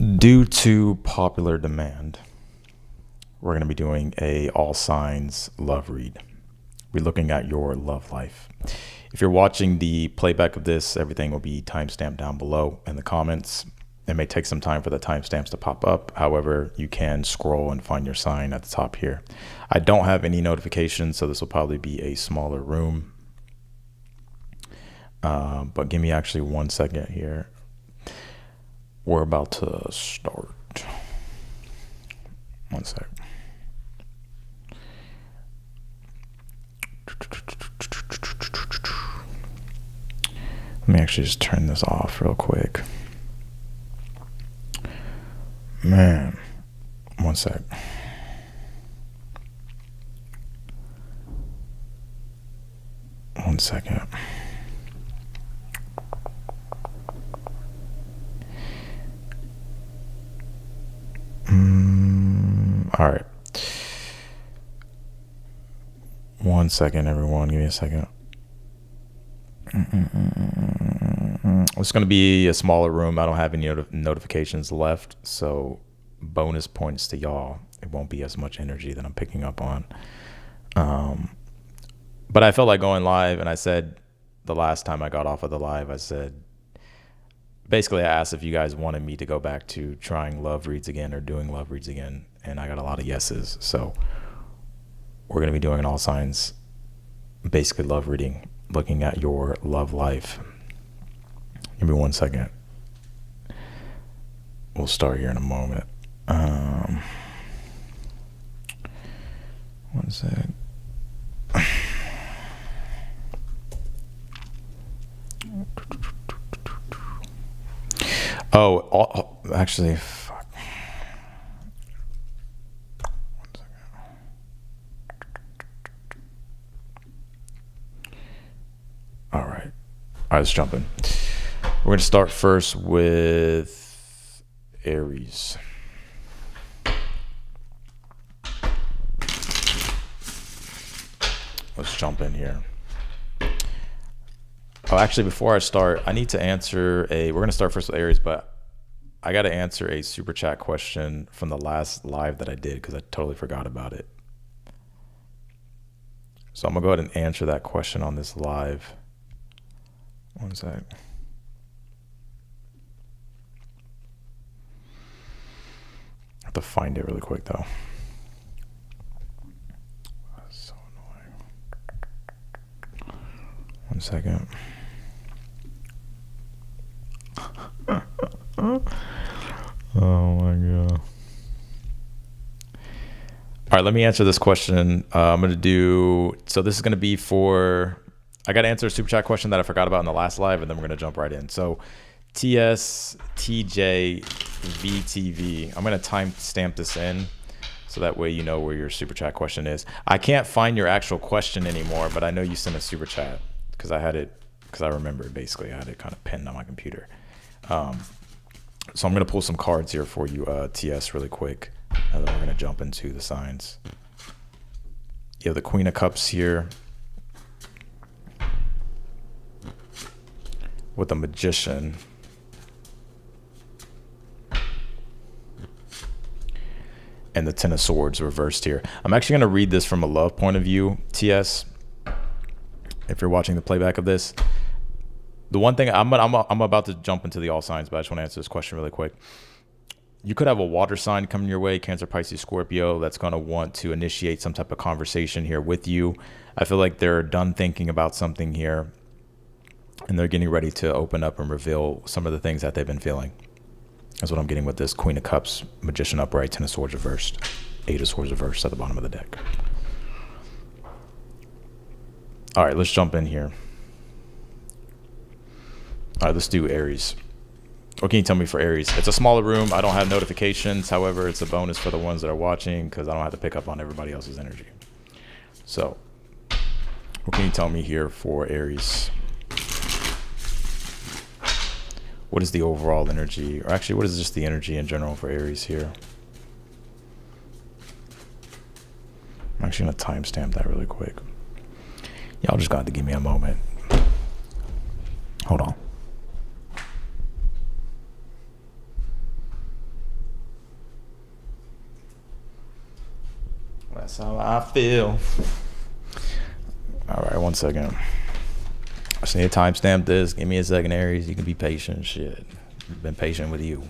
Due to popular demand, we're going to be doing a all signs love read. We're looking at your love life. If you're watching the playback of this, everything will be timestamped down below in the comments. It may take some time for the timestamps to pop up. However, you can scroll and find your sign at the top here. I don't have any notifications, so this will probably be a smaller room. But give me actually 1 second here. We're about to start. 1 sec. Let me actually just turn this off real quick. Man, 1 sec. One second. All right. 1 second, everyone. Give me a second. It's going to be a smaller room. I don't have any notifications left, so bonus points to y'all. It won't be as much energy that I'm picking up on. But I felt like going live, and I said the last time I got off of the live, I said, basically I asked if you guys wanted me to go back to trying love reads again or doing love reads again, and I got a lot of yeses. So we're going to be doing an all signs, basically love reading, looking at your love life. Give me 1 second. We'll start here in a moment. 1 sec. Actually, fuck. 1 second. All right, let's jump in. We're going to start first with Aries. Let's jump in here. Oh, actually, before I start, I need to answer we're going to start first with Aries, but I got to answer a super chat question from the last live that I did because I totally forgot about it. So I'm going to go ahead and answer that question on this live. 1 sec. I have to find it really quick though. That's so annoying. 1 second. Oh my god. All right, let me answer this question. I'm going to do, so this is going to be for, I got to answer a super chat question that I forgot about in the last live, and then we're going to jump right in. So TSTJVTV, I'm going to time stamp this in so that way you know where your super chat question is. I can't find your actual question anymore, but I know you sent a super chat because I had it, because I remember it basically. I had it kind of pinned on my computer. So I'm going to pull some cards here for you, TS, really quick. And then we're going to jump into the signs. You have the Queen of Cups here with the Magician. And the Ten of Swords reversed here. I'm actually going to read this from a love point of view, TS. If you're watching the playback of this. The one thing, I'm about to jump into the all signs, but I just want to answer this question really quick. You could have a water sign coming your way, Cancer, Pisces, Scorpio, that's going to want to initiate some type of conversation here with you. I feel like they're done thinking about something here, and they're getting ready to open up and reveal some of the things that they've been feeling. That's what I'm getting with this Queen of Cups, Magician upright, Ten of Swords reversed, Eight of Swords reversed at the bottom of the deck. All right, let's jump in here. All right, let's do Aries. What can you tell me for Aries? It's a smaller room. I don't have notifications. However, it's a bonus for the ones that are watching because I don't have to pick up on everybody else's energy. So, what can you tell me here for Aries? What is the overall energy? Or actually, what is just the energy in general for Aries here? I'm actually going to timestamp that really quick. Y'all just got to give me a moment. Hold on. That's how I feel. All right, 1 second. I just need to timestamp this. Give me a second, Aries. You can be patient. Shit. I've been patient with you.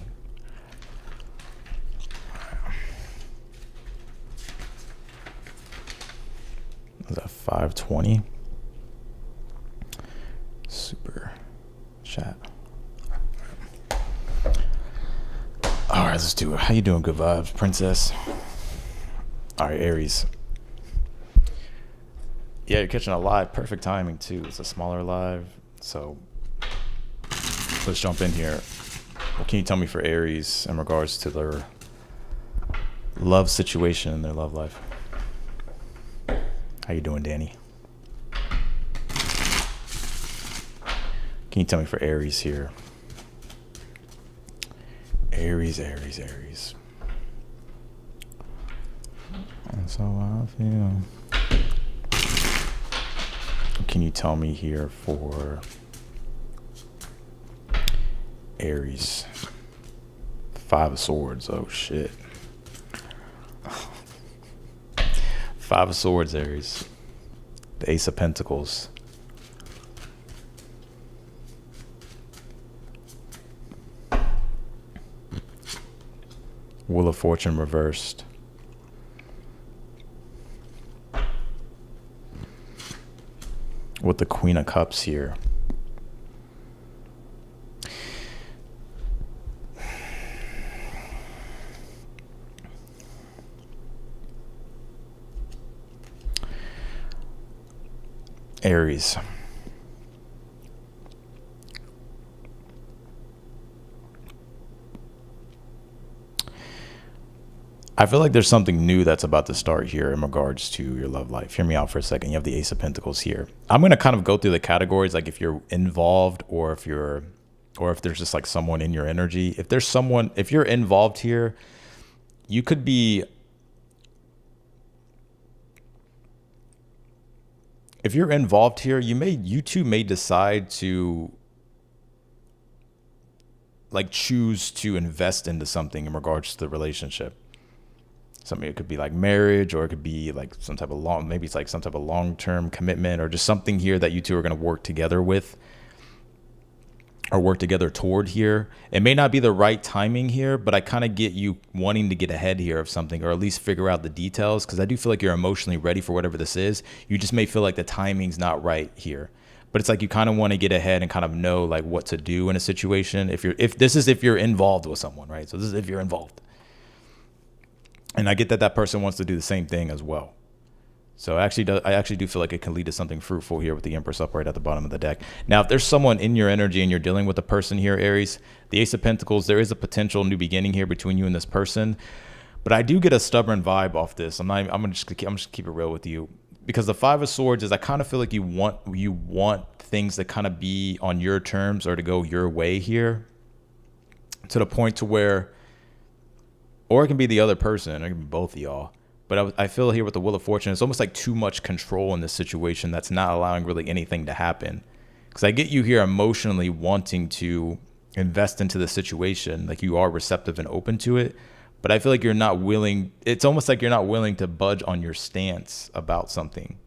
Is that 520? Super chat. All right, let's do it. How you doing? Good vibes, princess. All right, Aries. Yeah, you're catching a live. Perfect timing, too. It's a smaller live. So let's jump in here. What can you tell me for Aries in regards to their love situation in their love life? How you doing, Danny? Can you tell me for Aries here? Aries. That's how I feel. Can you tell me here for Aries? 5 of Swords. Oh, shit. 5 of Swords, Aries. The Ace of Pentacles. Wheel of Fortune reversed. With the Queen of Cups here. Aries. I feel like there's something new that's about to start here in regards to your love life. Hear me out for a second. You have the Ace of Pentacles here. I'm going to kind of go through the categories, like if you're involved or if there's just like someone in your energy. If you're involved here, you could be, if you're involved here, you two may decide to like choose to invest into something in regards to the relationship. Something, it could be like marriage, or it could be like some type of long-term commitment, or just something here that you two are going to work together with or work together toward here. It may not be the right timing here, but I kind of get you wanting to get ahead here of something, or at least figure out the details, because I do feel like you're emotionally ready for whatever this is. You just may feel like the timing's not right here. But it's like you kind of want to get ahead and kind of know like what to do in a situation. If you're involved with someone, right? So this is if you're involved. And I get that person wants to do the same thing as well. So I actually do feel like it can lead to something fruitful here with the Empress upright at the bottom of the deck. Now, if there's someone in your energy and you're dealing with a person here, Aries, the Ace of Pentacles, there is a potential new beginning here between you and this person. But I do get a stubborn vibe off this. I'm just keep it real with you, because the 5 of Swords is, I kind of feel like you want things to kind of be on your terms or to go your way here, to the point to where, or it can be the other person, or it can be both of y'all. But I feel here with the Wheel of Fortune, it's almost like too much control in this situation that's not allowing really anything to happen. Because I get you here emotionally wanting to invest into the situation, like you are receptive and open to it. But I feel like you're not willing. It's almost like you're not willing to budge on your stance about something.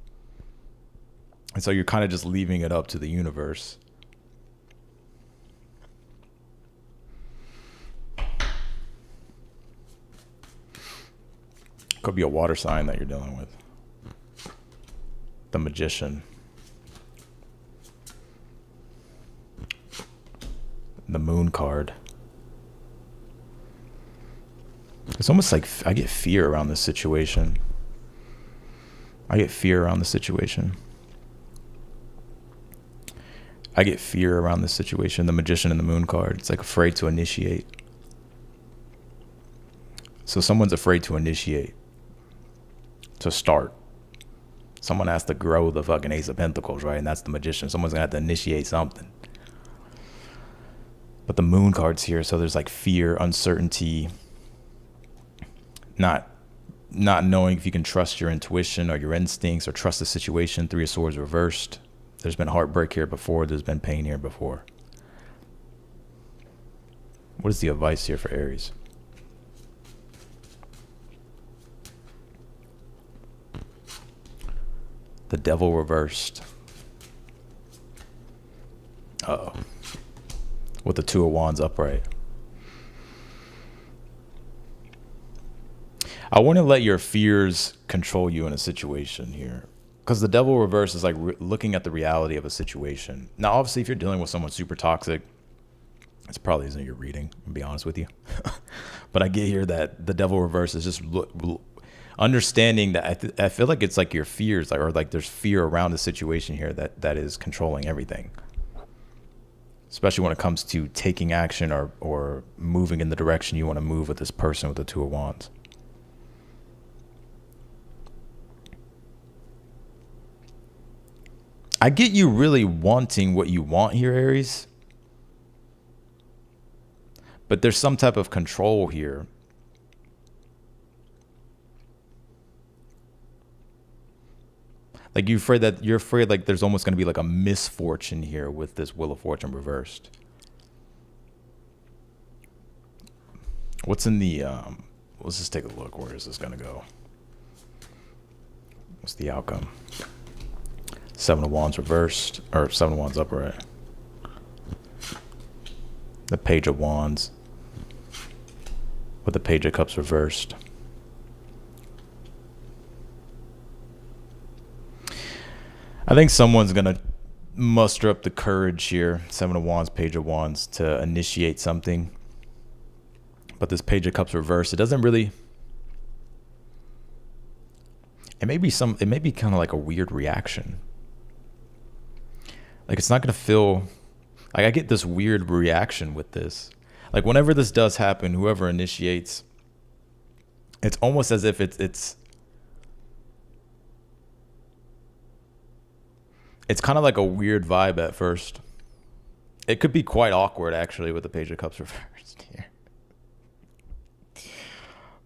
And so you're kind of just leaving it up to the universe. Could be a water sign that you're dealing with. The Magician. The Moon card. It's almost like I get fear around this situation. I get fear around the situation. The Magician and the Moon card. It's like afraid to initiate. So someone's afraid to initiate. To start. Someone has to grow the fucking Ace of Pentacles, right? And that's the Magician. Someone's gonna have to initiate something. But the Moon card's here, so there's like fear, uncertainty, not knowing if you can trust your intuition or your instincts or trust the situation. 3 of Swords reversed. There's been heartbreak here before. There's been pain here before. What is the advice here for Aries? The Devil reversed. Uh-oh. With the Two of Wands upright. I wouldn't let your fears control you in a situation here. Because the Devil reverse is like looking at the reality of a situation. Now, obviously, if you're dealing with someone super toxic, this probably isn't your reading, to be honest with you. But I get here that the Devil reverse is just understanding that I feel like it's like your fears, or like there's fear around the situation here that is controlling everything. Especially when it comes to taking action or moving in the direction you want to move with this person with the Two of Wands. I get you really wanting what you want here, Aries. But there's some type of control here. Like you're afraid like there's almost going to be like a misfortune here with this Wheel of Fortune reversed. What's in the, let's just take a look. Where is this going to go? What's the outcome? Seven of Wands reversed, or Seven of Wands upright. The Page of Wands with the Page of Cups reversed. I think someone's going to muster up the courage here, Seven of Wands, Page of Wands, to initiate something. But this Page of Cups reversed, it doesn't really... It may be kind of like a weird reaction. Like it's not going to feel... Like I get this weird reaction with this. Like whenever this does happen, whoever initiates, it's almost as if it's kind of like a weird vibe at first. It could be quite awkward actually with the Page of Cups reversed here.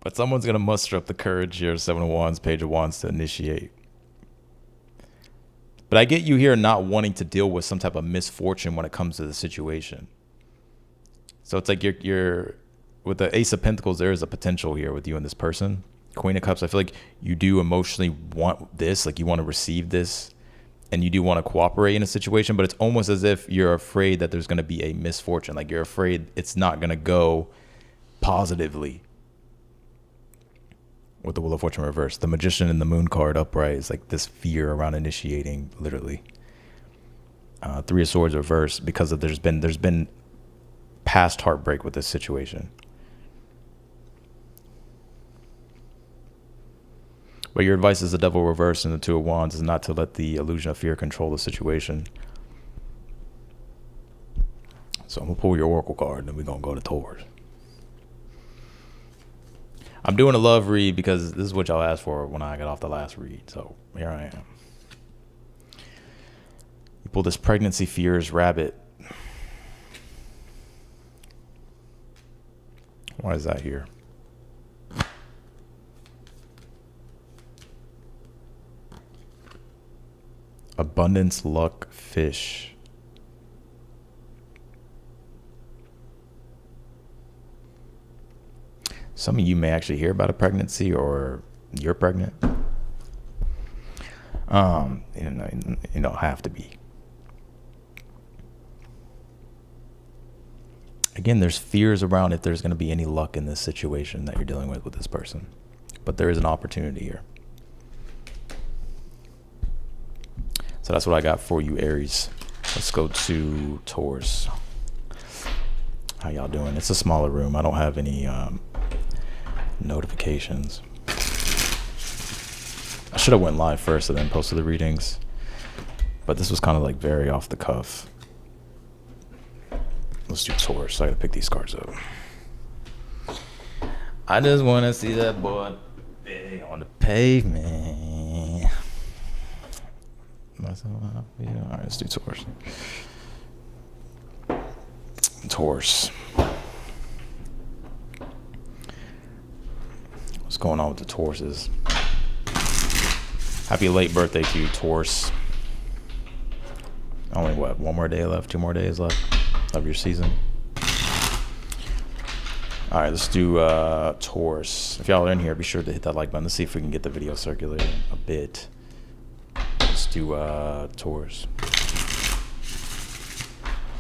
But someone's going to muster up the courage here, Seven of Wands, Page of Wands, to initiate. But I get you here not wanting to deal with some type of misfortune when it comes to the situation. So it's like you're with the Ace of Pentacles, there is a potential here with you and this person. Queen of Cups, I feel like you do emotionally want this, like you want to receive this, and you do want to cooperate in a situation, but it's almost as if you're afraid that there's going to be a misfortune. Like you're afraid it's not going to go positively. With the Wheel of Fortune reversed, the Magician and the Moon card upright is like this fear around initiating, literally. Three of Swords reversed because of there's been past heartbreak with this situation. But your advice is the Devil reversed and the Two of Wands is not to let the illusion of fear control the situation. So I'm gonna pull your Oracle card and then we're gonna go to Taurus. I'm doing a love read because this is what y'all asked for when I got off the last read. So here I am. You pull this Pregnancy Fears Rabbit. Why is that here? Abundance, Luck, Fish. Some of you may actually hear about a pregnancy or you're pregnant. You don't have to be. Again, there's fears around if there's going to be any luck in this situation that you're dealing with this person. But there is an opportunity here. So that's what I got for you, Aries. Let's go to Taurus. How y'all doing? It's a smaller room. I don't have any notifications. I should have went live first and then posted the readings, but this was kind of like very off the cuff. Let's do Taurus. I gotta pick these cards up. I just want to see that boy big on the pavement. All right, let's do Taurus. Taurus. What's going on with the Tauruses? Happy late birthday to you, Taurus. Only what, one more day left, 2 more days left of your season. All right, let's do Taurus. If y'all are in here, be sure to hit that like button. Let's see if we can get the video circulating a bit. do Taurus.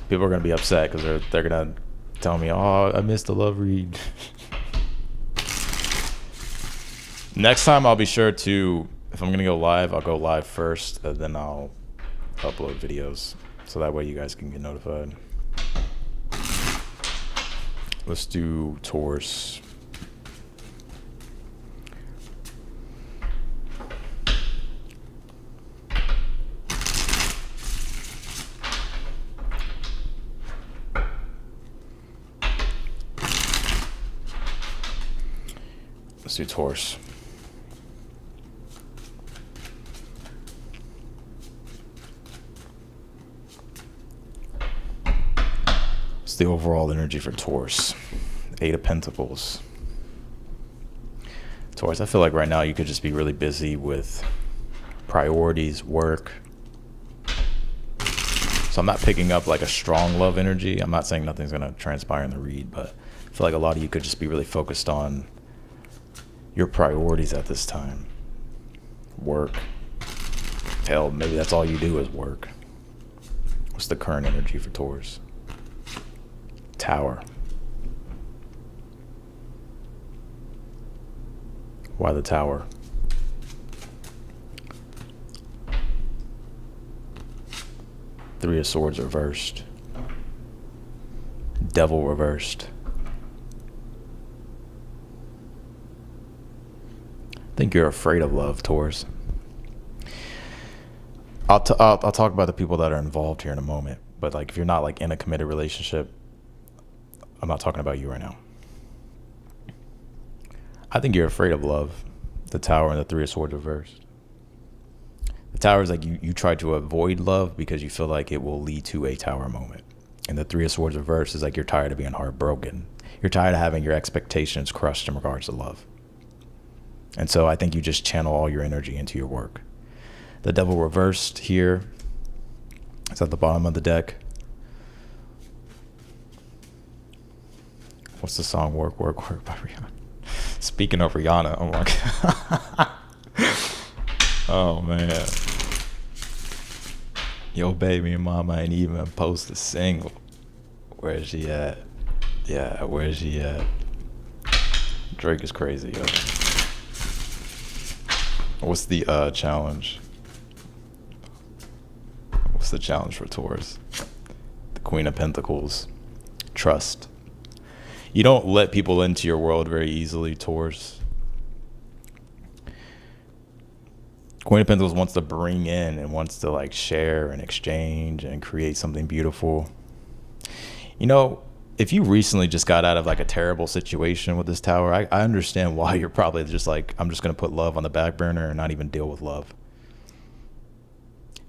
People are gonna be upset because they're gonna tell me, "Oh, I missed the love read." Next time, I'll be sure to, if I'm gonna go live, I'll go live first, and then I'll upload videos, so that way you guys can get notified. Let's do Taurus. Let's do Taurus. What's the overall energy for Taurus? Eight of Pentacles. Taurus, I feel like right now you could just be really busy with priorities, work. So I'm not picking up like a strong love energy. I'm not saying nothing's going to transpire in the read, but I feel like a lot of you could just be really focused on your priorities at this time. Work. Hell, maybe that's all you do is work. What's the current energy for Taurus? Tower. Why the Tower? Three of Swords reversed. Devil reversed. I think you're afraid of love, Taurus. I'll talk about the people that are involved here in a moment. But like, if you're not like in a committed relationship, I'm not talking about you right now. I think you're afraid of love. The Tower and the Three of Swords reversed. The Tower is like you try to avoid love because you feel like it will lead to a Tower moment. And the Three of Swords reversed is like you're tired of being heartbroken. You're tired of having your expectations crushed in regards to love. And so I think you just channel all your energy into your work. The Devil reversed here. It's at the bottom of the deck. What's the song Work, Work, Work by Rihanna? Speaking of Rihanna, oh my God. Oh man. Yo baby mama ain't even post a single. Where's she at? Yeah, where's she at? Drake is crazy, yo. What's the challenge? What's the challenge for Taurus? The Queen of Pentacles. Trust. You don't let people into your world very easily, Taurus. Queen of Pentacles wants to bring in and wants to like share and exchange and create something beautiful. You know, if you recently just got out of like a terrible situation with this Tower, I understand why you're probably just like, I'm just going to put love on the back burner and not even deal with love.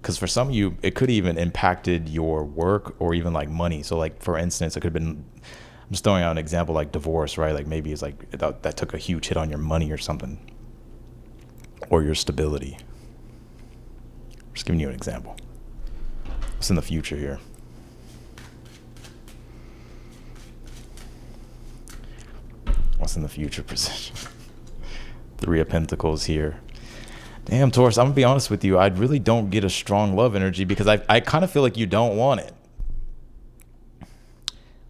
Because for some of you, it could even impacted your work or even like money. So like, for instance, it could have been, I'm just throwing out an example like divorce, right? Like maybe it's like that took a huge hit on your money or something. Or your stability. Just giving you an example. What's in the future here? What's in the future position? Three of Pentacles here. Damn, Taurus, I'm gonna be honest with you. I really don't get a strong love energy because I kind of feel like you don't want it.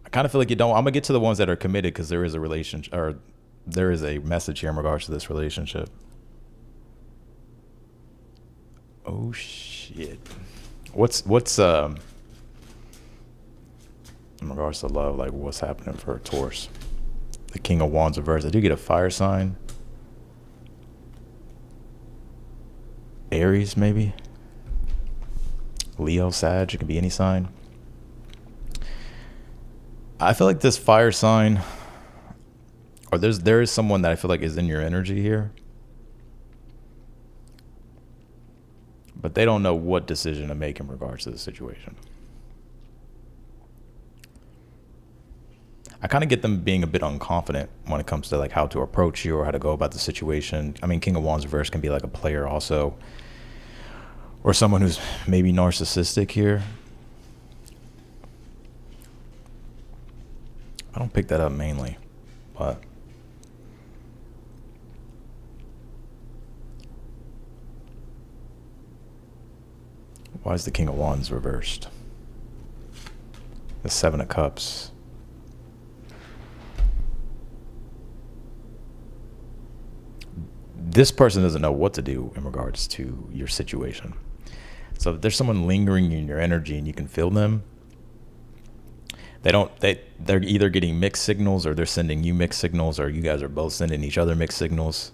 I kind of feel like you don't. I'm gonna get to the ones that are committed because there is a relationship, or there is a message here in regards to this relationship. Oh shit. What's in regards to love, like what's happening for Taurus? The King of Wands reversed. I do get a fire sign. Aries, maybe. Leo, Sag, it can be any sign. I feel like this fire sign, or there is someone that I feel like is in your energy here. But they don't know what decision to make in regards to the situation. I kind of get them being a bit unconfident when it comes to like how to approach you or how to go about the situation. I mean, King of Wands reverse can be like a player also, or someone who's maybe narcissistic here. I don't pick that up mainly, but Why is the King of Wands reversed? The Seven of Cups. This person doesn't know what to do in regards to your situation. So if there's someone lingering in your energy and you can feel them, they're either getting mixed signals, or they're sending you mixed signals, or you guys are both sending each other mixed signals,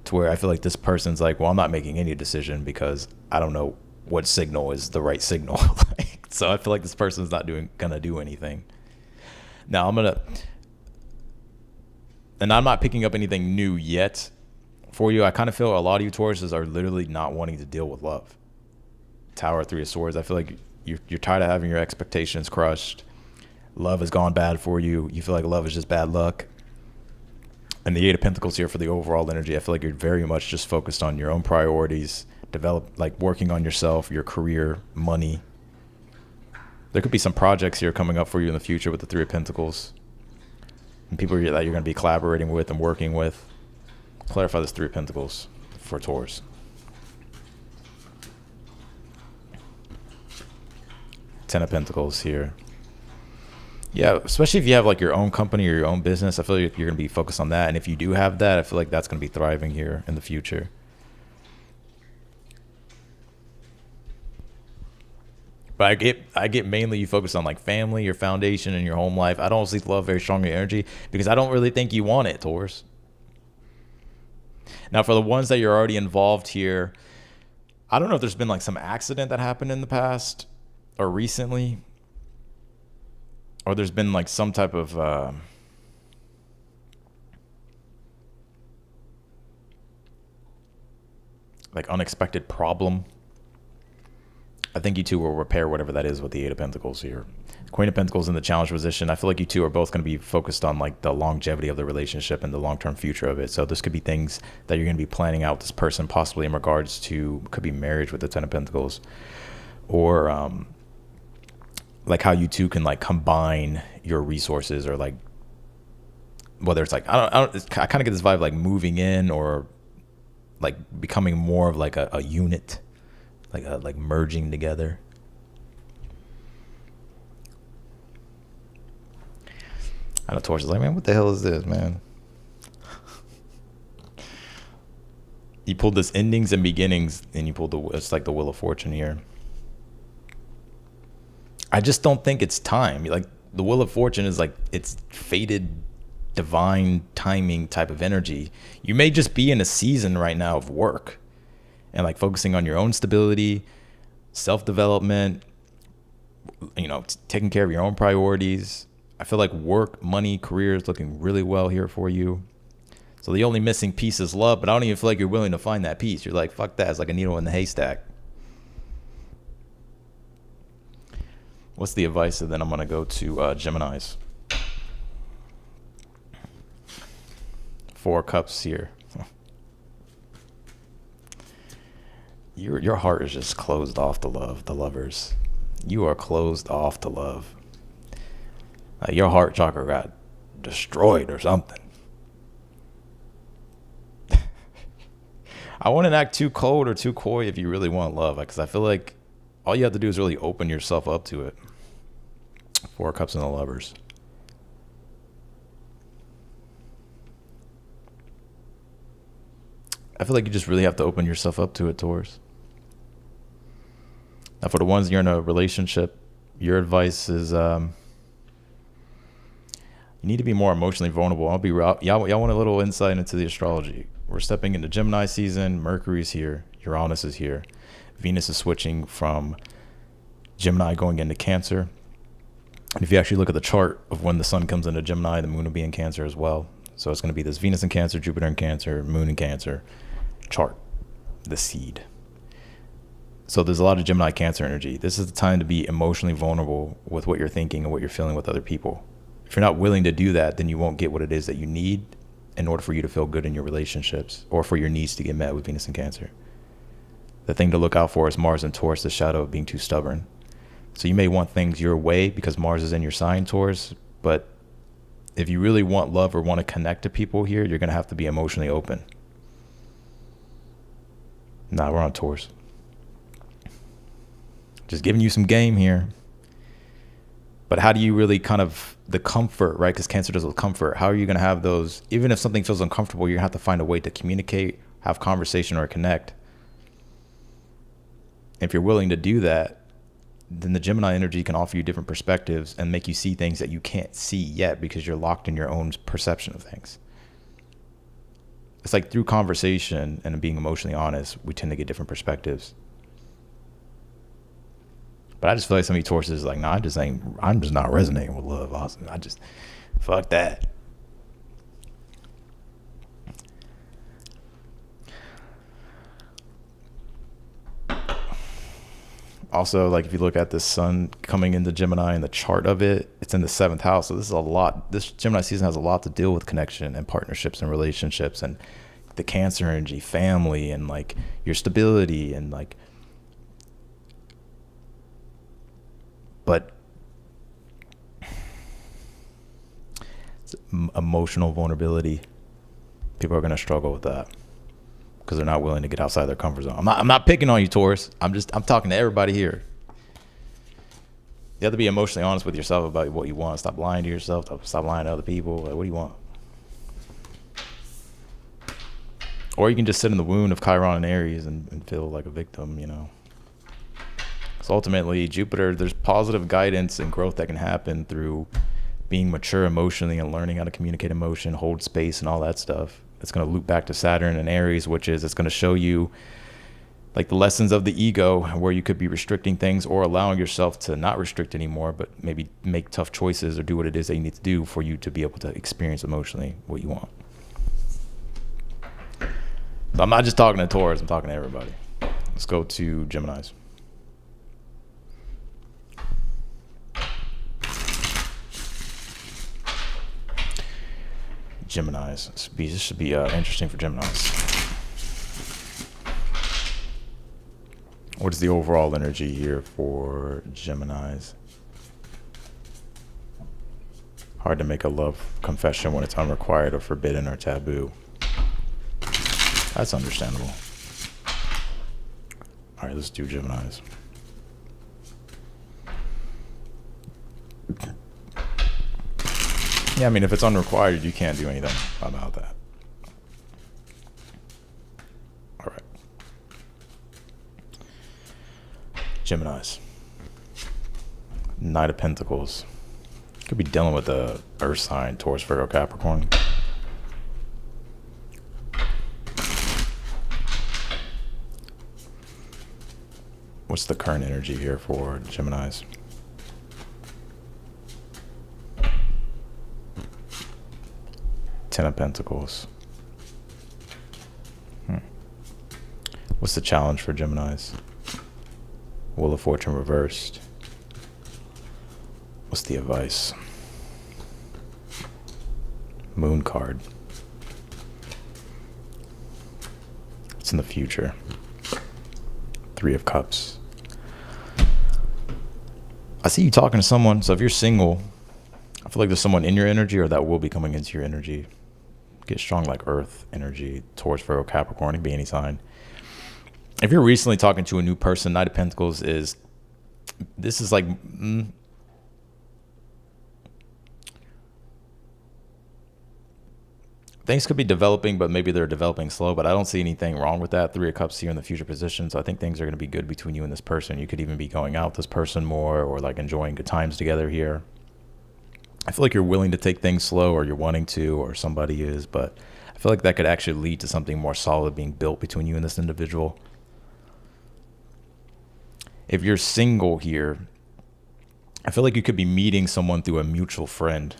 to where I feel like this person's like, well, I'm not making any decision because I don't know what signal is the right signal. So I feel like this person's not gonna do anything. Now and I'm not picking up anything new yet for you. I kind of feel a lot of you Tauruses are literally not wanting to deal with love. Tower, Three of Swords. I feel like you're tired of having your expectations crushed. Love has gone bad for you. You feel like love is just bad luck. And the Eight of Pentacles here for the overall energy. I feel like you're very much just focused on your own priorities, working on yourself, your career, money. There could be some projects here coming up for you in the future with the Three of Pentacles. And people that you're going to be collaborating with and working with. Clarify this Three of Pentacles for Taurus. Ten of Pentacles here. Yeah, especially if you have like your own company or your own business, I feel like you're going to be focused on that. And if you do have that, I feel like that's going to be thriving here in the future. But I get mainly you focus on like family, your foundation, and your home life. I don't see love very strong in your energy because I don't really think you want it, Taurus. Now, for the ones that you're already involved here, I don't know if there's been like some accident that happened in the past or recently, or there's been like some type of like unexpected problem. I think you two will repair whatever that is with the Eight of Pentacles here. Queen of Pentacles in the challenge position. I feel like you two are both going to be focused on like the longevity of the relationship and the long-term future of it. So this could be things that you're going to be planning out with this person, possibly in regards to, could be marriage with the Ten of Pentacles, or like how you two can like combine your resources, or like whether it's like, I kind of get this vibe like moving in, or like becoming more of like a unit, like merging together. I know Taurus is like, man, what the hell is this, man? You pulled this endings and beginnings, and you pulled it's like the Wheel of Fortune here. I just don't think it's time. Like the Wheel of Fortune is like, it's fated, divine timing type of energy. You may just be in a season right now of work and like focusing on your own stability, self-development, taking care of your own priorities. I feel like work, money, career is looking really well here for you. So the only missing piece is love, but I don't even feel like you're willing to find that piece. You're like, fuck that. It's like a needle in the haystack. What's the advice? And then I'm going to go to Geminis. Four Cups here. Your heart is just closed off to love, the lovers. You are closed off to love. Your heart chakra got destroyed or something. I wouldn't act too cold or too coy if you really want love, because I feel like all you have to do is really open yourself up to it. Four Cups and the Lovers. I feel like you just really have to open yourself up to it, Taurus. Now, for the ones you're in a relationship, your advice is you need to be more emotionally vulnerable. I'll be y'all want a little insight into the astrology. We're stepping into Gemini season. Mercury's here. Uranus is here. Venus is switching from Gemini going into Cancer. And if you actually look at the chart of when the sun comes into Gemini, the moon will be in Cancer as well. So it's going to be this Venus in Cancer, Jupiter in Cancer, moon in Cancer chart, the seed. So there's a lot of Gemini Cancer energy. This is the time to be emotionally vulnerable with what you're thinking and what you're feeling with other people. If you're not willing to do that, then you won't get what it is that you need in order for you to feel good in your relationships, or for your needs to get met with Venus in Cancer. The thing to look out for is Mars and Taurus, the shadow of being too stubborn. So you may want things your way because Mars is in your sign, Taurus, but if you really want love or want to connect to people here, you're going to have to be emotionally open. Nah, we're on Taurus. Just giving you some game here. But how do you really kind of, the comfort, right? Because Cancer does with comfort. How are you going to have those, even if something feels uncomfortable, you're going to have to find a way to communicate, have conversation, or connect. If you're willing to do that, then the Gemini energy can offer you different perspectives and make you see things that you can't see yet because you're locked in your own perception of things. It's like through conversation and being emotionally honest, we tend to get different perspectives. But I just feel like some of you Tauruses is like, nah, I'm just not resonating with love, Austin. I just, fuck that. Also, like if you look at the sun coming into Gemini and the chart of it, it's in the 7th house. So this is a lot. This Gemini season has a lot to deal with connection and partnerships and relationships and the Cancer energy, family, and like your stability and like, but emotional vulnerability. People are going to struggle with that because they're not willing to get outside their comfort zone. I'm not picking on you, Taurus. I'm talking to everybody here. You have to be emotionally honest with yourself about what you want. Stop lying to yourself. Stop lying to other people. Like, what do you want? Or you can just sit in the wound of Chiron and Aries and feel like a victim, you know. So ultimately, Jupiter, there's positive guidance and growth that can happen through being mature emotionally and learning how to communicate emotion, hold space, and all that stuff. It's going to loop back to Saturn and Aries, which is it's going to show you like the lessons of the ego, where you could be restricting things or allowing yourself to not restrict anymore, but maybe make tough choices or do what it is that you need to do for you to be able to experience emotionally what you want. So I'm not just talking to Taurus, I'm talking to everybody. Let's go to Geminis. Geminis. This should be interesting for Geminis. What is the overall energy here for Geminis? Hard to make a love confession when it's unrequired or forbidden or taboo. That's understandable. All right, let's do Geminis. Yeah, I mean, if it's unrequired, you can't do anything about that. All right. Geminis. Knight of Pentacles. Could be dealing with the Earth sign, Taurus, Virgo, Capricorn. What's the current energy here for Geminis? Ten of Pentacles. What's the challenge for Geminis? Wheel of Fortune reversed. What's the advice? Moon card. It's in the future. 3 of Cups. I see you talking to someone, so if you're single, I feel like there's someone in your energy or that will be coming into your energy. Get strong like Earth energy, Taurus, Virgo, Capricorn, it can be any sign. If you're recently talking to a new person, Knight of Pentacles is, this is like, things could be developing, but maybe they're developing slow, but I don't see anything wrong with that. 3 of Cups here in the future position. So I think things are going to be good between you and this person. You could even be going out with this person more or like enjoying good times together here. I feel like you're willing to take things slow, or you're wanting to, or somebody is, but I feel like that could actually lead to something more solid being built between you and this individual. If you're single here, I feel like you could be meeting someone through a mutual friend,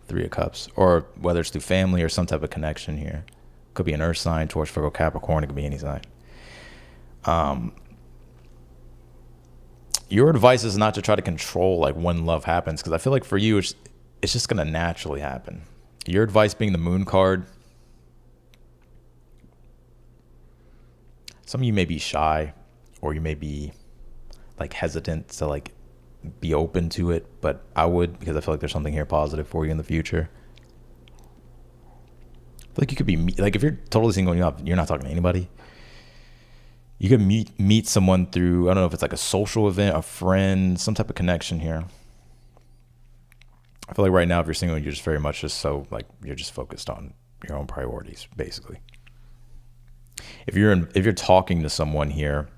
3 of Cups, or whether it's through family or some type of connection here. Could be an Earth sign, Taurus, Virgo, Capricorn, it could be any sign. Your advice is not to try to control like when love happens, because I feel like for you, it's just going to naturally happen. Your advice being the Moon card. Some of you may be shy, or you may be like hesitant to like be open to it, but I would, because I feel like there's something here positive for you in the future. I feel like you could be like, if you're totally single and you're not talking to anybody, You could meet someone through, I don't know if it's like a social event, a friend, some type of connection here. I feel like right now, if you're single, you're just very much just so like you're just focused on your own priorities, basically. If you're talking to someone here,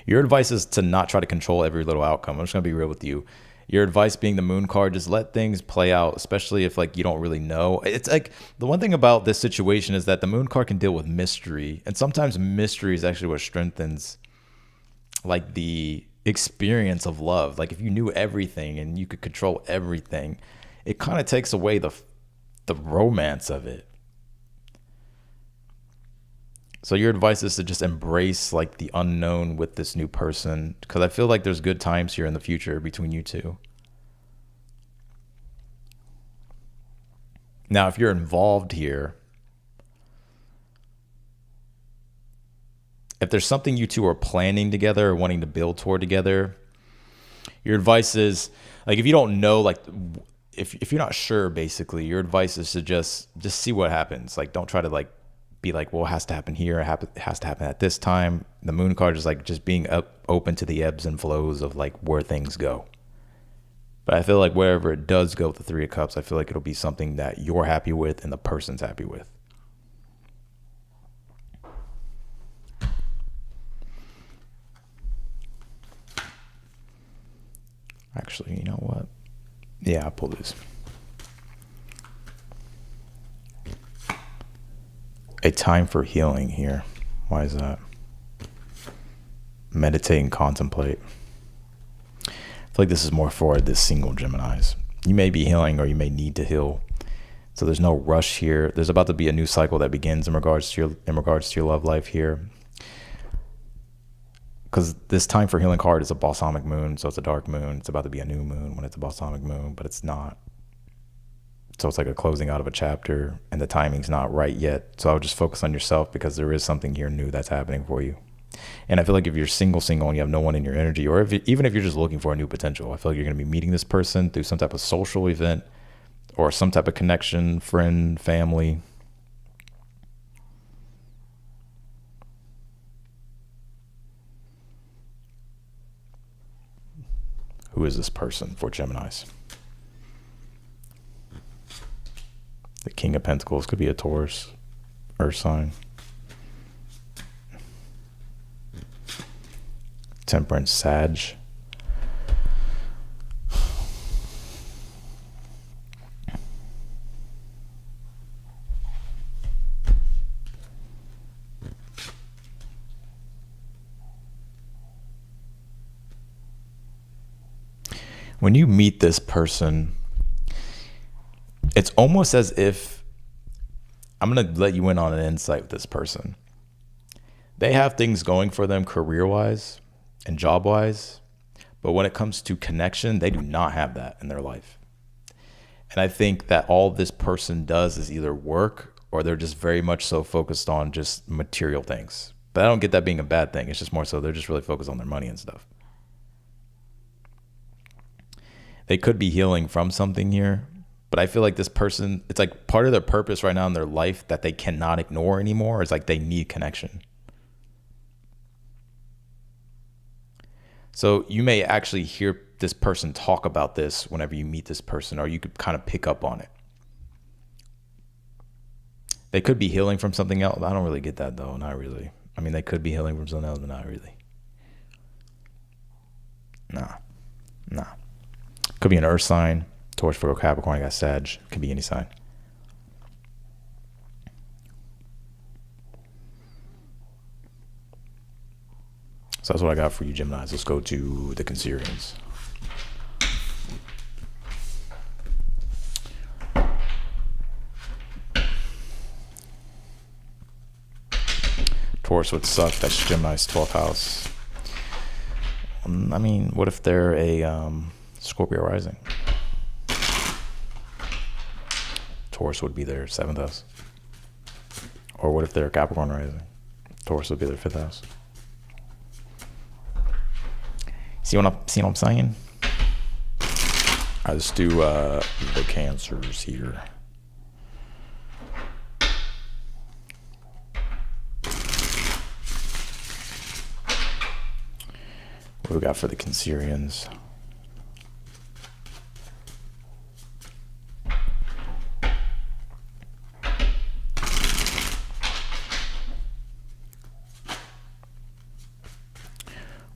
your advice is to not try to control every little outcome. I'm just gonna be real with you. Your advice being the moon card, just let things play out, especially if like you don't really know. It's like the one thing about this situation is that the moon card can deal with mystery, and sometimes mystery is actually what strengthens like the experience of love. Like if you knew everything and you could control everything, it kind of takes away the romance of it. So your advice is to just embrace like the unknown with this new person, because I feel like there's good times here in the future between you two. Now, if you're involved here, if there's something you two are planning together or wanting to build toward together, your advice is like if you don't know, like if you're not sure, basically, your advice is to just see what happens. Like don't try to like be like, well, it has to happen here. It has to happen at this time. The moon card is like just being open to the ebbs and flows of like where things go. But I feel like wherever it does go with the Three of Cups, I feel like it'll be something that you're happy with and the person's happy with. Actually, you know what? Yeah, I'll pull this. A time for healing here. Why is that? Meditate and contemplate. I feel like this is more for this single Geminis. You may be healing or you may need to heal. So there's no rush here. There's about to be a new cycle that begins in regards to your love life here. Because this time for healing card is a balsamic moon, so it's a dark moon. It's about to be a new moon when it's a balsamic moon, but it's not. So it's like a closing out of a chapter, and the timing's not right yet. So I'll just focus on yourself because there is something here new that's happening for you. And I feel like if you're single and you have no one in your energy, or even if you're just looking for a new potential, I feel like you're going to be meeting this person through some type of social event or some type of connection, friend, family. Who is this person for Geminis? The King of Pentacles could be a Taurus, Earth sign. Temperance, Sag. When you meet this person, it's almost as if, I'm going to let you in on an insight with this person. They have things going for them career-wise and job-wise, but when it comes to connection, they do not have that in their life. And I think that all this person does is either work or they're just very much so focused on just material things. But I don't get that being a bad thing. It's just more so they're just really focused on their money and stuff. They could be healing from something here, but I feel like this person, it's like part of their purpose right now in their life that they cannot ignore anymore. Is like they need connection. So you may actually hear this person talk about this whenever you meet this person, or you could kind of pick up on it. They could be healing from something else. I don't really get that though. Not really. I mean, they could be healing from something else, but not really. Nah. Could be an earth sign. Taurus, Virgo, Capricorn. I got Sag. Could be any sign. So that's what I got for you, Geminis. Let's go to the Cancerians. Taurus would suck. That's Gemini's 12th house. I mean, what if they're a Scorpio rising? Taurus would be their 7th house. Or what if they're Capricorn rising? Taurus would be their 5th house. See what I'm saying? All right, let's do the Cancers here. What we got for the Cancerians?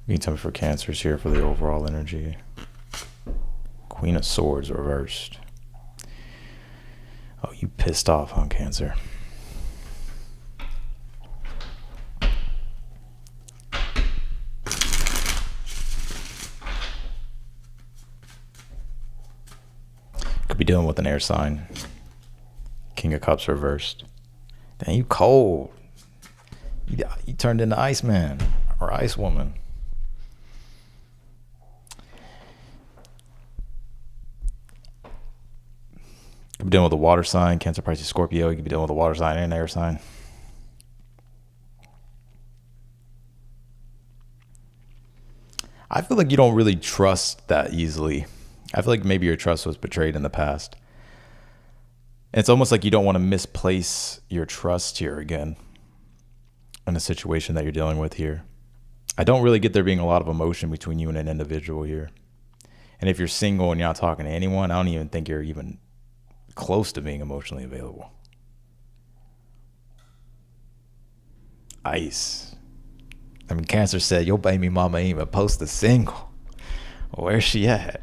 You can tell me for Cancers here for the overall energy. Queen of Swords reversed. Oh, you pissed off, huh, Cancer? Could be dealing with an air sign. King of Cups reversed. Dang, you cold. You turned into Iceman or Ice Woman. You could be dealing with a water sign, Cancer, Pisces, Scorpio. You could be dealing with a water sign and an air sign. I feel like you don't really trust that easily. I feel like maybe your trust was betrayed in the past. And it's almost like you don't want to misplace your trust here again in a situation that you're dealing with here. I don't really get there being a lot of emotion between you and an individual here. And if you're single and you're not talking to anyone, I don't even think you're even close to being emotionally available. Ice. I mean, Cancer said, your baby mama ain't even post a single. Where's she at?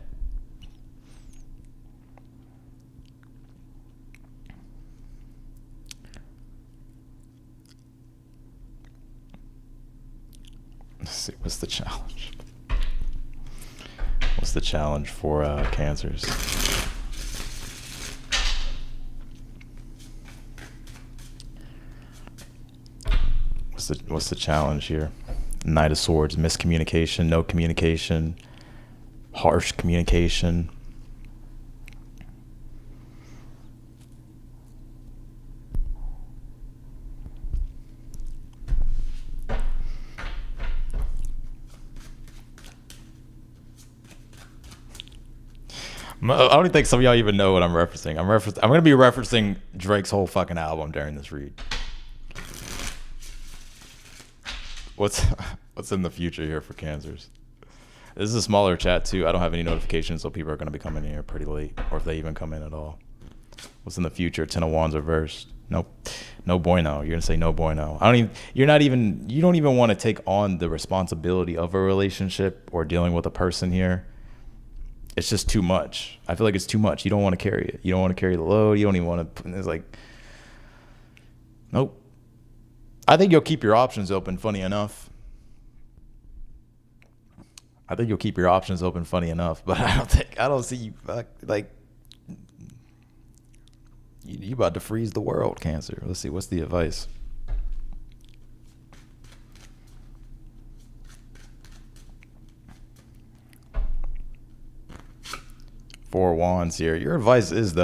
Let's see, what's the challenge? What's the challenge for Cancers? What's the challenge here? Knight of Swords, miscommunication, no communication, harsh communication. I don't think some of y'all even know what I'm referencing. I'm going to be referencing Drake's whole fucking album during this read. What's in the future here for Cancers? This is a smaller chat too. I don't have any notifications, so people are going to be coming in here pretty late, or if they even come in at all. What's in the future? Ten of Wands reversed. Nope. No bueno. You're gonna say no bueno. You don't even want to take on the responsibility of a relationship or dealing with a person here. It's just too much. I feel like it's too much. You don't want to carry it. You don't want to carry the load. You don't even want to. It's like, nope. I think you'll keep your options open. Funny enough. I think you'll keep your options open. Funny enough, but I don't see you like. You about to freeze the world, Cancer. Let's see. What's the advice? Four Wands here. Your advice is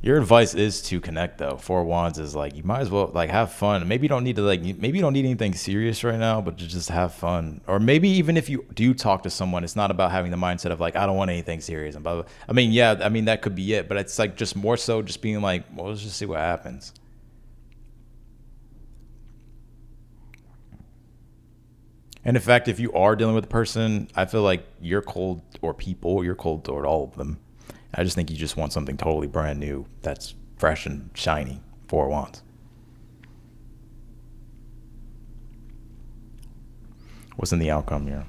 your advice is to connect though. Four Wands is like, you might as well like have fun. Maybe you don't need anything serious right now, but to just have fun. Or maybe even if you do talk to someone, it's not about having the mindset of like, I don't want anything serious and blah, blah. I mean, yeah, that could be it, but it's like just more so just being like, well, let's just see what happens. And in fact, if you are dealing with a person, I feel like you're cold toward all of them. I just think you just want something totally brand new that's fresh and shiny. Four Wands. What's in the outcome here?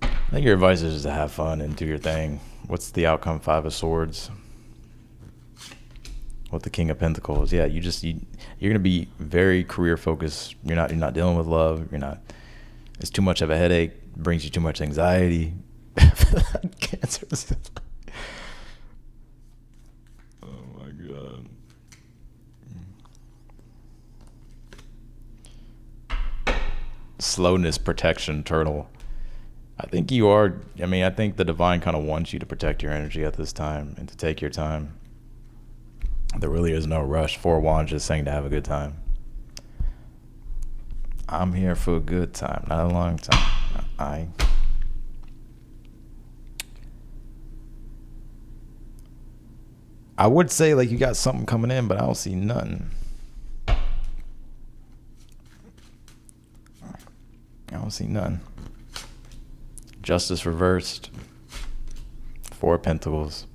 I think your advice is just to have fun and do your thing. What's the outcome? Five of Swords. With the King of Pentacles, yeah, you're gonna be very career focused. You're not dealing with love. It's too much of a headache. Brings you too much anxiety. Cancer. Oh my god. Slowness, protection, turtle. I think you are. I think the divine kind of wants you to protect your energy at this time and to take your time. There really is no rush. Four Wands just saying to have a good time. I'm here for a good time, not a long time. I would say like you got something coming in, but I don't see nothing. don't see none. Justice reversed. 4 of Pentacles.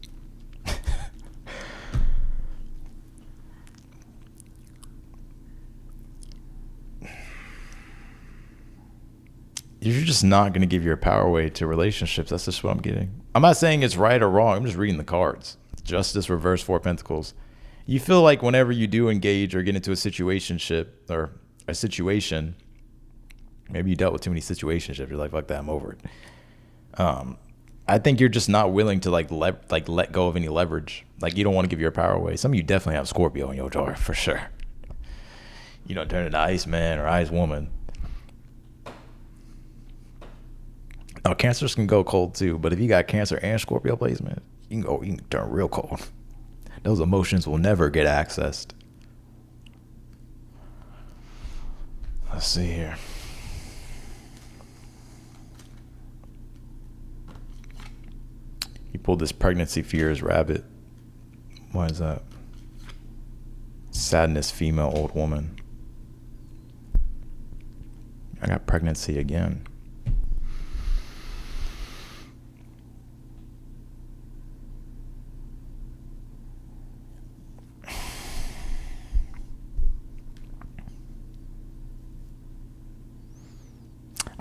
You're just not going to give your power away to relationships. That's just what I'm getting. I'm not saying it's right or wrong. I'm just reading the cards. Justice reversed, 4 of Pentacles. You feel like whenever you do engage or get into a situationship or a situation, maybe you dealt with too many situationships. You're like, fuck that, I'm over it. I think you're just not willing to like let go of any leverage. Like you don't want to give your power away. Some of you definitely have Scorpio in your chart for sure. You don't turn into Iceman or Ice Woman. Now Cancers can go cold too, but if you got Cancer and Scorpio placement, you can turn real cold. Those emotions will never get accessed. Let's see here. You pulled this pregnancy fears rabbit. What is that? Sadness, female, old woman. I got pregnancy again.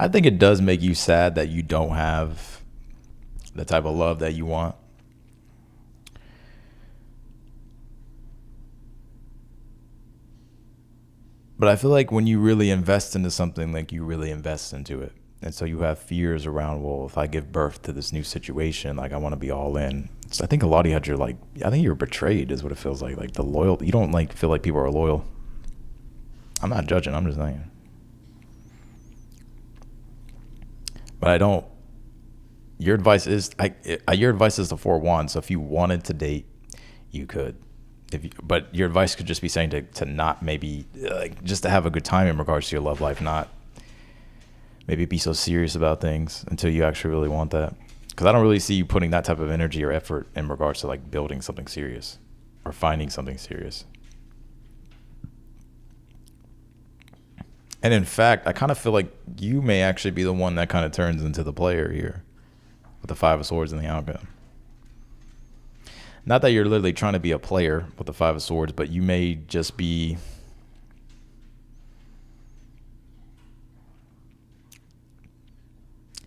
I think it does make you sad that you don't have the type of love that you want. But I feel like when you really invest into something, like you really invest into it. And so you have fears around, well, if I give birth to this new situation, like I want to be all in. So I think a lot of you had I think you're betrayed is what it feels like. Like the loyalty, you don't like feel like people are loyal. I'm not judging, I'm just saying. But I don't. Your advice is the 4 of Wands. So if you wanted to date, you could. But your advice could just be saying to not maybe just to have a good time in regards to your love life, not maybe be so serious about things until you actually really want that. Because I don't really see you putting that type of energy or effort in regards to like building something serious or finding something serious. And in fact, I kind of feel like you may actually be the one that kind of turns into the player here with the 5 of Swords and the outcome. Not that you're literally trying to be a player with the 5 of Swords, but you may just be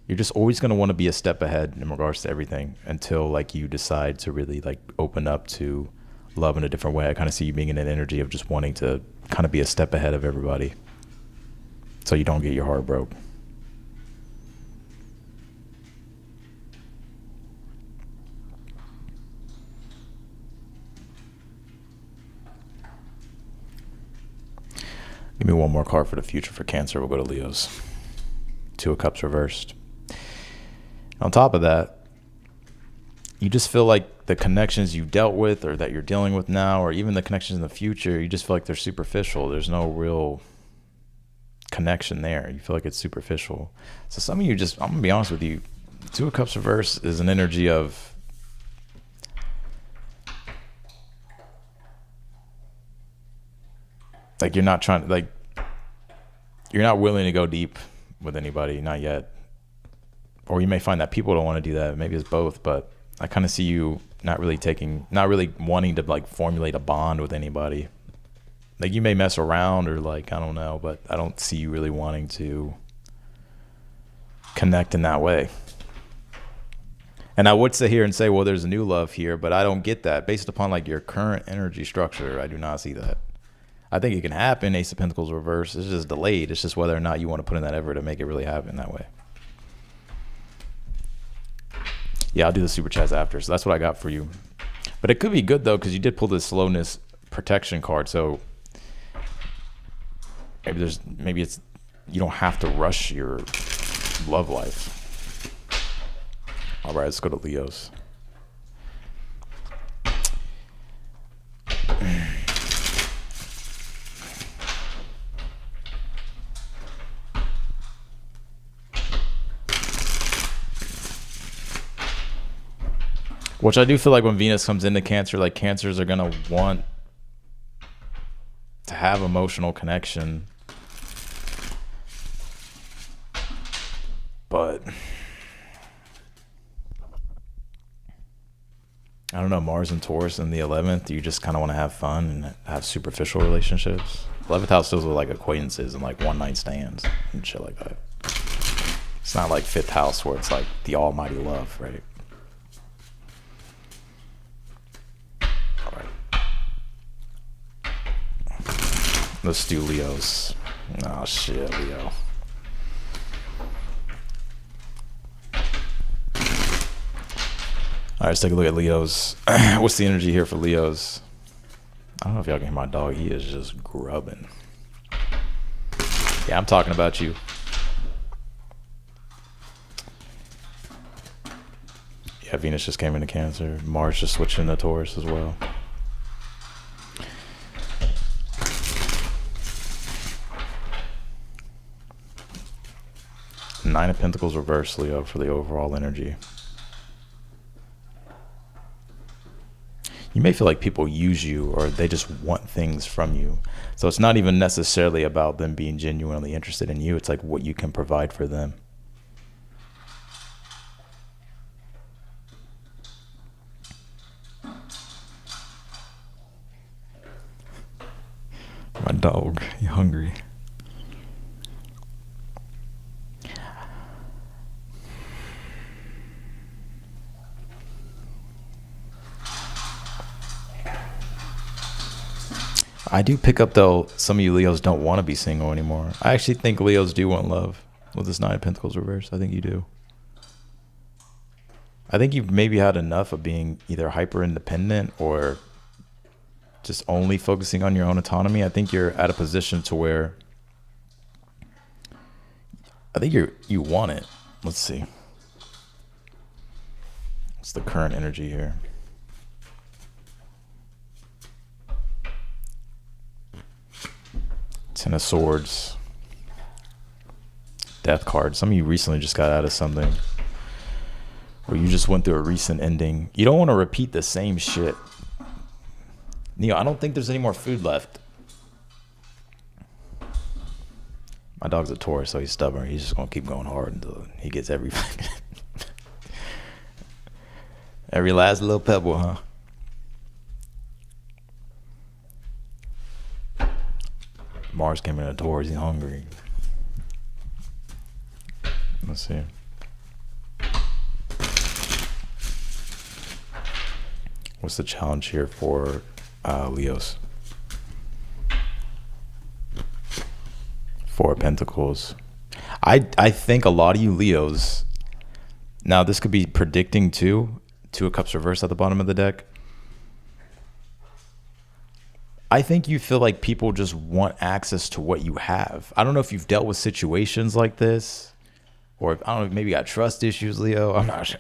you're just always going to want to be a step ahead in regards to everything until like you decide to really like open up to love in a different way. I kind of see you being in an energy of just wanting to kind of be a step ahead of everybody, so you don't get your heart broke. Give me one more card for the future for Cancer. We'll go to Leo's. 2 of Cups reversed. On top of that, you just feel like the connections you dealt with or that you're dealing with now, or even the connections in the future, you just feel like they're superficial. There's no real connection there. You feel like it's superficial. So some of you I'm gonna be honest with you, 2 of Cups reverse is an energy of like you're not willing to go deep with anybody, not yet. Or you may find that people don't want to do that. Maybe it's both, but I kind of see you not really wanting to like formulate a bond with anybody. Like you may mess around or like, I don't know, but I don't see you really wanting to connect in that way. And I would sit here and say, well, there's a new love here, but I don't get that. Based upon like your current energy structure, I do not see that. I think it can happen. Ace of Pentacles reverse. It's just delayed. It's just whether or not you want to put in that effort to make it really happen that way. Yeah, I'll do the super chats after. So that's what I got for you. But it could be good though, because you did pull this slowness protection card. So maybe it's you don't have to rush your love life. All right, let's go to Leo's. Which I do feel like when Venus comes into Cancer, like Cancers are going to want to have emotional connection. I don't know, Mars and Taurus in the 11th, you just kind of want to have fun and have superficial relationships. 11th house deals with like acquaintances and like one night stands and shit like that. It's not like 5th house where it's like the almighty love, right? All right. Let's do Leos. Oh shit, Leo. All right, let's take a look at Leos. What's the energy here for Leos? I don't know if y'all can hear my dog. He is just grubbing. Yeah, I'm talking about you. Yeah, Venus just came into Cancer. Mars just switched into Taurus as well. Nine of Pentacles reverse, Leo, for the overall energy. You may feel like people use you or they just want things from you. So it's not even necessarily about them being genuinely interested in you. It's like what you can provide for them. My dog, you hungry? I do pick up, though, some of you Leos don't want to be single anymore. I actually think Leos do want love with this Nine of Pentacles reverse. I think you do. I think you've maybe had enough of being either hyper independent or just only focusing on your own autonomy. I think you're at a position to where I think you want it. Let's see. What's the current energy here? Ten of Swords. Death card. Some of you recently just got out of something where you just went through a recent ending. You don't want to repeat the same shit. Neo, I don't think there's any more food left. My dog's a Taurus, so he's stubborn. He's just going to keep going hard until he gets every every last little pebble, huh? Mars came in a Taurus. He's hungry. Let's see. What's the challenge here for Leos? Four of Pentacles. I think a lot of you Leos, now this could be predicting too. Two of Cups reversed at the bottom of the deck. I think you feel like people just want access to what you have. I don't know if you've dealt with situations like this, or if, I don't know, maybe you got trust issues, Leo. I'm not sure.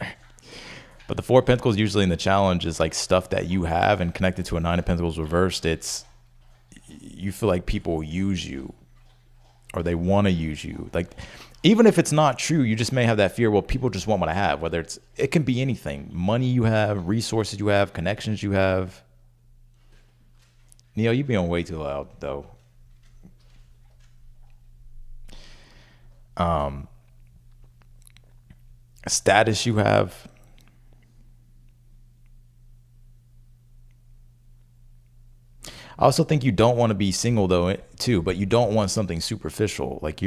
But the Four of Pentacles usually in the challenge is like stuff that you have, and connected to a Nine of Pentacles reversed, it's you feel like people use you or they want to use you. Like, even if it's not true, you just may have that fear, well, people just want what I have, whether it can be anything. Money you have, resources you have, connections you have. Neo, you being way too loud, though. Status you have. I also think you don't want to be single, though, too, but you don't want something superficial. Like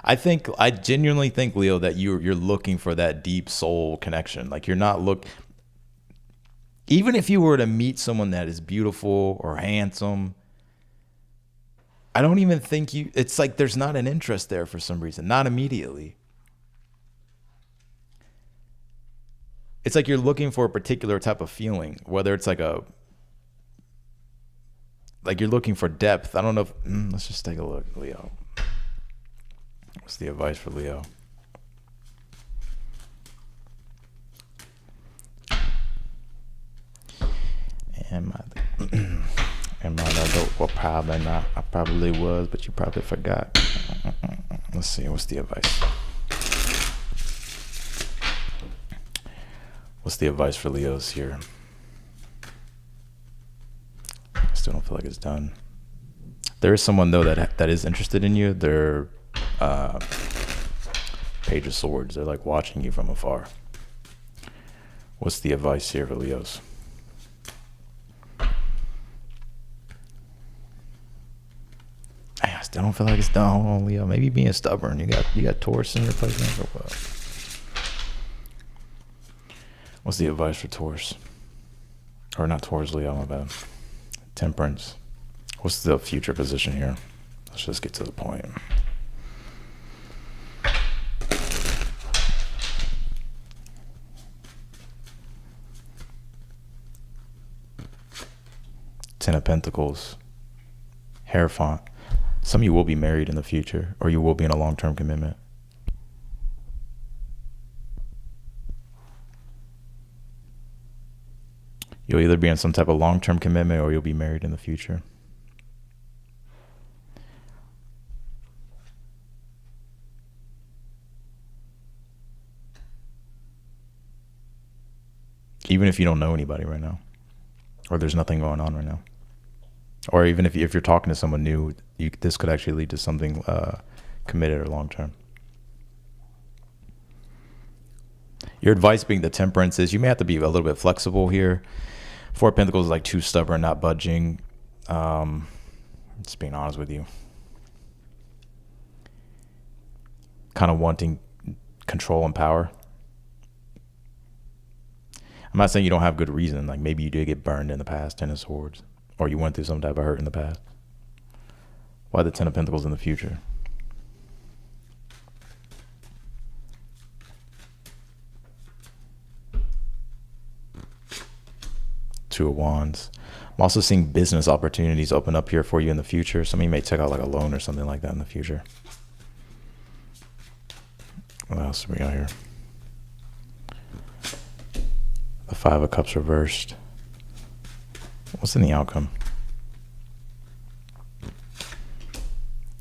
I genuinely think, Leo, that you're looking for that deep soul connection. Like you're not even if you were to meet someone that is beautiful or handsome, I don't even think it's like there's not an interest there for some reason, not immediately. It's like you're looking for a particular type of feeling, whether it's like you're looking for depth. I don't know if, let's just take a look, Leo. What's the advice for Leo? Am I an adult? Well, probably not. I probably was, but you probably forgot. Let's see. What's the advice? What's the advice for Leos here? I still don't feel like it's done. There is someone, though, that is interested in you. They're Page of Swords. They're like watching you from afar. What's the advice here for Leos? I don't feel like it's done. Hold on, Leo. Maybe being stubborn. You got Taurus in your placement or what? What's the advice for Taurus? Or not Taurus, Leo, my bad. Temperance. What's the future position here? Let's just get to the point. Ten of Pentacles. Hierophant. Some of you will be married in the future, or you will be in a long-term commitment. You'll either be in some type of long-term commitment or you'll be married in the future. Even if you don't know anybody right now, or there's nothing going on right now. Or even if you're talking to someone new, this could actually lead to something committed or long-term. Your advice being the Temperance is you may have to be a little bit flexible here. Four of Pentacles is like too stubborn, not budging. Just being honest with you. Kind of wanting control and power. I'm not saying you don't have good reason. Like maybe you did get burned in the past, Ten of Swords. Or you went through some type of hurt in the past. Why the Ten of Pentacles in the future? Two of Wands. I'm also seeing business opportunities open up here for you in the future. Some of you may take out like a loan or something like that in the future. What else do we got here? The Five of Cups reversed. What's in the outcome?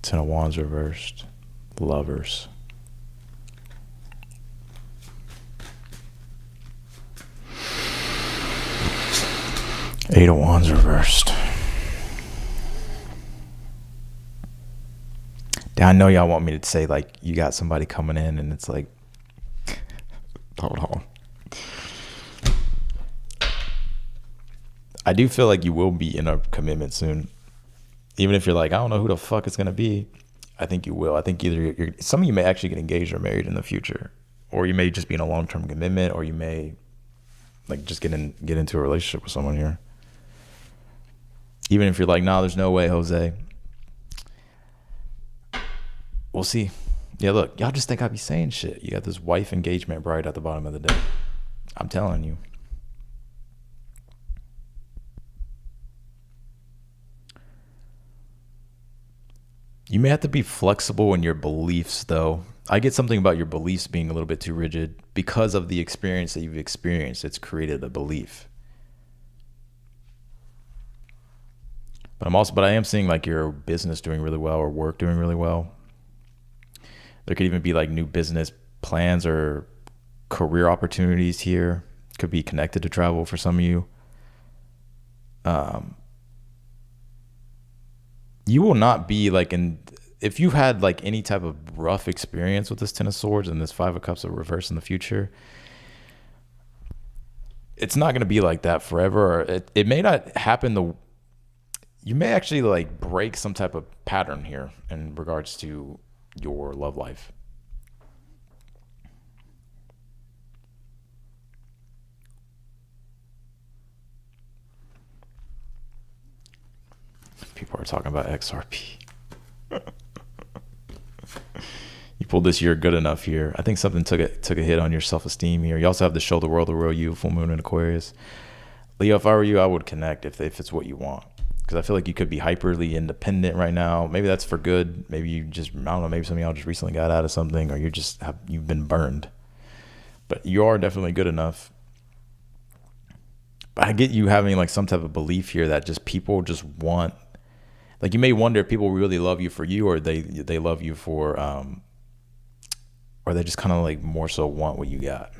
Ten of Wands reversed. Lovers. Eight of Wands reversed. Now, I know y'all want me to say like you got somebody coming in and it's like, hold on. I do feel like you will be in a commitment soon. Even if you're like, I don't know who the fuck it's going to be. I think you will. I think either some of you may actually get engaged or married in the future. Or you may just be in a long-term commitment, or you may like just get into a relationship with someone here. Even if you're like, nah, there's no way, Jose. We'll see. Yeah, look, y'all just think I be saying shit. You got this wife engagement bride at the bottom of the deck. I'm telling you. You may have to be flexible in your beliefs, though. I get something about your beliefs being a little bit too rigid because of the experience that you've experienced. It's created a belief. But I am seeing like your business doing really well or work doing really well. There could even be like new business plans or career opportunities here. Could be connected to travel for some of you. You will not be like if you've had like any type of rough experience with this Ten of Swords and this Five of Cups of reverse in the future, it's not going to be like that forever. Or it may not happen. You may actually like break some type of pattern here in regards to your love life. People are talking about XRP. You pulled this year good enough here. I think something took a hit on your self-esteem here. You also have the Show the World, the Real You, full moon in Aquarius. Leo, if I were you, I would connect if it's what you want. Because I feel like you could be hyperly independent right now. Maybe that's for good. Maybe you just, I don't know, maybe some of y'all just recently got out of something, or you've been burned. But you are definitely good enough. But I get you having like some type of belief here that just people just want, like you may wonder if people really love you for you, or they love you for, or they just kind of like more so want what you got,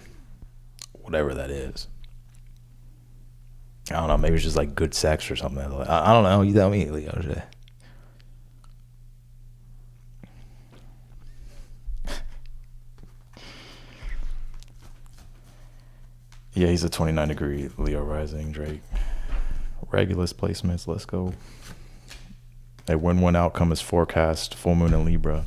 whatever that is. I don't know. Maybe it's just like good sex or something. I don't know. You tell me, Leo. Yeah, he's a 29-degree Leo rising, Drake. Regulus placements. Let's go. A win-win outcome is forecast. Full moon in Libra.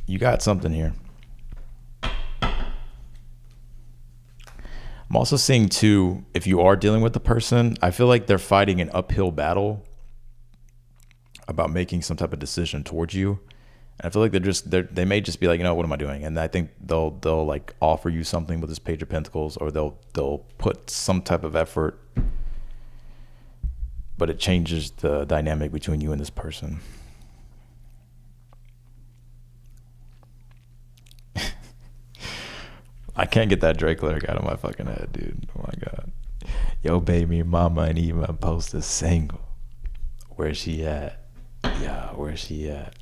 You got something here. I'm also seeing too, if you are dealing with the person, I feel like they're fighting an uphill battle about making some type of decision towards you. And I feel like they may just be like, what am I doing? And I think they'll like offer you something with this Page of Pentacles, or they'll put some type of effort, but it changes the dynamic between you and this person. I can't get that Drake lyric out of my fucking head, dude. Oh my God. Yo, baby mama ain't even post a single. Where's she at? Yeah, where's she at?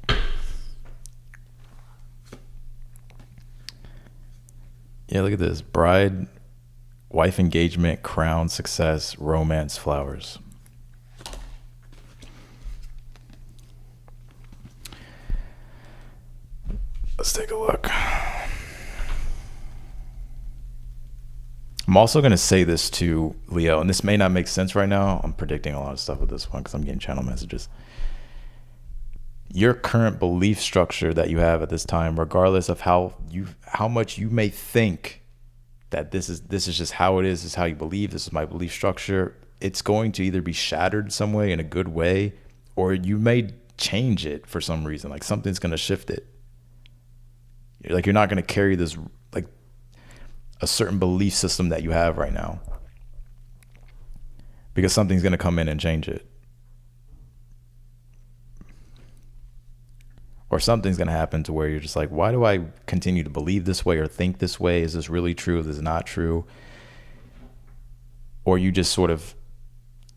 Yeah, look at this. Bride, wife engagement, crown, success, romance, flowers. Let's take a look. I'm also going to say this to Leo, and this may not make sense right now. I'm predicting a lot of stuff with this one because I'm getting channel messages. Your current belief structure that you have at this time, regardless of how much you may think that this is just how it is how you believe, this is my belief structure, it's going to either be shattered some way in a good way, or you may change it for some reason. Like something's going to shift it. Like you're not going to carry this like a certain belief system that you have right now, because something's going to come in and change it. Or something's going to happen to where you're just like, why do I continue to believe this way or think this way? Is this really true? Is this not true? Or you just sort of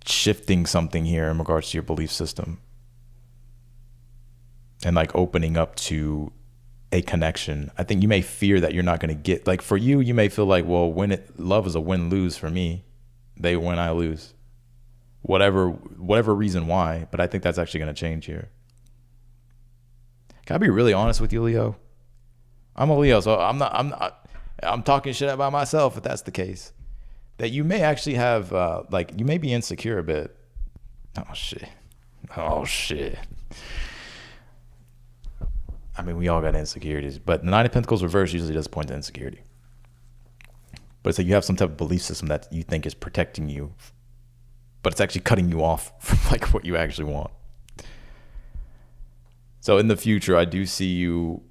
shifting something here in regards to your belief system and like opening up to a connection. I think you may fear that you're not going to get, like for you, you may feel like, well, love is a win-lose for me. They win, I lose. Whatever reason why, but I think that's actually going to change here. Can I be really honest with you, Leo? I'm a Leo, so I'm talking shit about myself if that's the case. That you may actually have, like, you may be insecure a bit. Oh, shit. I mean, we all got insecurities, but the Nine of Pentacles reverse usually does point to insecurity. But it's like you have some type of belief system that you think is protecting you, but it's actually cutting you off from like what you actually want. So in the future, I do see you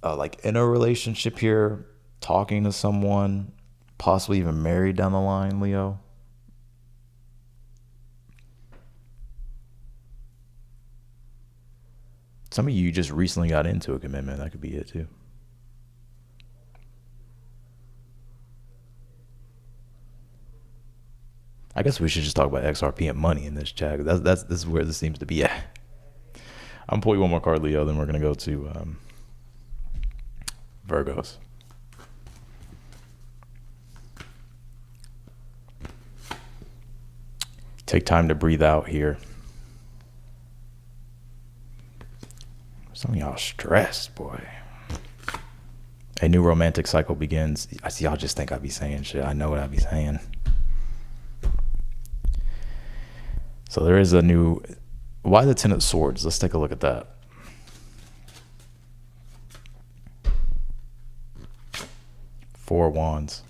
like in a relationship here, talking to someone, possibly even married down the line, Leo. Some of you just recently got into a commitment. That could be it too. I guess we should just talk about XRP and money in this chat. This is where this seems to be at. I'm gonna pull you one more card, Leo. Then we're gonna go to Virgos. Take time to breathe out here. Some of y'all stressed, boy. A new romantic cycle begins. I see y'all just think I be saying shit. I know what I be saying. So there is a new... Why the Ten of Swords? Let's take a look at that. Four of Wands.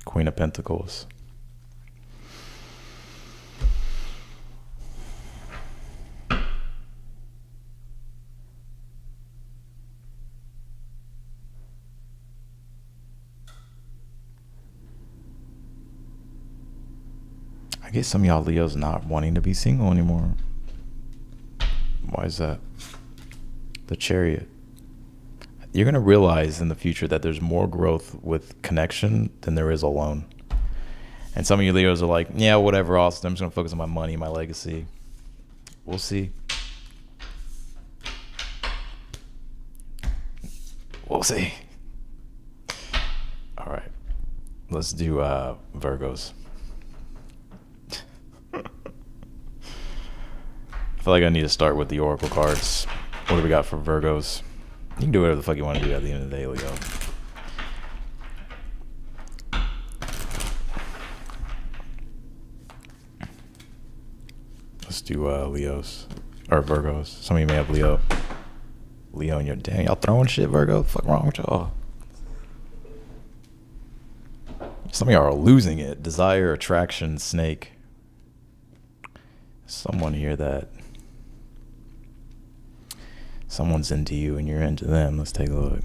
Queen of Pentacles. I guess some of y'all Leos not wanting to be single anymore. Why is that? The Chariot. You're going to realize in the future that there's more growth with connection than there is alone. And some of you Leos are like, yeah, whatever, Austin. I'm just going to focus on my money, my legacy. We'll see. We'll see. All right. Let's do Virgos. I feel like I need to start with the Oracle cards. What do we got for Virgos? You can do whatever the fuck you want to do at the end of the day, Leo. Let's do Leos or Virgos. Some of you may have Leo in your damn. Y'all throwing shit, Virgo. Fuck wrong with y'all? Some of y'all are losing it. Desire, attraction, snake. Someone here that someone's into you and you're into them. Let's take a look.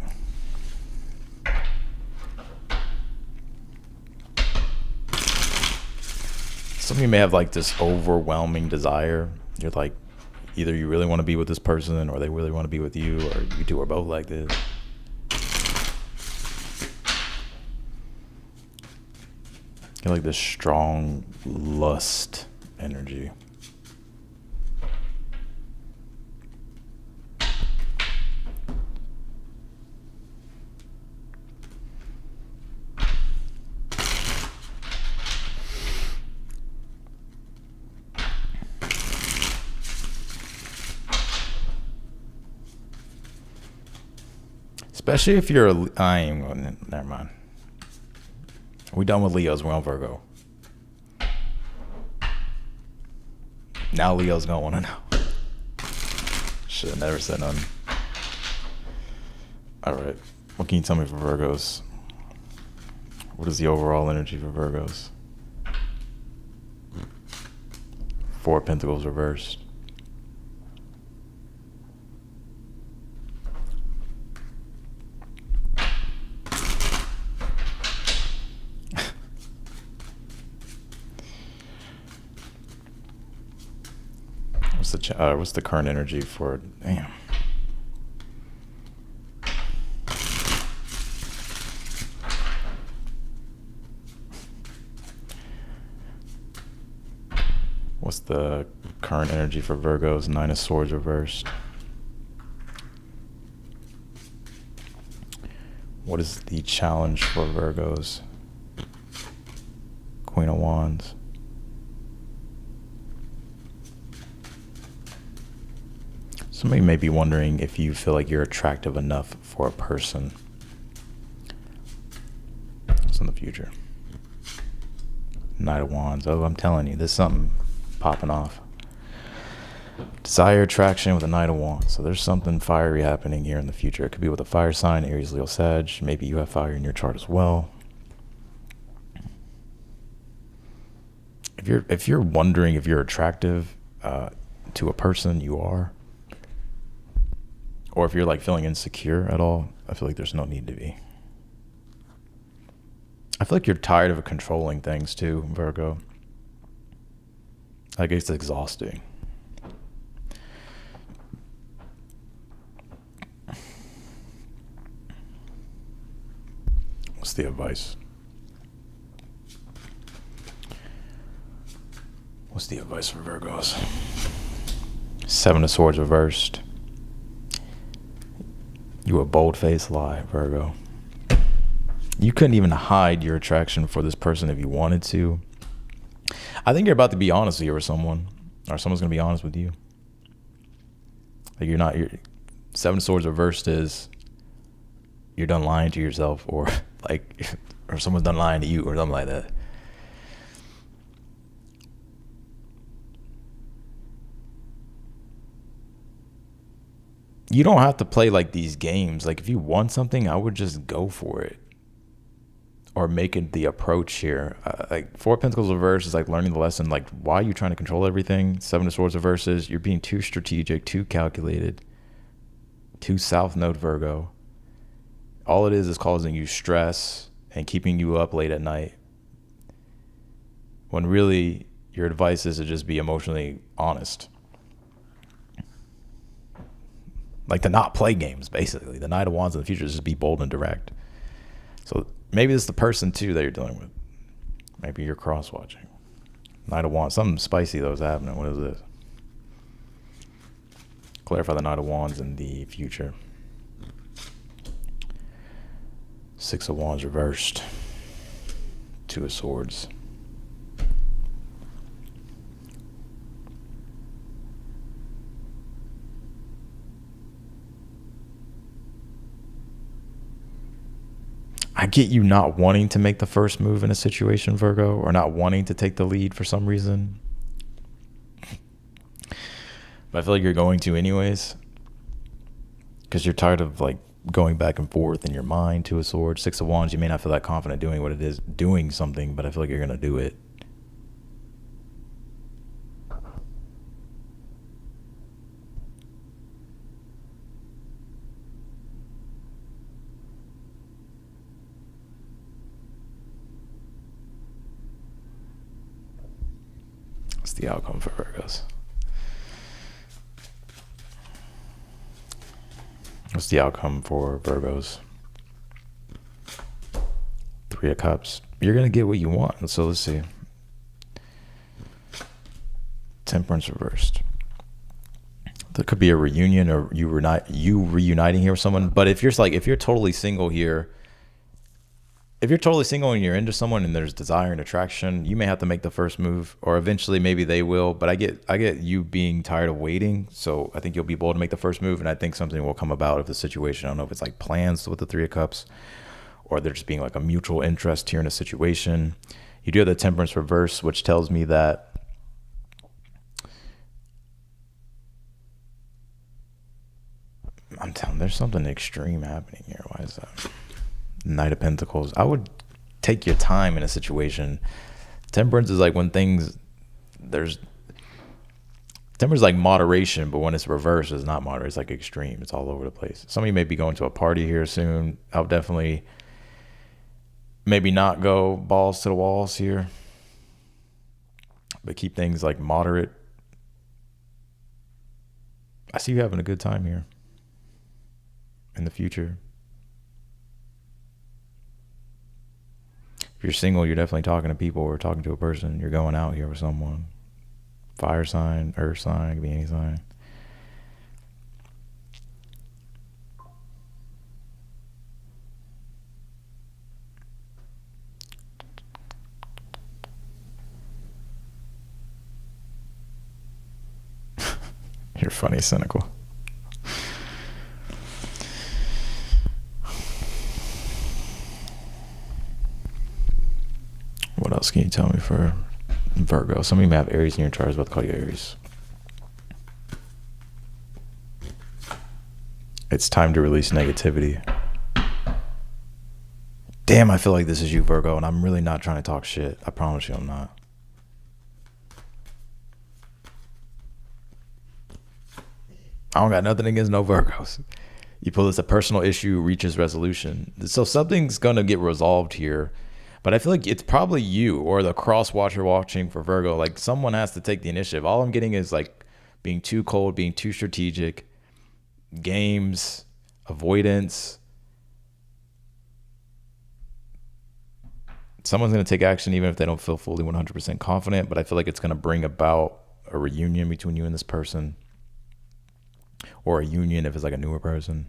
Some of you may have like this overwhelming desire. You're like, either you really want to be with this person or they really want to be with you, or you two are both like this. Get like this strong lust energy. Especially if you're I ain't going to, never mind. We done with Leos, we're on Virgo. Now Leo's gonna wanna know. Should have never said nothing. Alright, what can you tell me for Virgos? What is the overall energy for Virgos? Four of Pentacles reversed. What's the current energy for? Damn. What's the current energy for Virgos? Nine of Swords reversed. What is the challenge for Virgos? Queen of Wands. Somebody may be wondering if you feel like you're attractive enough for a person. It's in the future. Knight of Wands. Oh, I'm telling you, there's something popping off. Desire, attraction with a Knight of Wands. So there's something fiery happening here in the future. It could be with a fire sign, Aries, Leo, Sag. Maybe you have fire in your chart as well. If you're wondering if you're attractive to a person, you are. Or if you're like feeling insecure at all, I feel like there's no need to be. I feel like you're tired of controlling things too, Virgo. Like it's exhausting. What's the advice? What's the advice for Virgos? Seven of Swords reversed. You a bold-faced lie, Virgo. You couldn't even hide your attraction for this person if you wanted to. I think you're about to be honest here with someone, or someone's gonna be honest with you. Like you're Seven of Swords reversed is you're done lying to yourself, or like, or someone's done lying to you, or something like that. You don't have to play like these games. Like if you want something, I would just go for it, or make it the approach here. Like Four of Pentacles reverse is like learning the lesson. Like, why are you trying to control everything? Seven of Swords reverse is you're being too strategic, too calculated, too South Node Virgo. All it is causing you stress and keeping you up late at night, when really your advice is to just be emotionally honest. Like to not play games, basically. The Knight of Wands in the future is just be bold and direct. So maybe it's the person too that you're dealing with. Maybe you're cross-watching. Knight of Wands. Something spicy though is happening. What is this? Clarify the Knight of Wands in the future. Six of Wands reversed. Two of Swords. I get you not wanting to make the first move in a situation, Virgo, or not wanting to take the lead for some reason. But I feel like you're going to anyways, because you're tired of like going back and forth in your mind. Two of Swords, Six of Wands. You may not feel that confident doing what it is, doing something, but I feel like you're gonna do it. What's the outcome for Virgos? What's the outcome for Virgos? Three of Cups. You're going to get what you want. So let's see. Temperance reversed. There could be a reunion, or you reuniting here with someone. But if you're totally single here, if you're totally single and you're into someone and there's desire and attraction, you may have to make the first move, or eventually maybe they will. But I get you being tired of waiting. So I think you'll be bold to make the first move. And I think something will come about of the situation. I don't know if it's like plans with the Three of Cups, or there just being like a mutual interest here in a situation. You do have the Temperance reverse, which tells me that I'm telling, there's something extreme happening here. Why is that? Knight of Pentacles. I would take your time in a situation. Temperance is like when things, temperance is like moderation, but when it's reversed, it's not moderate. It's like extreme. It's all over the place. Some of you may be going to a party here soon. I'll definitely maybe not go balls to the walls here, but keep things like moderate. I see you having a good time here in the future. If you're single, you're definitely talking to people or talking to a person. You're going out here with someone. Fire sign, earth sign, it could be any sign. You're funny, cynical. What else can you tell me for Virgo? Some of you may have Aries in your chart. I was about to call you Aries. It's time to release negativity. Damn, I feel like this is you, Virgo, and I'm really not trying to talk shit. I promise you I'm not. I don't got nothing against no Virgos. You pull this, a personal issue reaches resolution. So something's going to get resolved here. But I feel like it's probably you or the cross watcher watching for Virgo. Like someone has to take the initiative. All I'm getting is like being too cold, being too strategic, games, avoidance. Someone's going to take action even if they don't feel fully 100% confident. But I feel like it's going to bring about a reunion between you and this person, or a union if it's like a newer person.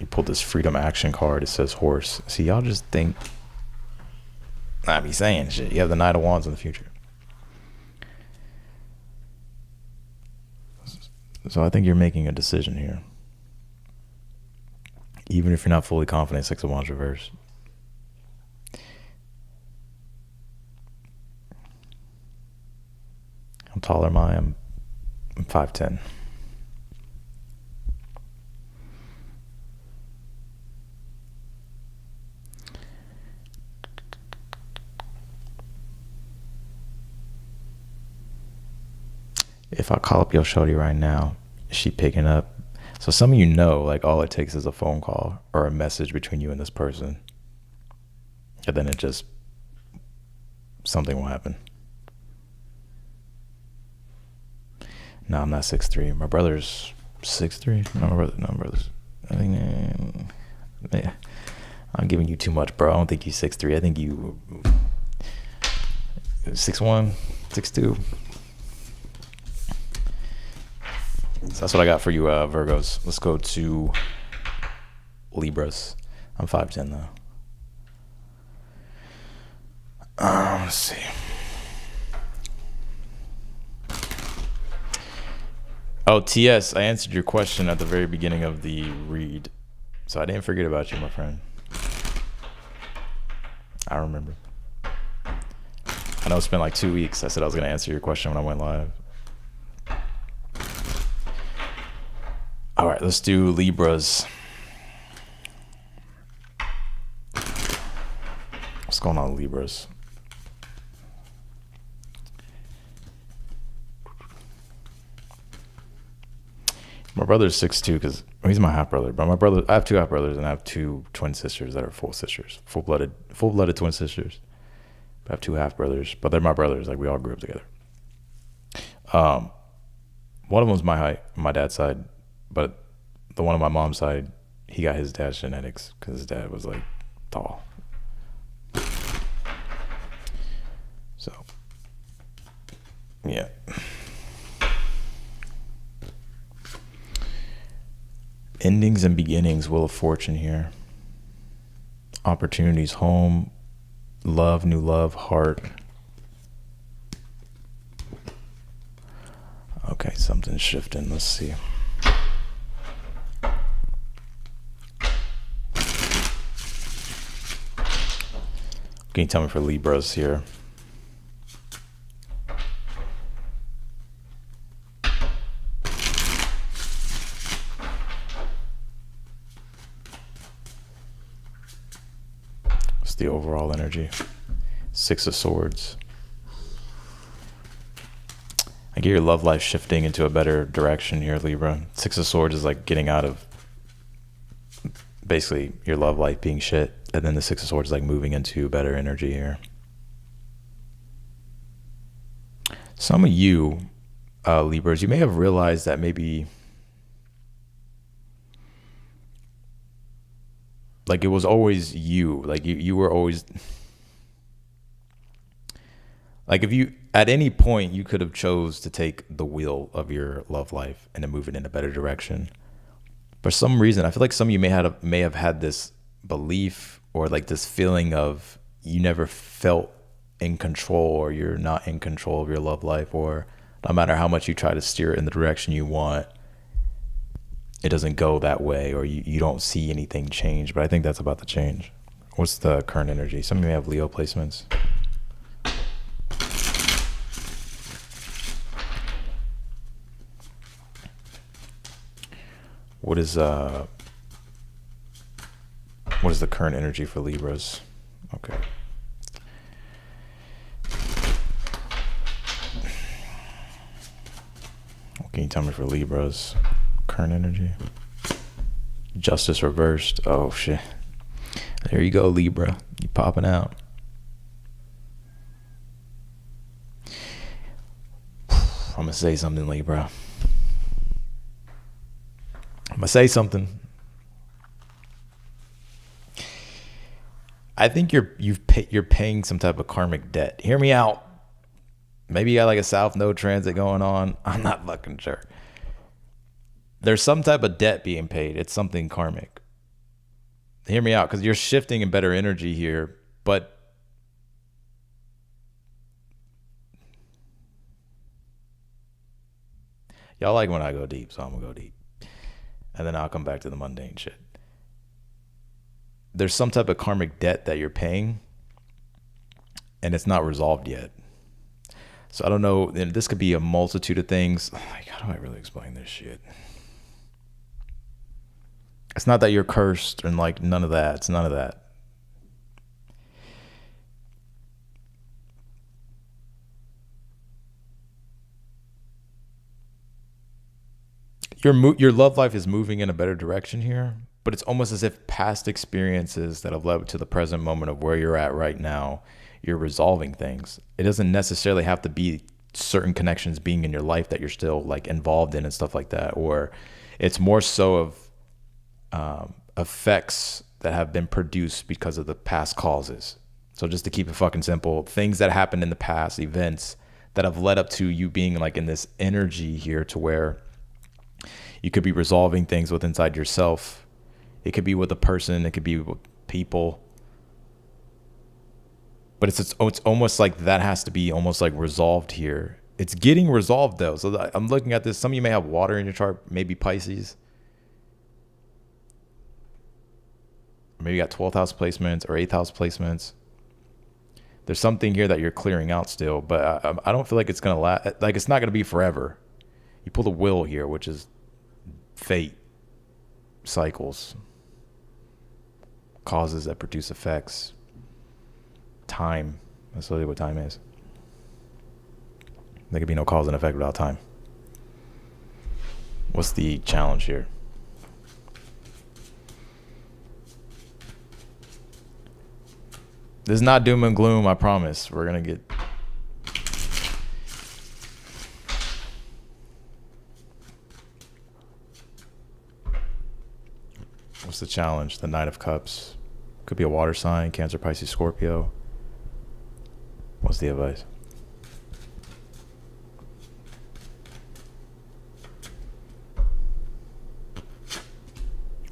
You pulled this freedom action card. It says horse. See, y'all just think I be saying shit. You have the Knight of Wands in the future. So I think you're making a decision here. Even if you're not fully confident, Six of Wands reverse. How tall am I? I'm 5'10". If I call up your shorty right now, is she picking up? So some of you know, like all it takes is a phone call or a message between you and this person. And then something will happen. No, I'm not 6'3". My brother's 6'3". No, my brother's, I think, yeah, I'm giving you too much, bro. I don't think he's 6'3". I think you 6'1", 6'2". So that's what I got for you, Virgos. Let's go to Libras. I'm 5'10" though. Let's see. Oh, TS, I answered your question at the very beginning of the read. So I didn't forget about you, my friend. I remember. I know it's been like 2 weeks. I said I was going to answer your question when I went live. All right, let's do Libras. What's going on, Libras? My brother's 6'2" because he's my half brother. But my brother, I have 2 half brothers and I have 2 twin sisters that are full sisters, full blooded twin sisters. I have 2 half brothers, but they're my brothers. Like we all grew up together. One of them's my height, my dad's side, but the one on my mom's side, he got his dad's genetics because his dad was like tall. So, yeah. Endings and beginnings, Wheel of Fortune here. Opportunities, home, love, new love, heart. Okay, something's shifting. Let's see. Can you tell me for Libras here? What's the overall energy? 6 of Swords. I get your love life shifting into a better direction here, Libra. 6 of Swords is like getting out of basically your love life being shit. And then the 6 of Swords is like moving into better energy here. Some of you, Libras, you may have realized that maybe like it was always you. Like you were always... Like if you, at any point, you could have chose to take the wheel of your love life and to move it in a better direction. For some reason, I feel like some of you may have had this belief or like this feeling of you never felt in control, or you're not in control of your love life, or no matter how much you try to steer it in the direction you want, it doesn't go that way, or you don't see anything change. But I think that's about to change. What's the current energy? Some of you may have Leo placements. What is the current energy for Libras? Okay. What can you tell me for Libras? Current energy. Justice reversed. Oh shit. There you go, Libra. You popping out. I'm gonna say something, Libra. I'm gonna say something. I think you're paying some type of karmic debt. Hear me out. Maybe you got like a South Node transit going on. I'm not fucking sure. There's some type of debt being paid. It's something karmic. Hear me out, because you're shifting in better energy here, but y'all like when I go deep, so I'm gonna go deep. And then I'll come back to the mundane shit. There's some type of karmic debt that you're paying, and it's not resolved yet. So I don't know. And this could be a multitude of things. Like, how do I really explain this shit? It's not that you're cursed and like none of that. It's none of that. Your love life is moving in a better direction here, but it's almost as if past experiences that have led to the present moment of where you're at right now, you're resolving things. It doesn't necessarily have to be certain connections being in your life that you're still like involved in and stuff like that, or it's more so of effects that have been produced because of the past causes. So just to keep it fucking simple, things that happened in the past, events that have led up to you being like in this energy here to where You could be resolving things with inside yourself. It could be with a person. It could be with people. But it's almost like that has to be almost like resolved here. It's getting resolved though. So I'm looking at this. Some of you may have water in your chart, maybe Pisces. Maybe you got 12th house placements or 8th house placements. There's something here that you're clearing out still, but I don't feel like it's going to last. Like it's not going to be forever. You pull the will here, which is fate, cycles, causes that produce effects, time. That's really what time is. There could be no cause and effect without time. What's the challenge here? This is not doom and gloom, I promise. We're going to get... What's the challenge? The Knight of Cups. Could be a water sign, Cancer, Pisces, Scorpio. What's the advice?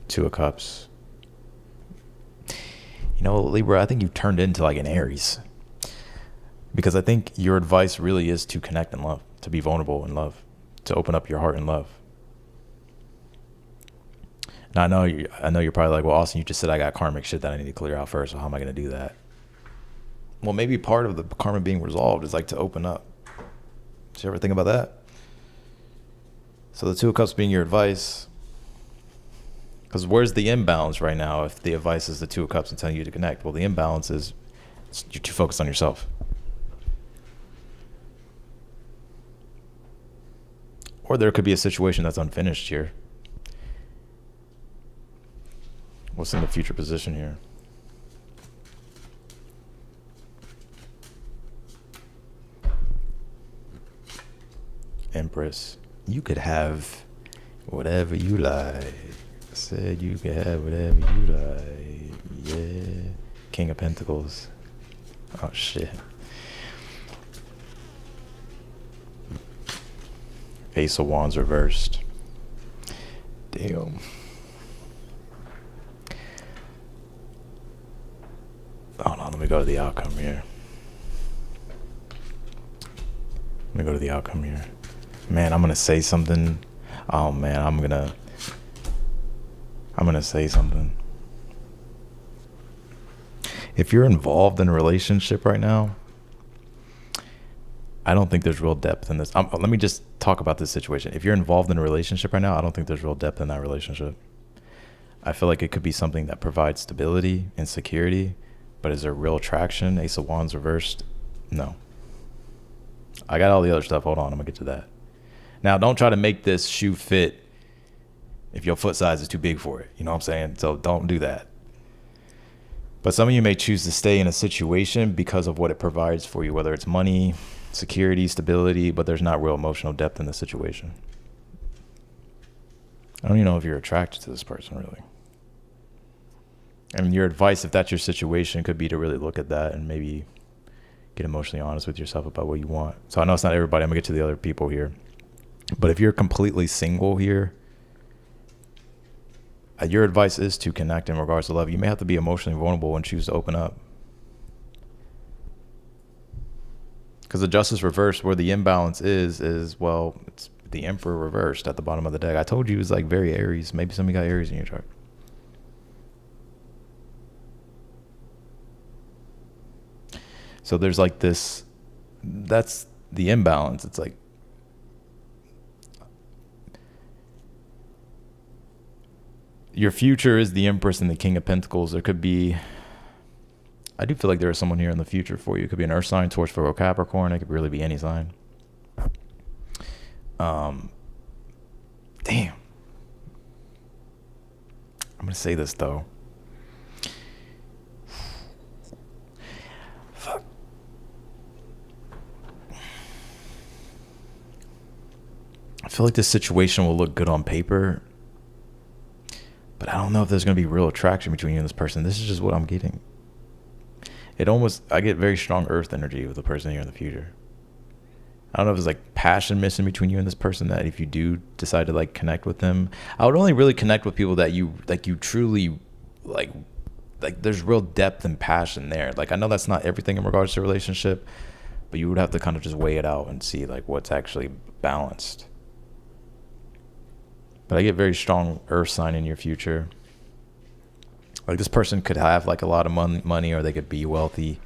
Two of Cups. You know, Libra, I think you've turned into like an Aries. Because I think your advice really is to connect in love, to be vulnerable in love, to open up your heart in love. Now, I know you're probably like, well, Austin, you just said I got karmic shit that I need to clear out first, so how am I going to do that? Well, maybe part of the karma being resolved is like to open up. Did you ever think about that? So the Two of Cups being your advice... Because where's the imbalance right now if the advice is the Two of Cups and telling you to connect? Well, the imbalance is you're too focused on yourself. Or there could be a situation that's unfinished here. What's in the future position here? Empress. You could have whatever you like. Said you can have whatever you like. Yeah. King of Pentacles. Oh shit. Ace of Wands reversed. Damn. Hold on, let me go to the outcome here. Let me go to the outcome here. Man, I'm gonna say something. Oh man, I'm gonna say something. If you're involved in a relationship right now, I don't think there's real depth in this. Let me just talk about this situation. If you're involved in a relationship right now, I don't think there's real depth in that relationship. I feel like it could be something that provides stability and security, but is there real attraction? Ace of Wands reversed? No. I got all the other stuff. Hold on, I'm gonna get to that. Now, don't try to make this shoe fit if your foot size is too big for it. You know what I'm saying? So don't do that. But some of you may choose to stay in a situation because of what it provides for you, whether it's money, security, stability, but there's not real emotional depth in the situation. I don't even know if you're attracted to this person, really. And your advice, if that's your situation, could be to really look at that and maybe get emotionally honest with yourself about what you want. So I know it's not everybody. I'm gonna get to the other people here. But if you're completely single here, your advice is to connect in regards to love. You may have to be emotionally vulnerable and choose to open up. Because the Justice reversed, where the imbalance is, well, it's the Emperor reversed at the bottom of the deck. I told you it was like very Aries. Maybe some of you got Aries in your chart. So there's like this, that's the imbalance. It's like, your future is the Empress and the King of Pentacles. There could be, I do feel like there is someone here in the future for you. It could be an Earth sign, Taurus, Virgo, Capricorn. It could really be any sign. Damn. I'm going to say this, though. Fuck. I feel like this situation will look good on paper, but I don't know if there's going to be real attraction between you and this person. This is just what I'm getting. I get very strong Earth energy with the person here in the future. I don't know if it's like passion missing between you and this person, that if you do decide to like connect with them, I would only really connect with people that you like, you truly like there's real depth and passion there. Like I know that's not everything in regards to a relationship, but you would have to kind of just weigh it out and see like what's actually balanced. But I get very strong earth sign in your future. Like this person could have like a lot of money, or they could be wealthy.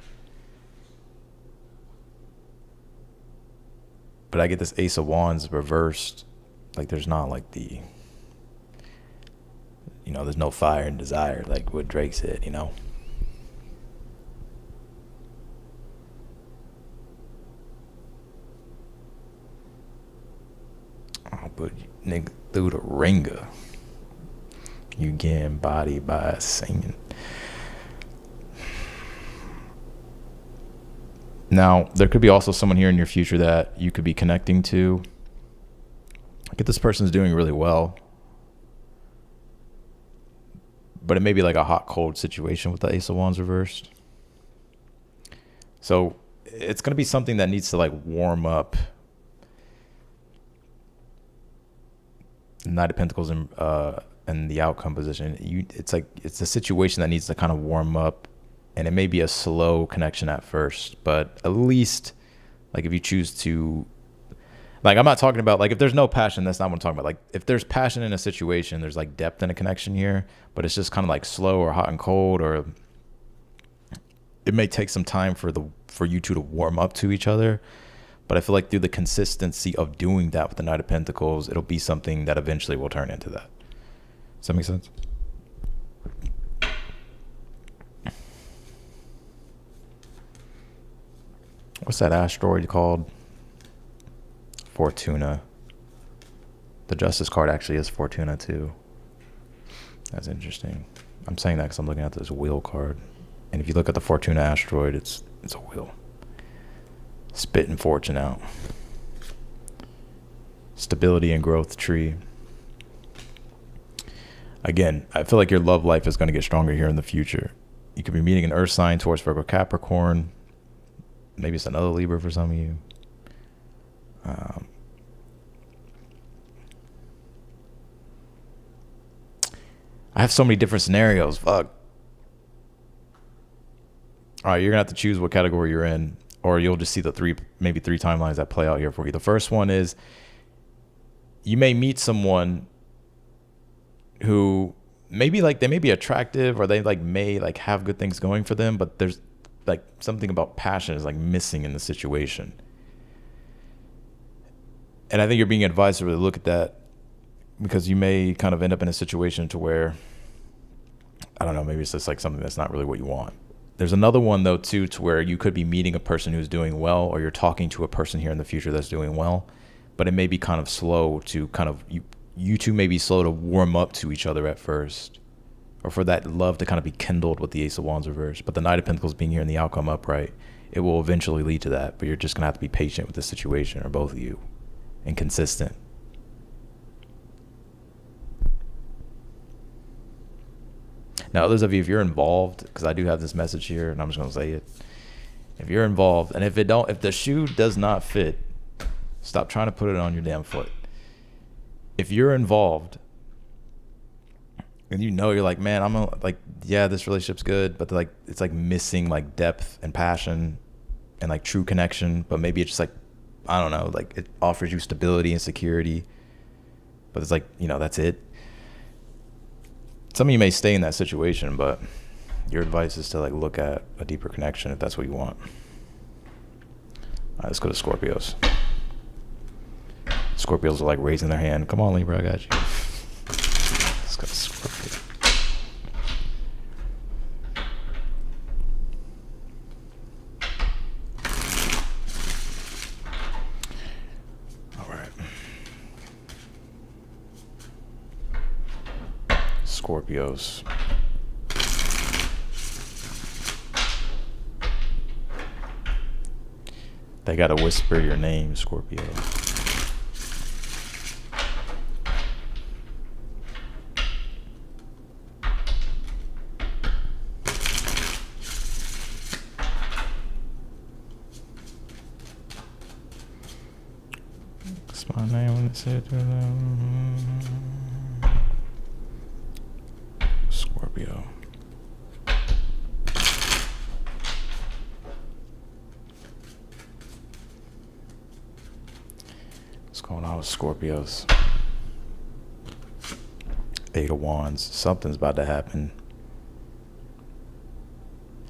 But I get this Ace of Wands reversed. Like there's not like the, you know, there's no fire and desire like what Drake said, you know. Oh, but nigga through the ringer, you getting bodied by a singing. Now, there could be also someone here in your future that you could be connecting to. I get this person's doing really well, but it may be like a hot, cold situation with the Ace of Wands reversed. So it's going to be something that needs to like warm up. Knight of Pentacles and the outcome position. It's like, it's a situation that needs to kind of warm up. And it may be a slow connection at first, but at least like if you choose to, like, I'm not talking about like if there's no passion, that's not what I'm talking about. Like if there's passion in a situation, there's like depth in a connection here, but it's just kind of like slow or hot and cold, or it may take some time for you two to warm up to each other. But I feel like through the consistency of doing that with the Knight of Pentacles, it'll be something that eventually will turn into that. Does that make sense? What's that asteroid called? Fortuna. The Justice card actually is Fortuna too. That's interesting. I'm saying that because I'm looking at this wheel card. And if you look at the Fortuna asteroid, it's a wheel. Spitting fortune out. Stability and growth tree. Again, I feel like your love life is going to get stronger here in the future. You could be meeting an earth sign, Taurus, Virgo, Capricorn. Maybe it's another Libra for some of you. I have so many different scenarios. Fuck. All right, you're going to have to choose what category you're in, or you'll just see the maybe three timelines that play out here for you. The first one is you may meet someone who maybe like they may be attractive, or they like may like have good things going for them, but there's like something about passion is like missing in the situation. And I think you're being advised to really look at that, because you may kind of end up in a situation to where, I don't know, maybe it's just like something that's not really what you want. There's another one though too, to where you could be meeting a person who's doing well, or you're talking to a person here in the future that's doing well, but it may be kind of slow to kind of, you two may be slow to warm up to each other at first, or for that love to kind of be kindled with the Ace of Wands reversed. But the Knight of Pentacles being here in the outcome upright, it will eventually lead to that, but you're just going to have to be patient with the situation, or both of you, and consistent. Now, others of you, if you're involved, because I do have this message here, and I'm just going to say it. If you're involved, and if the shoe does not fit, stop trying to put it on your damn foot. If you're involved, and you know you're like, man, yeah, this relationship's good, but like it's like missing like depth and passion and like true connection, but maybe it's just like, I don't know, like it offers you stability and security, but it's like, you know, that's it. Some of you may stay in that situation, but your advice is to like look at a deeper connection if that's what you want. All right, let's go to Scorpios. Scorpios are like raising their hand. Come on, Libra, I got you. Let's go to Scorpio. All right. Scorpios. They gotta whisper your name, Scorpio. my name when it said Scorpio. What's going on with Scorpios? Eight of Wands. Something's about to happen.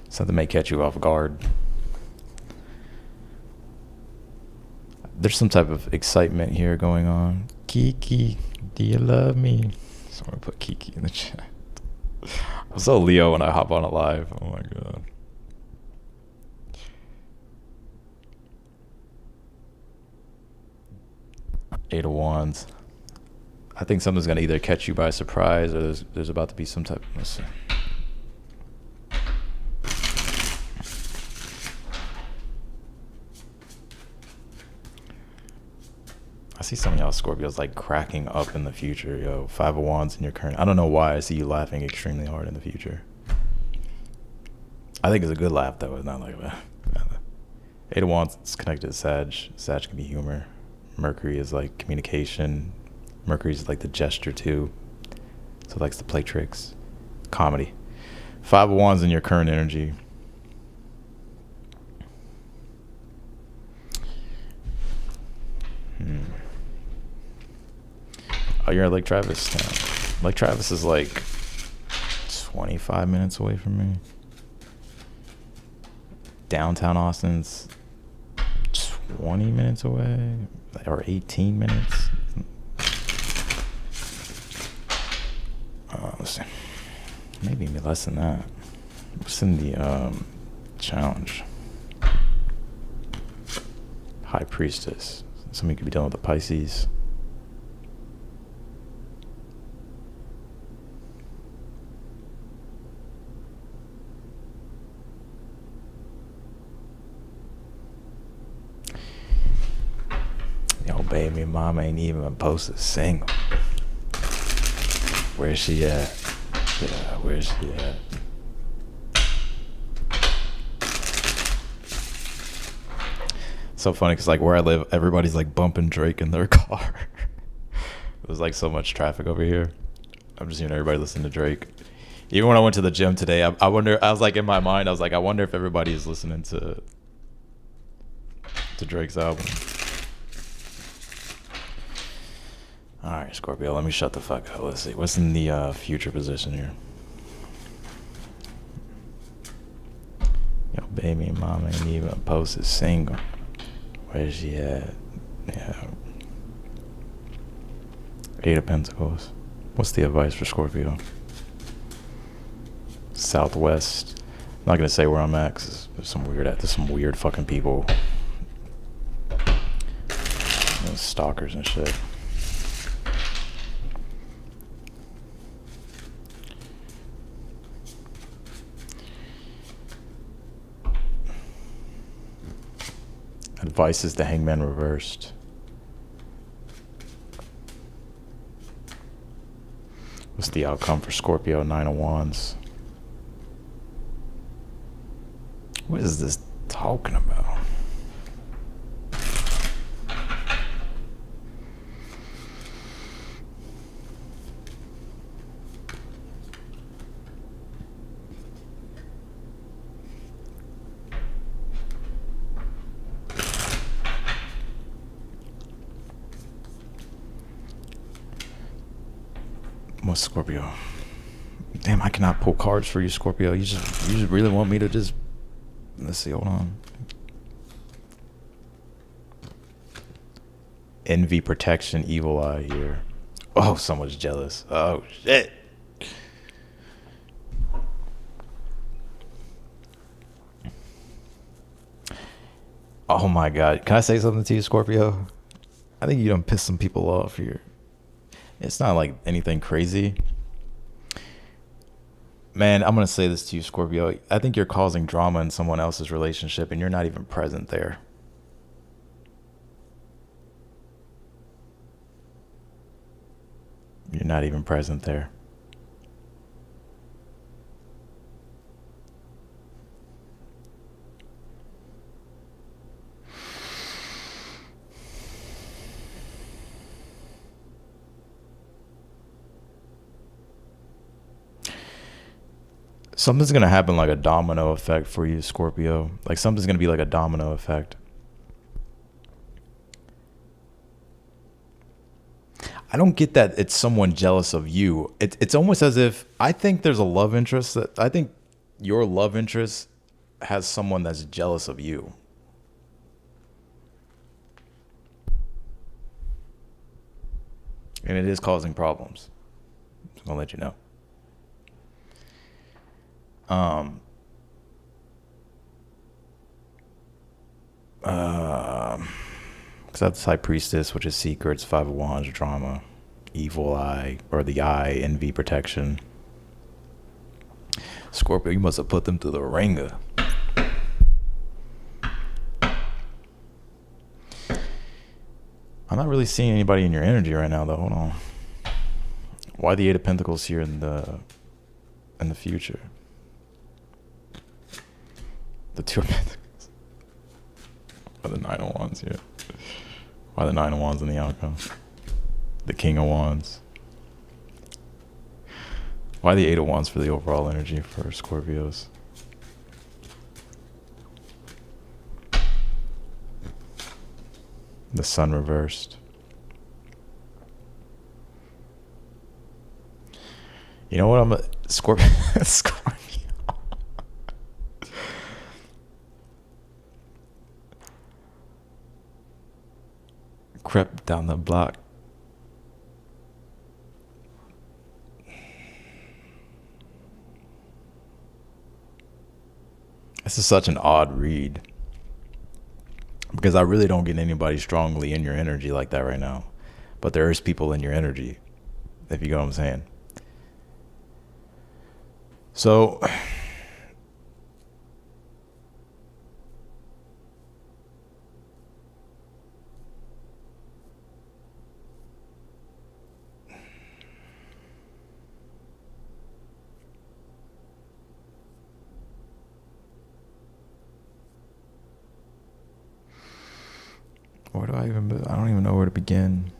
Something may catch you off guard. There's some type of excitement here going on. Kiki, do you love me? Someone put Kiki in the chat. I'm so Leo when I hop on a live. Oh my god. Eight of Wands. I think something's gonna either catch you by surprise or there's about to be some type. Let's see. I see some of y'all Scorpios like cracking up in the future, yo. Five of Wands in your current. I don't know why I see you laughing extremely hard in the future. I think it's a good laugh though. It's not like that. Eight of Wands is connected to Sag. Sag can be humor. Mercury is like communication. Mercury is like the gesture too. So it likes to play tricks. Comedy. Five of Wands in your current energy. Oh, you're at Lake Travis now. Lake Travis is like 25 minutes away from me. Downtown Austin's 20 minutes away, or 18 minutes. Let's see. Maybe less than that. What's in the challenge? High Priestess. Somebody could be dealing with the Pisces. Yo, baby, mama ain't even posted single. Where's she at? Yeah, where's she at? So funny because like where I live, everybody's like bumping Drake in their car. There's like so much traffic over here. I'm just hearing everybody listen to Drake. Even when I went to the gym today, I wonder. I was like in my mind, I was like, I wonder if everybody is listening to Drake's album. All right, Scorpio, let me shut the fuck up. Let's see. What's in the future position here? Yo, baby, mama ain't even posted single. Where's she at? Yeah. Eight of Pentacles. What's the advice for Scorpio? Southwest. I'm not gonna say where I'm at because there's some weird fucking people. Stalkers and shit. Advice is the Hangman reversed. What's the outcome for Scorpio? Nine of Wands. What is this talking about? What's Scorpio? Damn, I cannot pull cards for you, Scorpio. You just really want me to just... Let's see, hold on. Envy, protection, evil eye here. Oh, someone's jealous. Oh, shit. Oh my God. Can I say something to you, Scorpio? I think you done pissed some people off here. It's not like anything crazy. Man, I'm going to say this to you, Scorpio. I think you're causing drama in someone else's relationship and you're not even present there. You're not even present there. Something's gonna happen like a domino effect for you, Scorpio. Like something's gonna be like a domino effect. I don't get that it's someone jealous of you. It's almost as if I think there's a love interest that I think your love interest has someone that's jealous of you. And it is causing problems. I'm gonna let you know. Um, because that's High Priestess, which is secrets, Five of Wands, drama, evil eye, or the eye, envy, protection. Scorpio, you must have put them through the ringer. I'm not really seeing anybody in your energy right now, though. Hold on. Why the Eight of Pentacles here in the future? The Two of Pentacles. Why the Nine of Wands here? Why the Nine of Wands in the outcome? The King of Wands. Why the Eight of Wands for the overall energy for Scorpios? The Sun reversed. You know what? I'm a Scorpio. Scorpio. Crept down the block. This is such an odd read because I really don't get anybody strongly in your energy like that right now. But there is people in your energy, if you get what I'm saying. So where do I don't even know where to begin.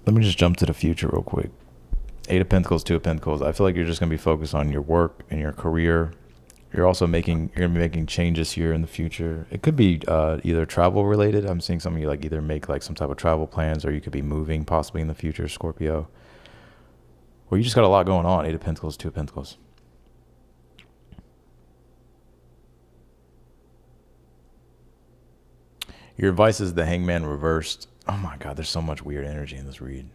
Let me just jump to the future real quick. Eight of Pentacles, Two of Pentacles. I feel like you're just going to be focused on your work and your career. You're also you're going to be making changes here in the future. It could be either travel related. I'm seeing some of you like either make like some type of travel plans, or you could be moving possibly in the future, Scorpio. Or you just got a lot going on. Eight of Pentacles, Two of Pentacles. Your advice is the Hangman reversed. Oh my God, there's so much weird energy in this read.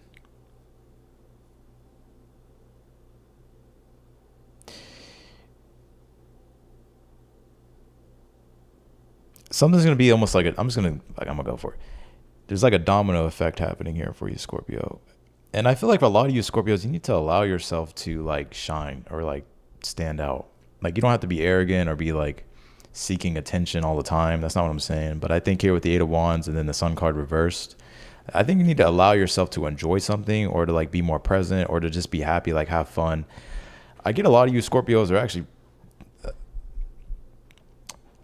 Something's going to be almost like I'm going to go for it. There's like a domino effect happening here for you, Scorpio. And I feel like for a lot of you Scorpios, you need to allow yourself to like shine or like stand out. Like you don't have to be arrogant or be like seeking attention all the time. That's not what I'm saying. But I think here with the Eight of Wands and then the Sun card reversed, I think you need to allow yourself to enjoy something or to like be more present or to just be happy, like have fun. I get a lot of you Scorpios are actually,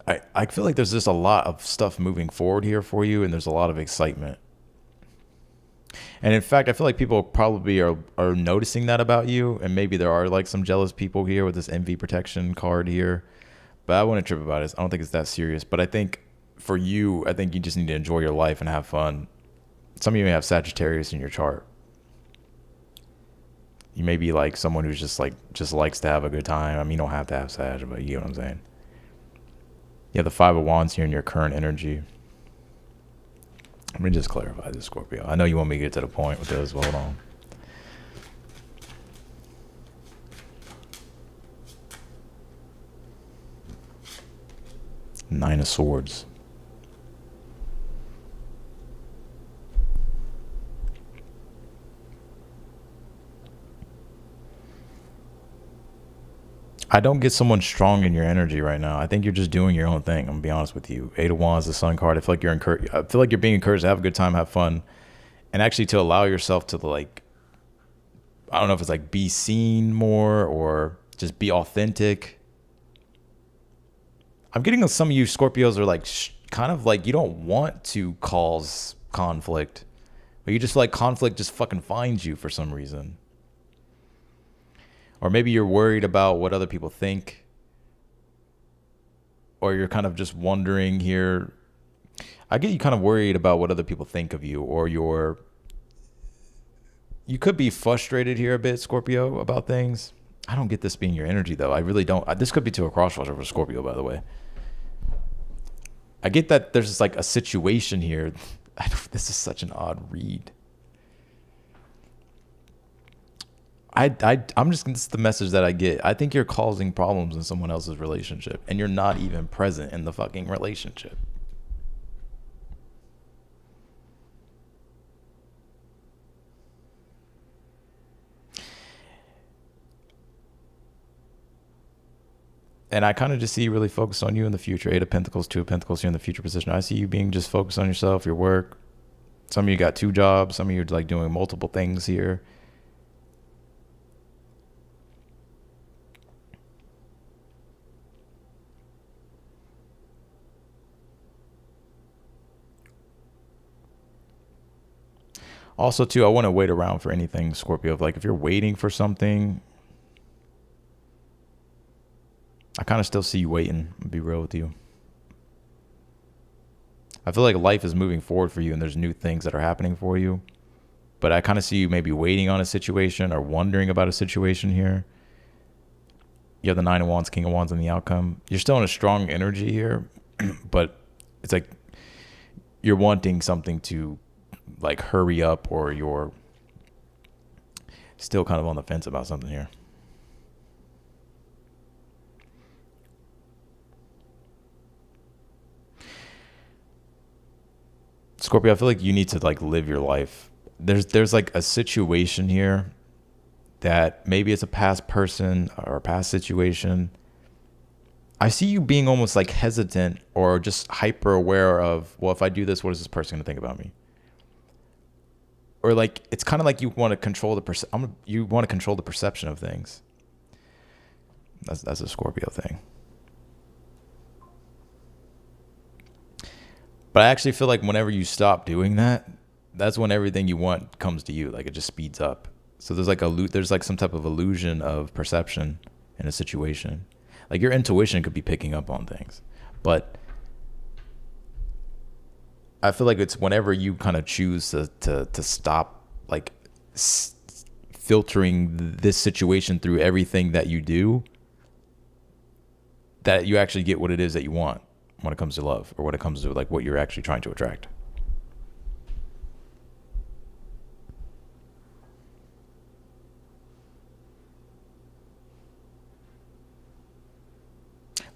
I feel like there's just a lot of stuff moving forward here for you, and there's a lot of excitement. And in fact, I feel like people probably are noticing that about you, and maybe there are like some jealous people here with this envy protection card here. But I wouldn't trip about it. I don't think it's that serious. But I think for you, I think you just need to enjoy your life and have fun. Some of you may have Sagittarius in your chart. You may be like someone who's just likes to have a good time. I mean, you don't have to have Sag, but you get what I'm saying. Yeah, the Five of Wands here in your current energy. Let me just clarify this, Scorpio. I know you want me to get to the point with this. Hold on. Nine of Swords. I don't get someone strong in your energy right now. I think you're just doing your own thing. I'm gonna be honest with you. Eight of Wands, the Sun card. I feel like you're encouraged. I feel like you're being encouraged to have a good time, have fun, and actually to allow yourself to like, I don't know if it's like be seen more or just be authentic. I'm getting some of you Scorpios are like kind of like you don't want to cause conflict, Or you just feel like conflict just fucking finds you for some reason. Or maybe you're worried about what other people think. Or you're kind of just wondering here. I get you kind of worried about what other people think of you, or you could be frustrated here a bit, Scorpio, about things. I don't get this being your energy though. I really don't. This could be to a crosswatcher for Scorpio, by the way. I get that there's just like a situation here. This is such an odd read. I'm just, this is the message that I get. I think you're causing problems in someone else's relationship, and you're not even present in the fucking relationship. And I kind of just see you really focused on you in the future. 8 of Pentacles, 2 of Pentacles here in the future position. I see you being just focused on yourself, your work. Some of you got 2 jobs. Some of you are like doing multiple things here. Also, too, I want to wait around for anything, Scorpio. Like if you're waiting for something, I kind of still see you waiting. I'll be real with you. I feel like life is moving forward for you and there's new things that are happening for you. But I kind of see you maybe waiting on a situation or wondering about a situation here. You have the 9 of Wands, King of Wands, and the outcome. You're still in a strong energy here, but it's like you're wanting something to like hurry up, or you're still kind of on the fence about something here. Scorpio, I feel like you need to like live your life. There's like a situation here that maybe it's a past person or a past situation. I see you being almost like hesitant or just hyper aware of, well, if I do this, what is this person going to think about me? Or like it's kind of like you want to control you want to control the perception of things. That's a Scorpio thing. But I actually feel like whenever you stop doing that, that's when everything you want comes to you. Like it just speeds up. So there's like some type of illusion of perception in a situation. Like your intuition could be picking up on things, but I feel like it's whenever you kind of choose to stop like filtering this situation through everything that you do, that you actually get what it is that you want when it comes to love, or when it comes to like what you're actually trying to attract.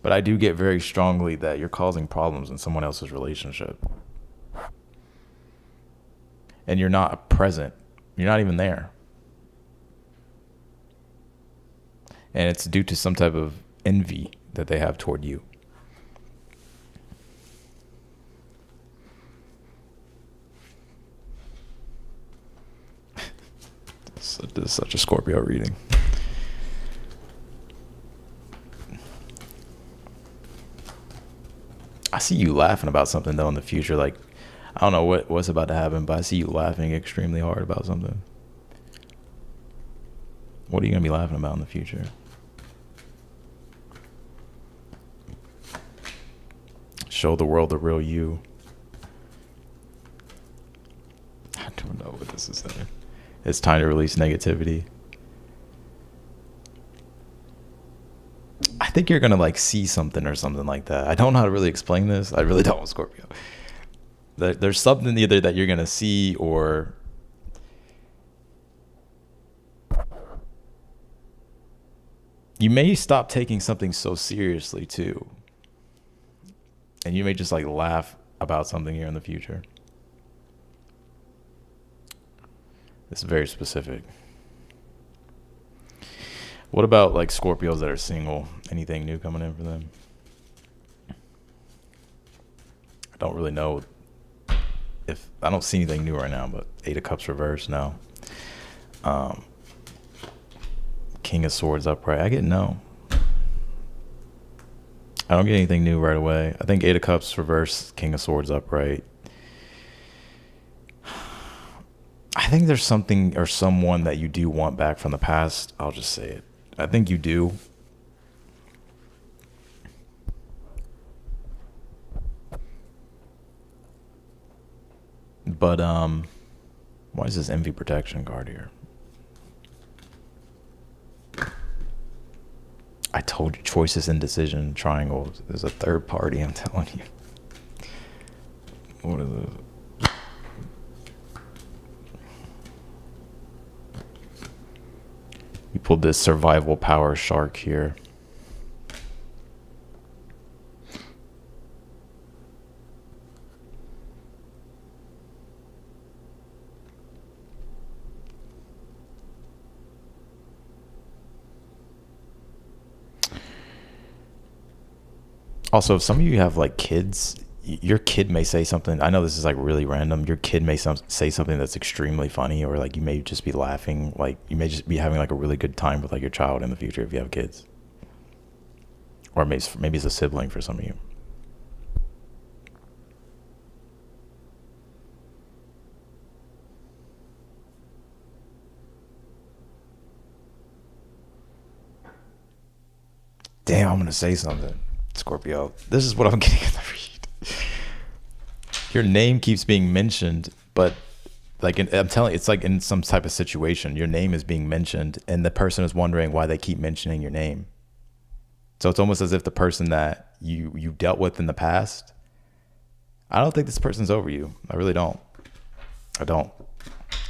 But I do get very strongly that you're causing problems in someone else's relationship. And you're not present. You're not even there. And it's due to some type of envy that they have toward you. This is such a Scorpio reading. I see you laughing about something though in the future. Like, I don't know what's about to happen, but I see you laughing extremely hard about something. What are you going to be laughing about in the future? Show the world the real you. I don't know what this is saying. It's time to release negativity. I think you're going to like see something or something like that. I don't know how to really explain this. I really don't, Scorpio. There's something either that you're going to see, or you may stop taking something so seriously too. And you may just like laugh about something here in the future. It's very specific. What about like Scorpios that are single? Anything new coming in for them? I don't really know if I don't see anything new right now, but 8 of Cups reversed, no. King of Swords upright. I get no. I don't get anything new right away. I think 8 of Cups reversed, King of Swords upright. I think there's something or someone that you do want back from the past. I'll just say it. I think you do. But why is this envy protection card here? I told you, choices, indecision, triangles. There's a third party, I'm telling you. What is it? You pulled this survival power shark here. Also, if some of you have like kids, your kid may say something. I know this is like really random. Your kid may say something that's extremely funny, or like you may just be laughing. Like you may just be having like a really good time with like your child in the future if you have kids, or maybe it's a sibling for some of you. Damn, I'm gonna say something. Scorpio, this is what I'm getting in the read. Your name keeps being mentioned, but like I'm telling you, it's like in some type of situation, your name is being mentioned, and the person is wondering why they keep mentioning your name. So it's almost as if the person that you dealt with in the past, I don't think this person's over you. I really don't. I don't.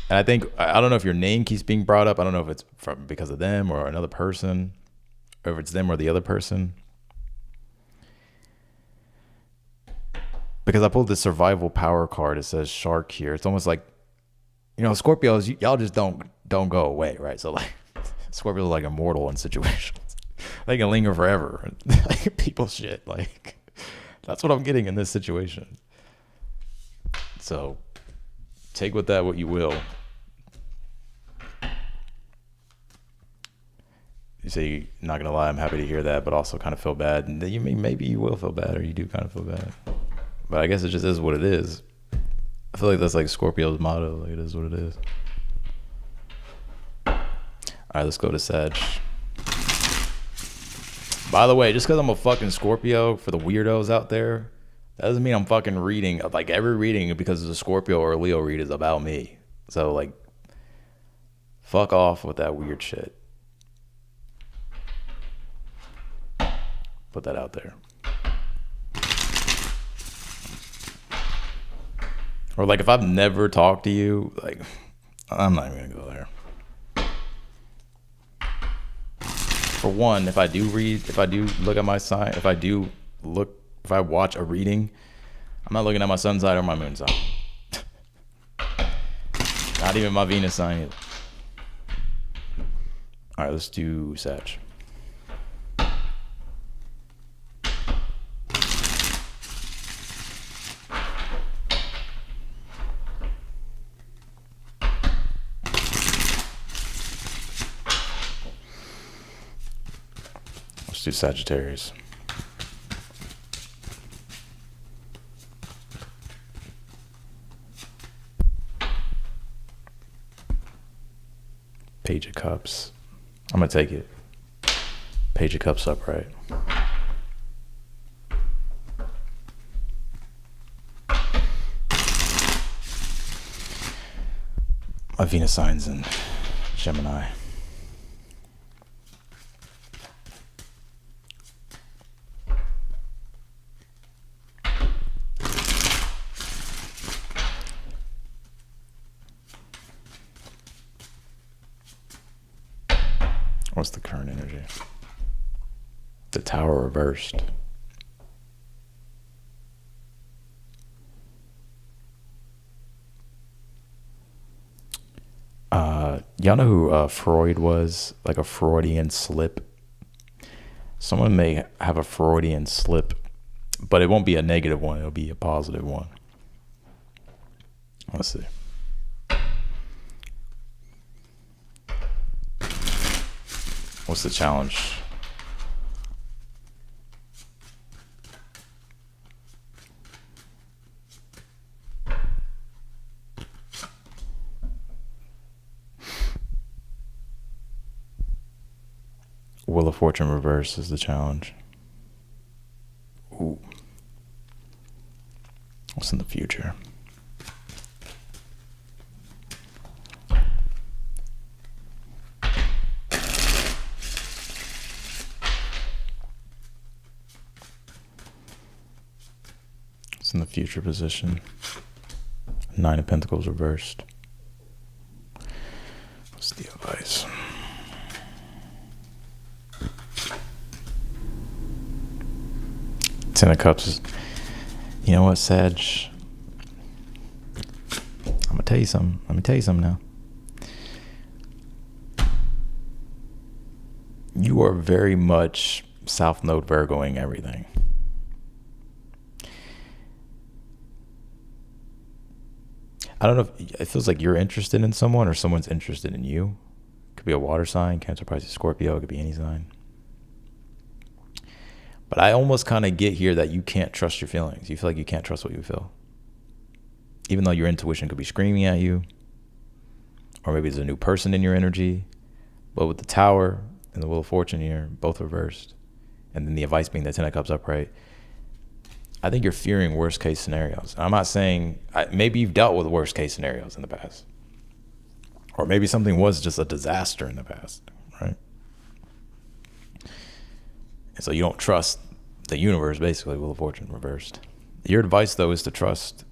And I don't know if your name keeps being brought up. I don't know if it's because of them or another person, or if it's them or the other person. Because I pulled this survival power card. It says shark here. It's almost like, Scorpios, y'all just don't go away, right? So like Scorpios are like immortal in situations. They can linger forever. People shit. Like that's what I'm getting in this situation. So take with that what you will. You say, not gonna lie, I'm happy to hear that, but also kind of feel bad. And you mean maybe you will feel bad, or you do kind of feel bad. But I guess it just is what it is. I feel like that's like Scorpio's motto. Like it is what it is. All right, let's go to Sag. By the way, just because I'm a fucking Scorpio, for the weirdos out there, that doesn't mean I'm fucking reading. Like every reading because it's a Scorpio or a Leo read is about me. So like, fuck off with that weird shit. Put that out there. Or like if I've never talked to you, like I'm not even gonna go there. For one, if I do look at my sign, if I watch a reading, I'm not looking at my sun sign or my moon sign. Not even my Venus sign either. All right, let's do Sag. Let's do Sagittarius. Page of Cups. I'm gonna take it. Page of Cups upright. My Venus signs in Gemini. What's the current energy? The Tower reversed. Y'all know who Freud was? Like a Freudian slip. Someone may have a Freudian slip, but it won't be a negative one. It'll be a positive one. Let's see. What's the challenge? Wheel of Fortune reverse is the challenge. Ooh. What's in the future? What's in the future position? Nine of Pentacles reversed. What's the advice? Ten of Cups. You know what, Sag? I'm gonna tell you something. Let me tell you something now. You are very much South Node Virgoing everything. I don't know if it feels like you're interested in someone or someone's interested in you. It could be a water sign, Cancer, Pisces, Scorpio. It could be any sign. But I almost kind of get here that you can't trust your feelings. You feel like you can't trust what you feel. Even though your intuition could be screaming at you. Or maybe there's a new person in your energy. But with the Tower and the Wheel of Fortune here, both reversed. And then the advice being the Ten of Cups upright. I think you're fearing worst case scenarios. I'm not saying, maybe you've dealt with worst case scenarios in the past. Or maybe something was just a disaster in the past, right? And so you don't trust the universe, basically, Wheel of Fortune reversed. Your advice, though, is to trust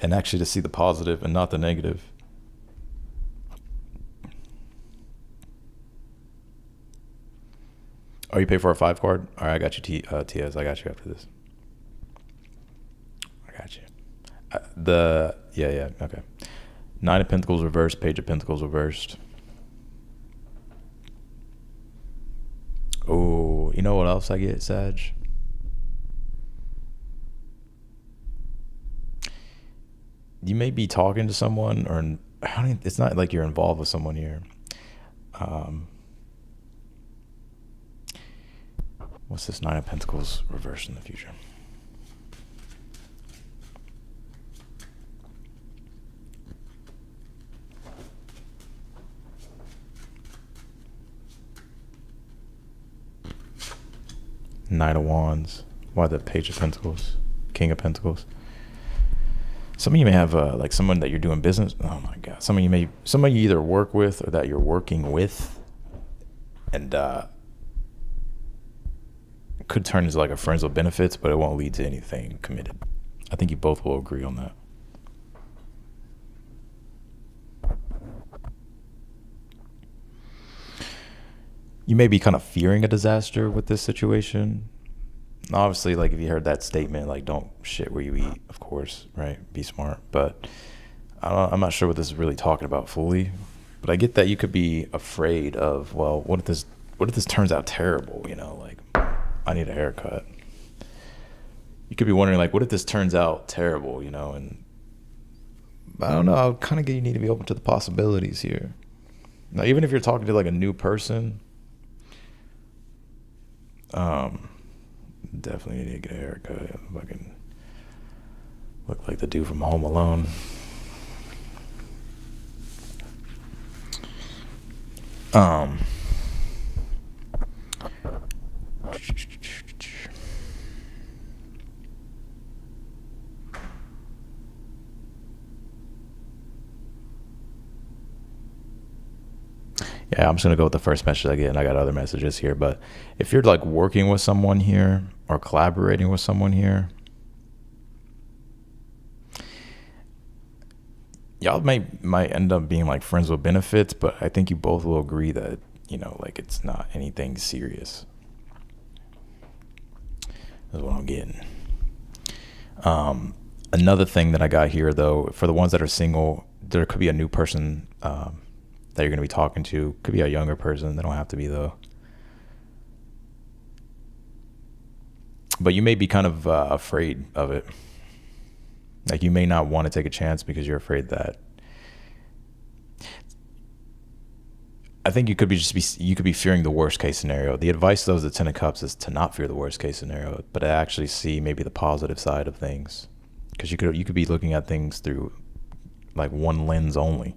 and actually to see the positive and not the negative. Oh, you pay for a 5 card? All right, I got you, TS. I got you after this. I got you. Yeah, okay. 9 of Pentacles reversed, Page of Pentacles reversed. Oh, you know what else I get, Sag? You may be talking to someone, or it's not like you're involved with someone here. What's this 9 of Pentacles reversed in the future? Knight of Wands. Why the Page of Pentacles? King of Pentacles. Some of you may have like someone that you're doing business. Oh my God. Some of you either work with or that you're working with, and could turn into like a friends with benefits, but it won't lead to anything committed. I think you both will agree on that. You may be kind of fearing a disaster with this situation. Obviously, like if you heard that statement, like don't shit where you eat, of course, right? Be smart. But I'm not sure what this is really talking about fully. But I get that you could be afraid of, well, what if this turns out terrible? You know, like I need a haircut. You could be wondering, like, what if this turns out terrible? You know, and I don't know. I would kind of get you need to be open to the possibilities here. Now, even if you're talking to like a new person. Definitely need to get a haircut. If I can look like the dude from Home Alone. Yeah, I'm just gonna go with the first message I get, and I got other messages here. But if you're like working with someone here or collaborating with someone here, y'all might end up being like friends with benefits, but I think you both will agree that, you know, like it's not anything serious. That's what I'm getting. Another thing that I got here, though, for the ones that are single, there could be a new person that you're going to be talking to. Could be a younger person. They don't have to be, though. But you may be kind of afraid of it. Like you may not want to take a chance because you're afraid that. I think you could be fearing the worst case scenario. The advice, though, is the Ten of Cups is to not fear the worst case scenario, but to actually see maybe the positive side of things, because you could be looking at things through like one lens only.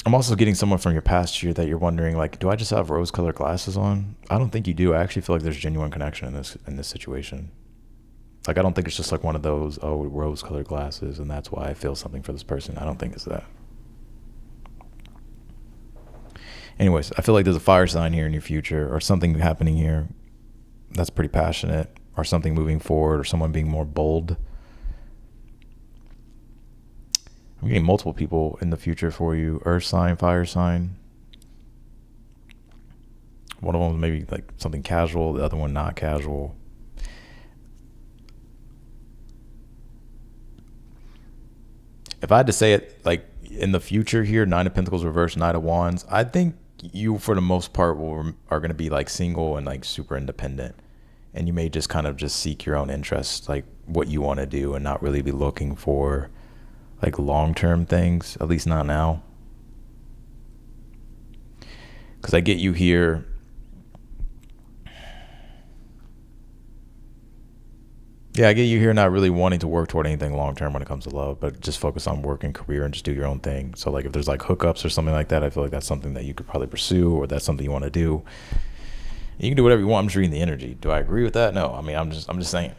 I'm also getting someone from your past year that you're wondering, like, do I just have rose-colored glasses on? I don't think you do. I actually feel like there's genuine connection in this situation. Like, I don't think it's just like one of those, oh, rose-colored glasses, and that's why I feel something for this person. I don't think it's that. Anyways, I feel like there's a fire sign here in your future, or something happening here that's pretty passionate, or something moving forward, or someone being more bold. I'm getting multiple people in the future for you. Earth sign, fire sign. One of them is maybe like something casual, the other one not casual. If I had to say it, like in the future here, Nine of Pentacles reverse, Knight of Wands, I think you, for the most part, are going to be like single and like super independent. And you may just kind of just seek your own interests, like what you want to do, and not really be looking for like long-term things, at least not now. Because I get you here. Yeah, I get you here not really wanting to work toward anything long-term when it comes to love, but just focus on work and career and just do your own thing. So like if there's like hookups or something like that, I feel like that's something that you could probably pursue, or that's something you want to do. You can do whatever you want. I'm just reading the energy. Do I agree with that? No. I mean, I'm just saying.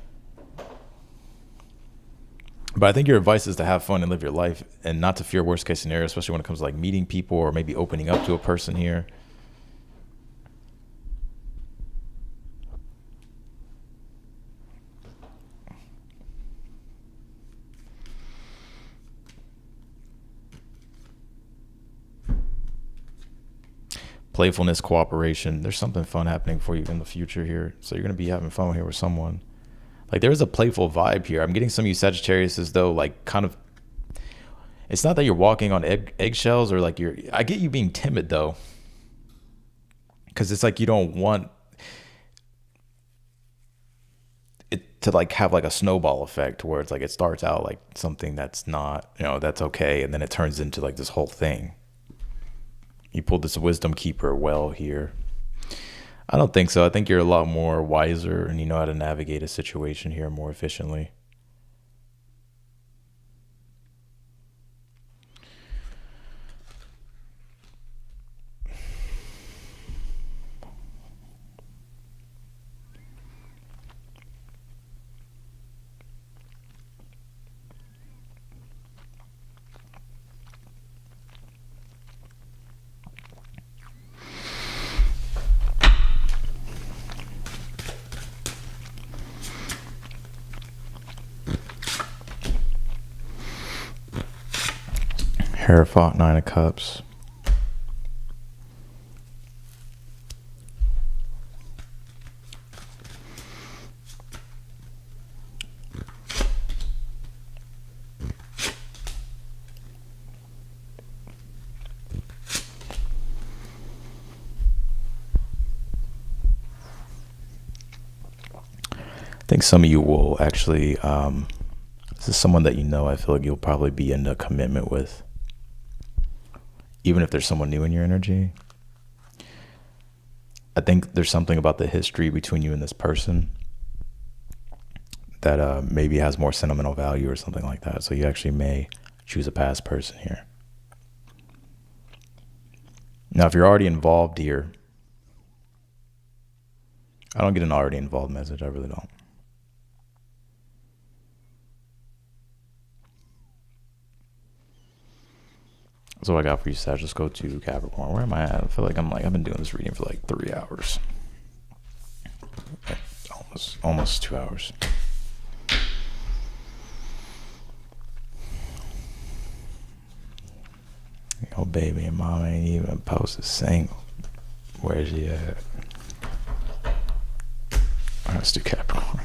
But I think your advice is to have fun and live your life, and not to fear worst case scenario, especially when it comes to like meeting people or maybe opening up to a person here. Playfulness, cooperation. There's something fun happening for you in the future here. So you're going to be having fun here with someone. Like there's a playful vibe here. I'm getting some of you Sagittarius as though like kind of, it's not that you're walking on eggshells or like I get you being timid though. Because it's like you don't want it to like have like a snowball effect where it's like it starts out like something that's not, that's okay. And then it turns into like this whole thing. You pulled this wisdom keeper well here. I don't think so. I think you're a lot more wiser and you know how to navigate a situation here more efficiently. Hierophant, Nine of Cups. I think some of you will actually, this is someone that I feel like you'll probably be in a commitment with. Even if there's someone new in your energy. I think there's something about the history between you and this person that maybe has more sentimental value or something like that. So you actually may choose a past person here. Now, if you're already involved here, I don't get an already involved message. I really don't. That's what I got for you, Sag. Let's go to Capricorn. Where am I at? I feel like I've been doing this reading for like 3 hours. Almost 2 hours. Oh, baby, and mom ain't even posted single. Where's she at? Let's do Capricorn.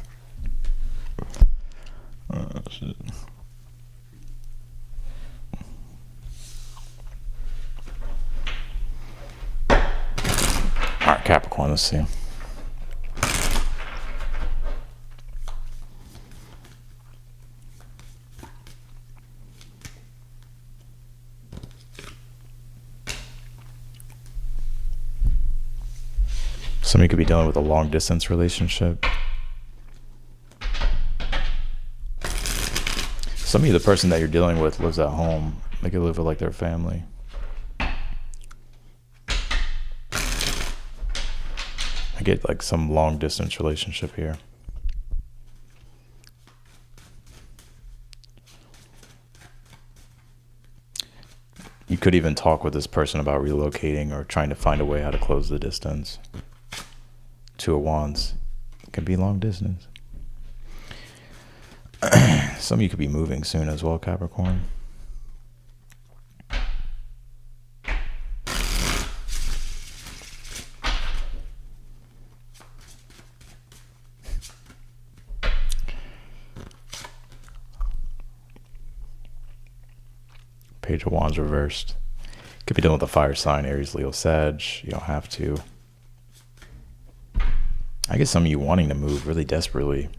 Oh, shit. All right, Capricorn, let's see. Some of you could be dealing with a long distance relationship. Some of you, the person that you're dealing with lives at home. They could live with like their family. I get like some long distance relationship here. You could even talk with this person about relocating or trying to find a way how to close the distance. Two of Wands. It could be long distance. Some of you could be moving soon as well, Capricorn. Page of Wands reversed. Could be dealing with a fire sign, Aries, Leo, Sag. You don't have to. I guess some of you wanting to move really desperately.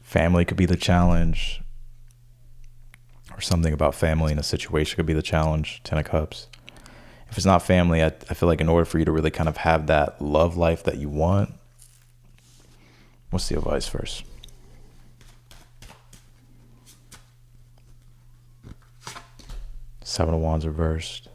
Family could be the challenge. Or something about family in a situation could be the challenge. 10 of Cups. If it's not family, I feel like in order for you to really kind of have that love life that you want, what's the advice first? Seven of Wands reversed.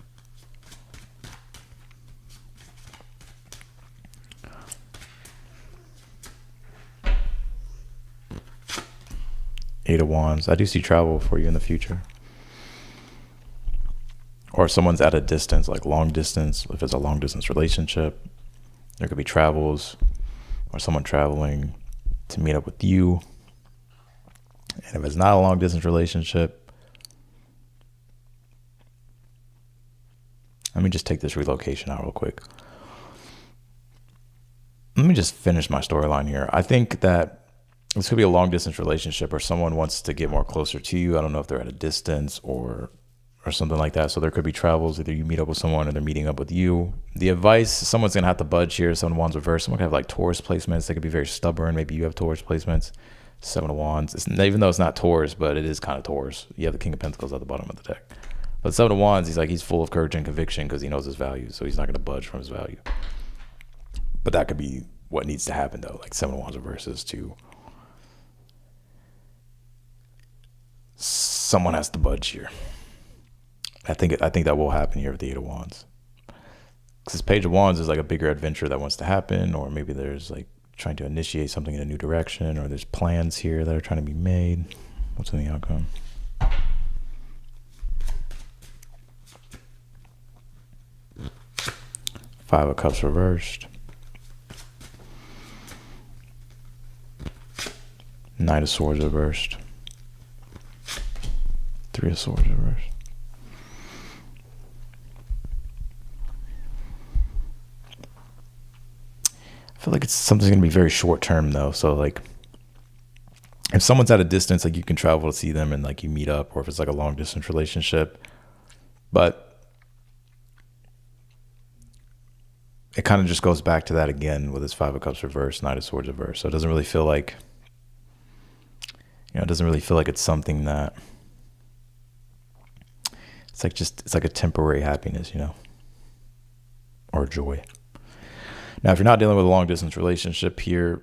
Eight of Wands. I do see travel for you in the future. Or someone's at a distance, like long distance. If it's a long distance relationship, there could be travels or someone traveling to meet up with you. And if it's not a long distance relationship, let me just take this relocation out real quick. Let me just finish my storyline here. I think that this could be a long distance relationship or someone wants to get more closer to you. I don't know if they're at a distance or something like that. So there could be travels. Either you meet up with someone or they're meeting up with you. The advice, someone's going to have to budge here. Seven of Wands reversed. Someone could have like Taurus placements. They could be very stubborn. Maybe you have Taurus placements. Seven of Wands. Even though it's not Taurus, but it is kind of Taurus. You have the King of Pentacles at the bottom of the deck. But Seven of Wands, he's full of courage and conviction because he knows his value. So he's not going to budge from his value. But that could be what needs to happen though. Like Seven of Wands reverses to someone has to budge here. I think that will happen here with the Eight of Wands. Because this Page of Wands is like a bigger adventure that wants to happen, or maybe there's like trying to initiate something in a new direction, or there's plans here that are trying to be made. What's in the outcome? Five of Cups reversed. Knight of Swords reversed. Three of Swords reversed. I feel like something's going to be very short term though. So like if someone's at a distance, like you can travel to see them and like you meet up, or if it's like a long distance relationship, but it kind of just goes back to that again with this Five of Cups reversed, Knight of Swords reversed. So it doesn't really feel like, it doesn't really feel like it's something that it's like a temporary happiness, or joy. Now, if you're not dealing with a long distance relationship here,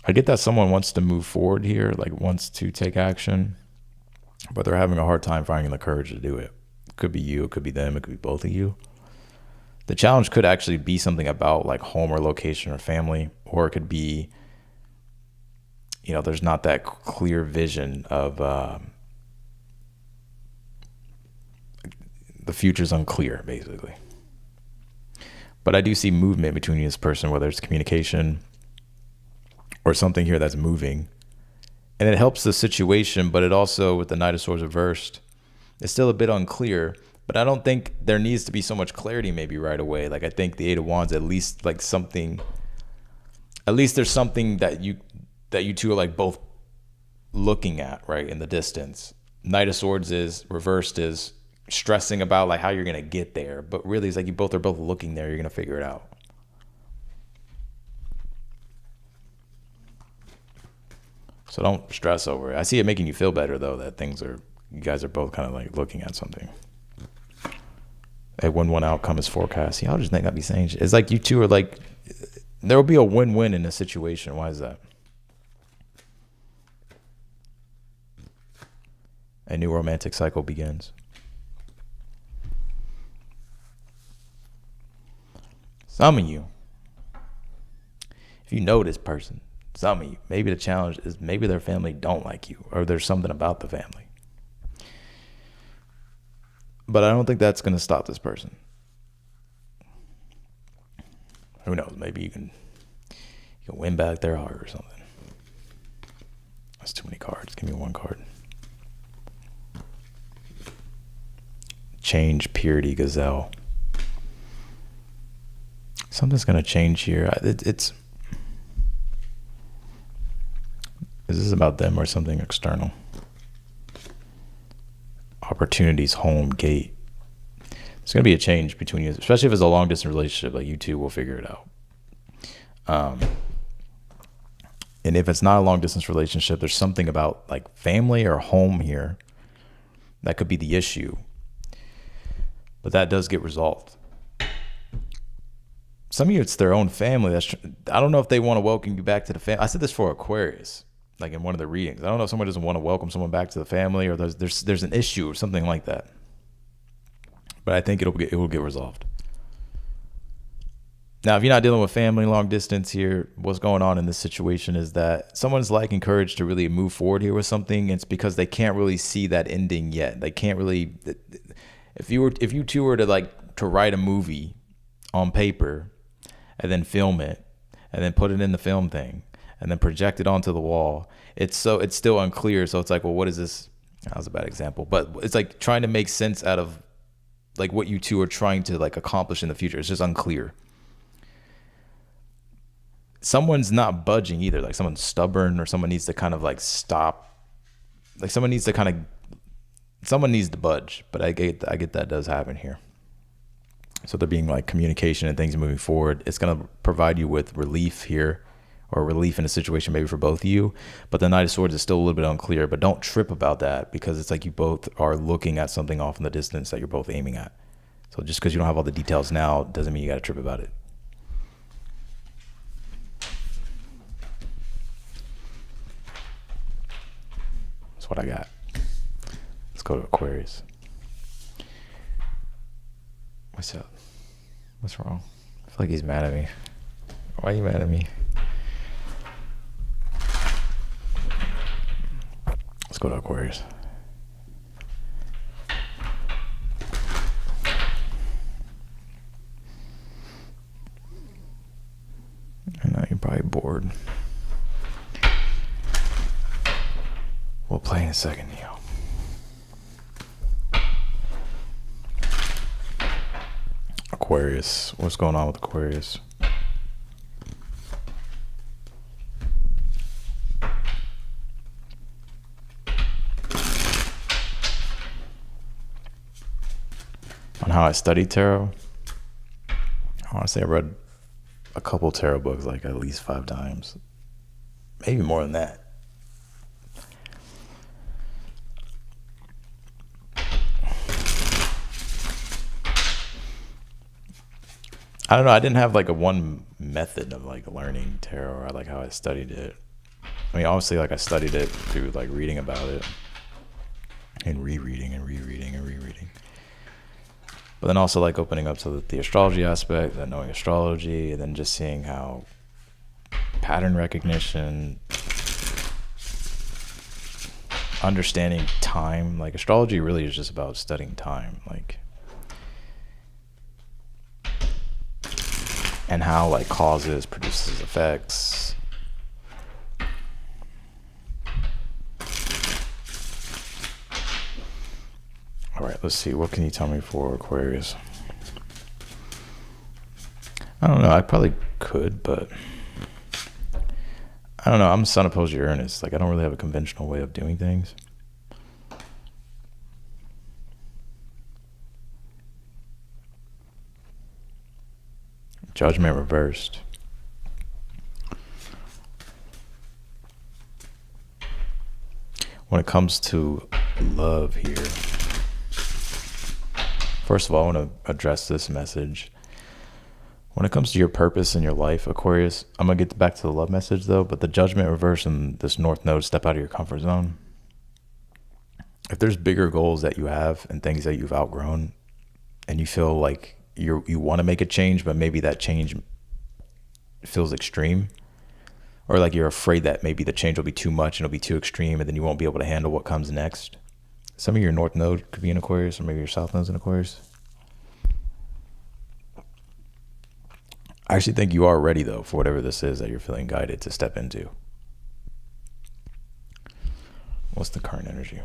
I get that someone wants to move forward here, like wants to take action, but they're having a hard time finding the courage to do it. It could be you, it could be them, it could be both of you. The challenge could actually be something about like home or location or family, or it could be, there's not that clear vision of the future's unclear, basically. But I do see movement between you and this person, whether it's communication or something here that's moving. And it helps the situation, but it also, with the Knight of Swords reversed, it's still a bit unclear. But I don't think there needs to be so much clarity maybe right away. Like I think the Eight of Wands, at least there's something that you two are like both looking at, right, in the distance. Knight of Swords is reversed, is stressing about like how you're gonna get there, but really it's like you both are both looking there. You're gonna figure it out. So don't stress over it. I see it making you feel better though, that you guys are both kind of like looking at something. A win-win outcome is forecast. Y'all just think I'd be saying shit. It's like you two are like, there will be a win-win in this situation. Why is that? A new romantic cycle begins. Some of you, if you know this person, some of you, maybe the challenge is maybe their family don't like you, or there's something about the family. But I don't think that's going to stop this person. Who knows? Maybe you can win back their heart or something. That's too many cards. Give me one card. Change, purity, gazelle. Something's going to change here. Is this about them or something external? Opportunities, home, gate. There's going to be a change between you, especially if it's a long distance relationship. Like, you two will figure it out. And if it's not a long distance relationship, there's something about like family or home here that could be the issue. But that does get resolved. Some of you, it's their own family. I don't know if they want to welcome you back to the family. I said this for Aquarius, like in one of the readings. I don't know if someone doesn't want to welcome someone back to the family, or there's an issue or something like that. But I think it will get resolved. Now, if you're not dealing with family long distance here, what's going on in this situation is that someone's like encouraged to really move forward here with something. It's because they can't really see that ending yet. They can't really. If you two were to write a movie on paper and then film it and then put it in the film thing and then project it onto the wall, it's still unclear. So it's like, well, what is this? That was a bad example, but it's like trying to make sense out of like what you two are trying to like accomplish in the future. It's just unclear. Someone's not budging either. Like, someone's stubborn, or someone needs to kind of like stop. Like, someone needs to budge. But I get that does happen here. So there being like communication and things moving forward, it's going to provide you with relief here, or relief in a situation maybe for both of you. But the Knight of Swords is still a little bit unclear. But don't trip about that, because it's like you both are looking at something off in the distance that you're both aiming at. So just because you don't have all the details now doesn't mean you got to trip about it. That's what I got. Let's go to Aquarius. What's up? What's wrong? I feel like he's mad at me. Why are you mad at me? Let's go to Aquarius. I know you're probably bored. We'll play in a second, Neo. Aquarius. What's going on with Aquarius? On how I study tarot, I want to say I read a couple tarot books like at least 5 times. Maybe more than that. I don't know. I didn't have like a one method of like learning tarot, or like how I studied it. I mean, obviously, like I studied it through like reading about it and rereading and rereading and rereading. But then also like opening up to the astrology aspect, then knowing astrology, and then just seeing how pattern recognition, understanding time. Like, astrology really is just about studying time. Like, and how like causes produces effects. All right, let's see. What can you tell me for Aquarius? I don't know. I probably could, but I don't know. I'm Sun opposed Uranus. Like, I don't really have a conventional way of doing things. Judgment reversed. When it comes to love here, first of all, I want to address this message. When it comes to your purpose in your life, Aquarius, I'm going to get back to the love message though, but the Judgment reverse and this North Node, step out of your comfort zone. if there's bigger goals that you have and things that you've outgrown, and you feel like you want to make a change, but maybe that change feels extreme, or like you're afraid that maybe the change will be too much and it'll be too extreme, and then you won't be able to handle what comes next. Some of your North Node could be in Aquarius, or maybe your South Node's in Aquarius. I actually think you are ready, though, for whatever this is that you're feeling guided to step into. What's the current energy?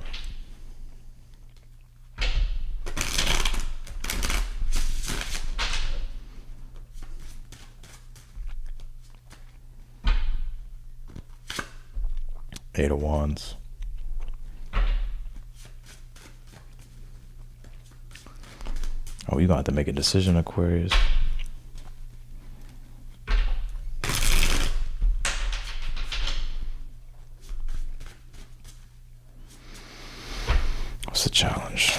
Eight of Wands. Oh, you're going to have to make a decision, Aquarius. What's the challenge?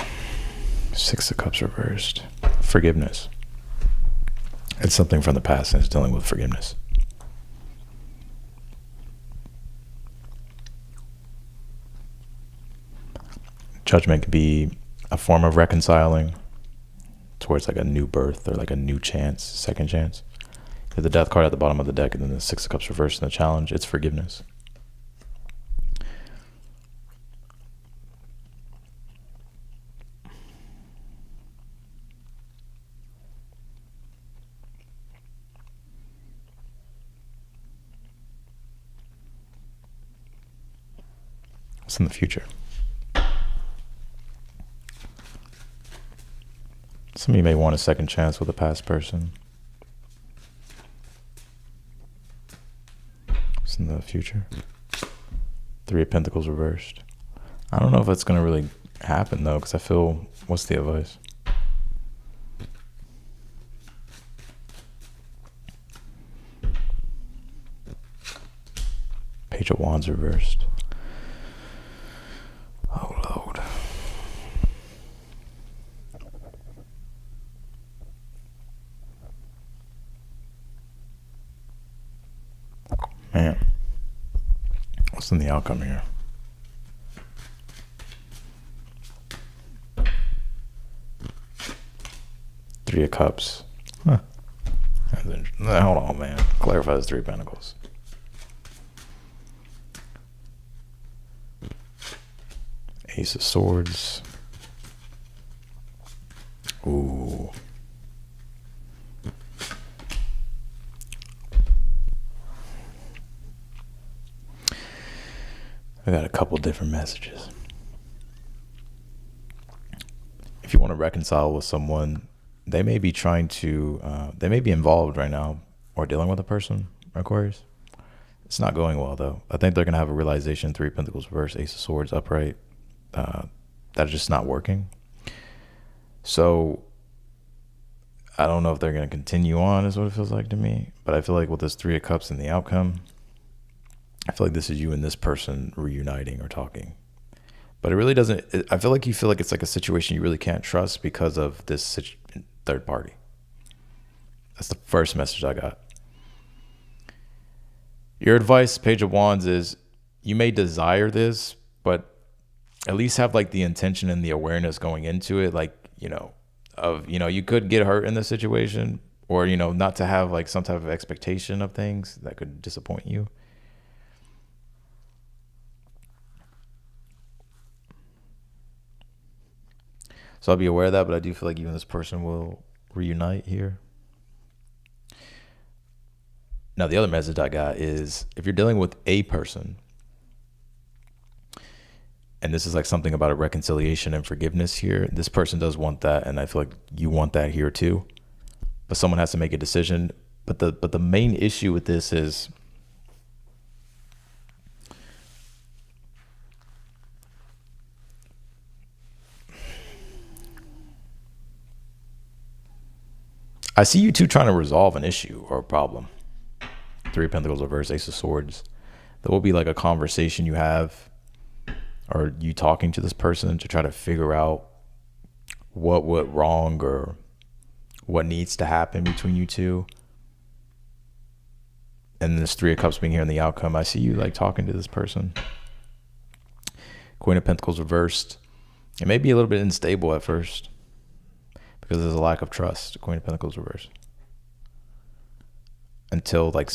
Six of Cups reversed. Forgiveness. It's something from the past and it's dealing with forgiveness. Judgment could be a form of reconciling towards like a new birth or like a new chance, second chance. The Death card at the bottom of the deck and then the Six of Cups reversed in the challenge. It's forgiveness. What's in the future? Some of you may want a second chance with a past person. What's in the future? Three of Pentacles reversed. I don't know if it's going to really happen, though, because I feel... What's the advice? Page of Wands reversed. Oh, Lord. Man. What's in the outcome here? Three of Cups. Huh. Hold on, man. Clarify this Three of Pentacles. Ace of Swords. Ooh. I got a couple different messages. If you want to reconcile with someone, they may be trying to, they may be involved right now or dealing with a person, Aquarius. It's not going well, though. I think they're going to have a realization, Three of Pentacles reverse, Ace of Swords upright, that's just not working. So I don't know if they're going to continue on, is what it feels like to me. But I feel like with this Three of Cups and the outcome, I feel like this is you and this person reuniting or talking. But it really doesn't, I feel like you feel like it's like a situation you really can't trust because of this third party. That's the first message I got. Your advice, Page of Wands, is you may desire this, but at least have like the intention and the awareness going into it. Like, you could get hurt in this situation, or, not to have like some type of expectation of things that could disappoint you. So I'll be aware of that, but I do feel like you and this person will reunite here. Now, the other message I got is if you're dealing with a person, and this is like something about a reconciliation and forgiveness here, this person does want that, and I feel like you want that here too. But someone has to make a decision. But the main issue with this is I see you two trying to resolve an issue or a problem. Three of Pentacles reverse, Ace of Swords. There will be like a conversation you have, or you talking to this person to try to figure out what went wrong or what needs to happen between you two. And this Three of Cups being here in the outcome, I see you like talking to this person. Queen of Pentacles reversed. It may be a little bit unstable at first because there's a lack of trust. Queen of Pentacles reverse. Until like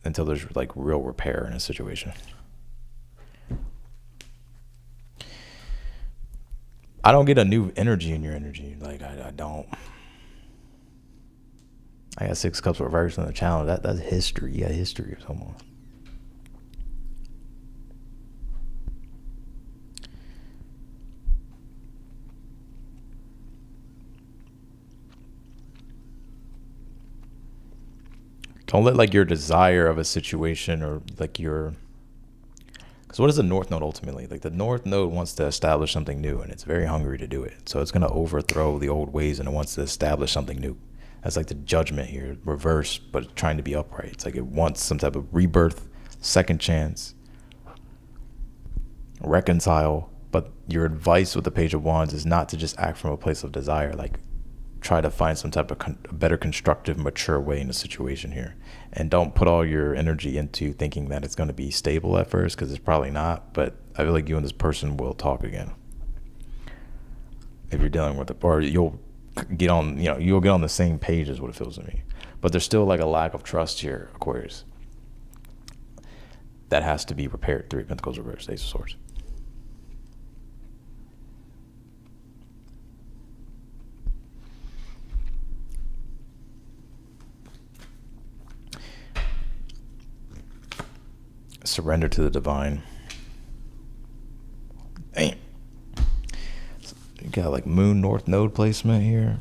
until there's like real repair in a situation. I don't get a new energy in your energy. Like I don't. I got 6 cups reversed on the challenge. That's history. You got history of someone. Don't let like your desire of a situation or like your, because what is the North Node ultimately? Like the North Node wants to establish something new and it's very hungry to do it. So it's going to overthrow the old ways and it wants to establish something new. That's like the Judgment here, reverse, but trying to be upright. It's like it wants some type of rebirth, second chance, reconcile. But your advice with the Page of Wands is not to just act from a place of desire. Like try to find some type of better constructive, mature way in the situation here. And don't put all your energy into thinking that it's going to be stable at first, because it's probably not. But I feel like you and this person will talk again. If you're dealing with it, or you'll get on, you'll get on the same page is what it feels to me. But there's still like a lack of trust here, Aquarius. That has to be repaired. 3 of Pentacles reverse, Ace of Swords. Surrender to the divine. Damn. You got like Moon North Node placement here.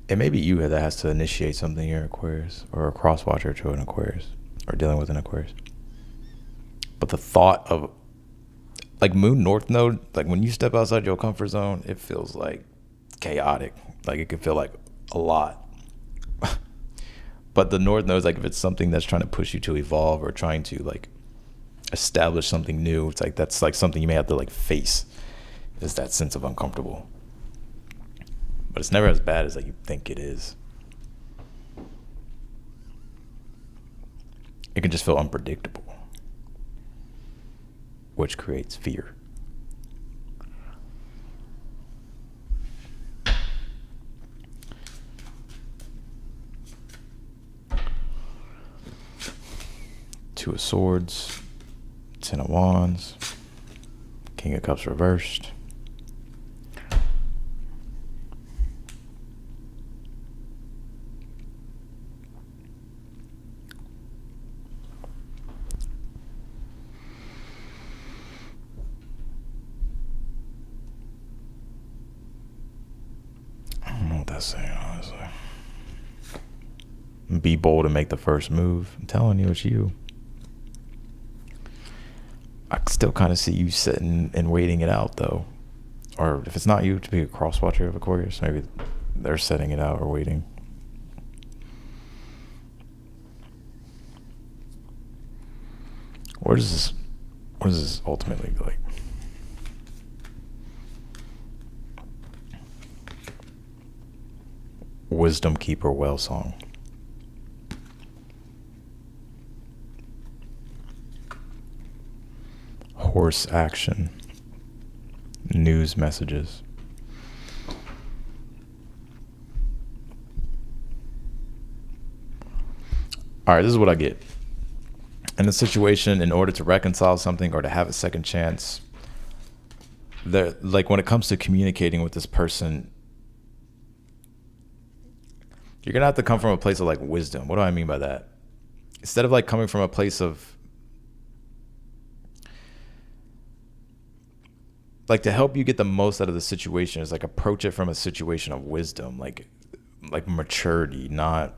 It may be you that has to initiate something here, Aquarius, or a cross watcher to an Aquarius, or dealing with an Aquarius. But the thought of like Moon North Node, like when you step outside your comfort zone, it feels like chaotic. Like it can feel like a lot. But the North Node is like if it's something that's trying to push you to evolve or trying to like establish something new, it's like that's like something you may have to like face. Is that sense of uncomfortable. But it's never as bad as like you think it is. It can just feel unpredictable, which creates fear. Two of Swords, 10 of Wands, King of Cups reversed. Saying honestly, be bold and make the first move. I'm telling you, it's you. I still kind of see you sitting and waiting it out though, or if it's not you, to be a cross watcher of Aquarius, maybe they're setting it out or waiting. What does this ultimately like? Wisdom Keeper Well song. Horse action. News messages. All right, this is what I get. In a situation, in order to reconcile something or to have a second chance, like when it comes to communicating with this person, you're going to have to come from a place of like wisdom. What do I mean by that? Instead of like coming from a place of like to help you get the most out of the situation is like approach it from a situation of wisdom, like maturity, not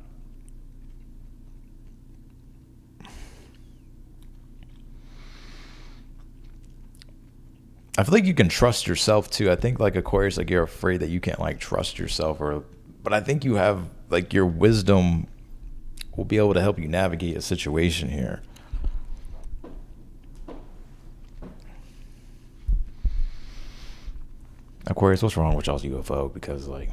I feel like you can trust yourself too. I think like Aquarius, like you're afraid that you can't like trust yourself but I think you have like your wisdom will be able to help you navigate a situation here. Aquarius, what's wrong with y'all's UFO? Because like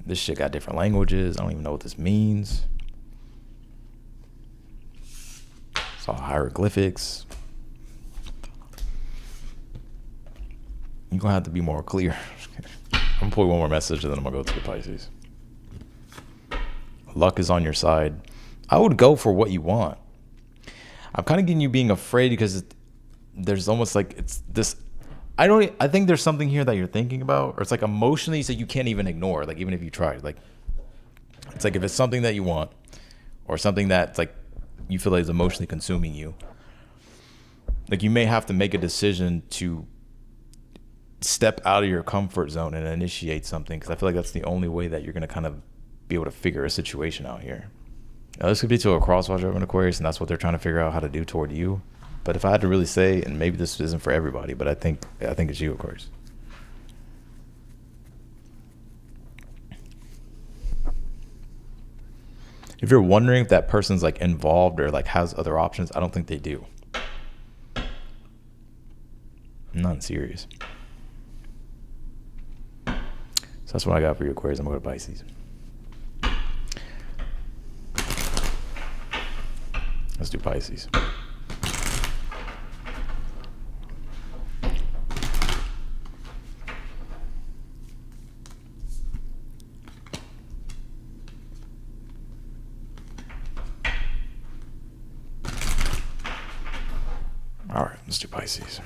this shit got different languages. I don't even know what this means. It's all hieroglyphics. You're gonna have to be more clear. I'm gonna pull one more message and then I'm gonna go to the Pisces. Luck is on your side. I would go for what you want. I'm kind of getting you being afraid because there's almost like it's this. I think there's something here that you're thinking about, or it's like emotionally that you can't even ignore. Like even if you tried, like it's like if it's something that you want, or something that's like you feel like is emotionally consuming you. Like you may have to make a decision to step out of your comfort zone and initiate something, because I feel like that's the only way that you're gonna kind of be able to figure a situation out here. Now, this could be to a crosswatcher of an Aquarius, and that's what they're trying to figure out how to do toward you. But if I had to really say, and maybe this isn't for everybody, but I think it's you, Aquarius. If you're wondering if that person's like involved or like has other options, I don't think they do. I'm not serious. So that's what I got for you, Aquarius. I'm going to go to Pisces. Let's do Pisces. All right, let's do Pisces.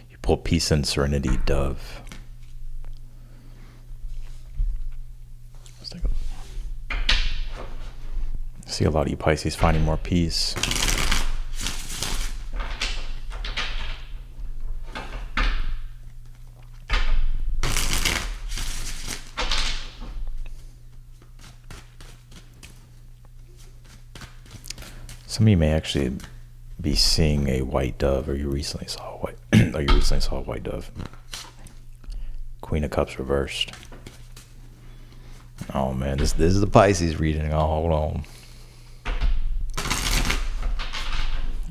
You pull Peace and Serenity, Dove. Let's take a look. I see a lot of you Pisces finding more peace. Some of you may actually be seeing a white dove, or you recently saw a white dove. Queen of Cups reversed. Oh man, this is the Pisces reading. Oh, hold on.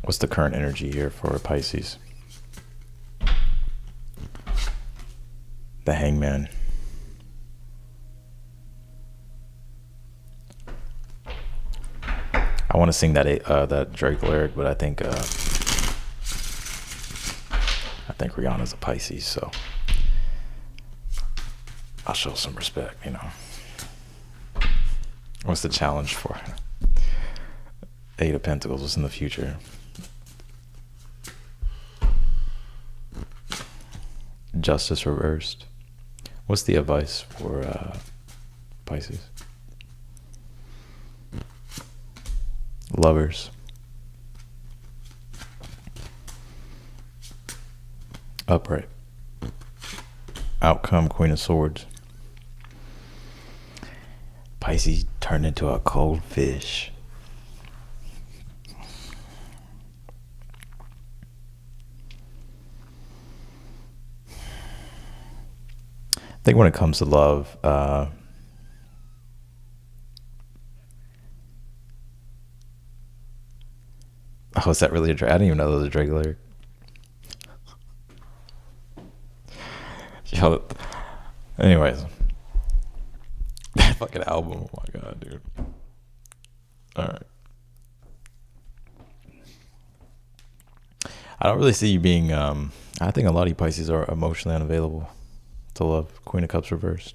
What's the current energy here for Pisces? The Hangman. I want to sing that Drake lyric, but I think Rihanna's a Pisces, so I'll show some respect, you know. What's the challenge for Eight of Pentacles? What's in the future? Justice reversed. What's the advice for Pisces? Lovers. Upright. Outcome, Queen of Swords. Pisces turned into a cold fish. I think when it comes to love, oh, is that really a Drake? I didn't even know that was a Drake lyric. Yo, anyways. That fucking album. Oh my God, dude. Alright. I don't really see you being, I think a lot of you Pisces are emotionally unavailable to love. Queen of Cups reversed.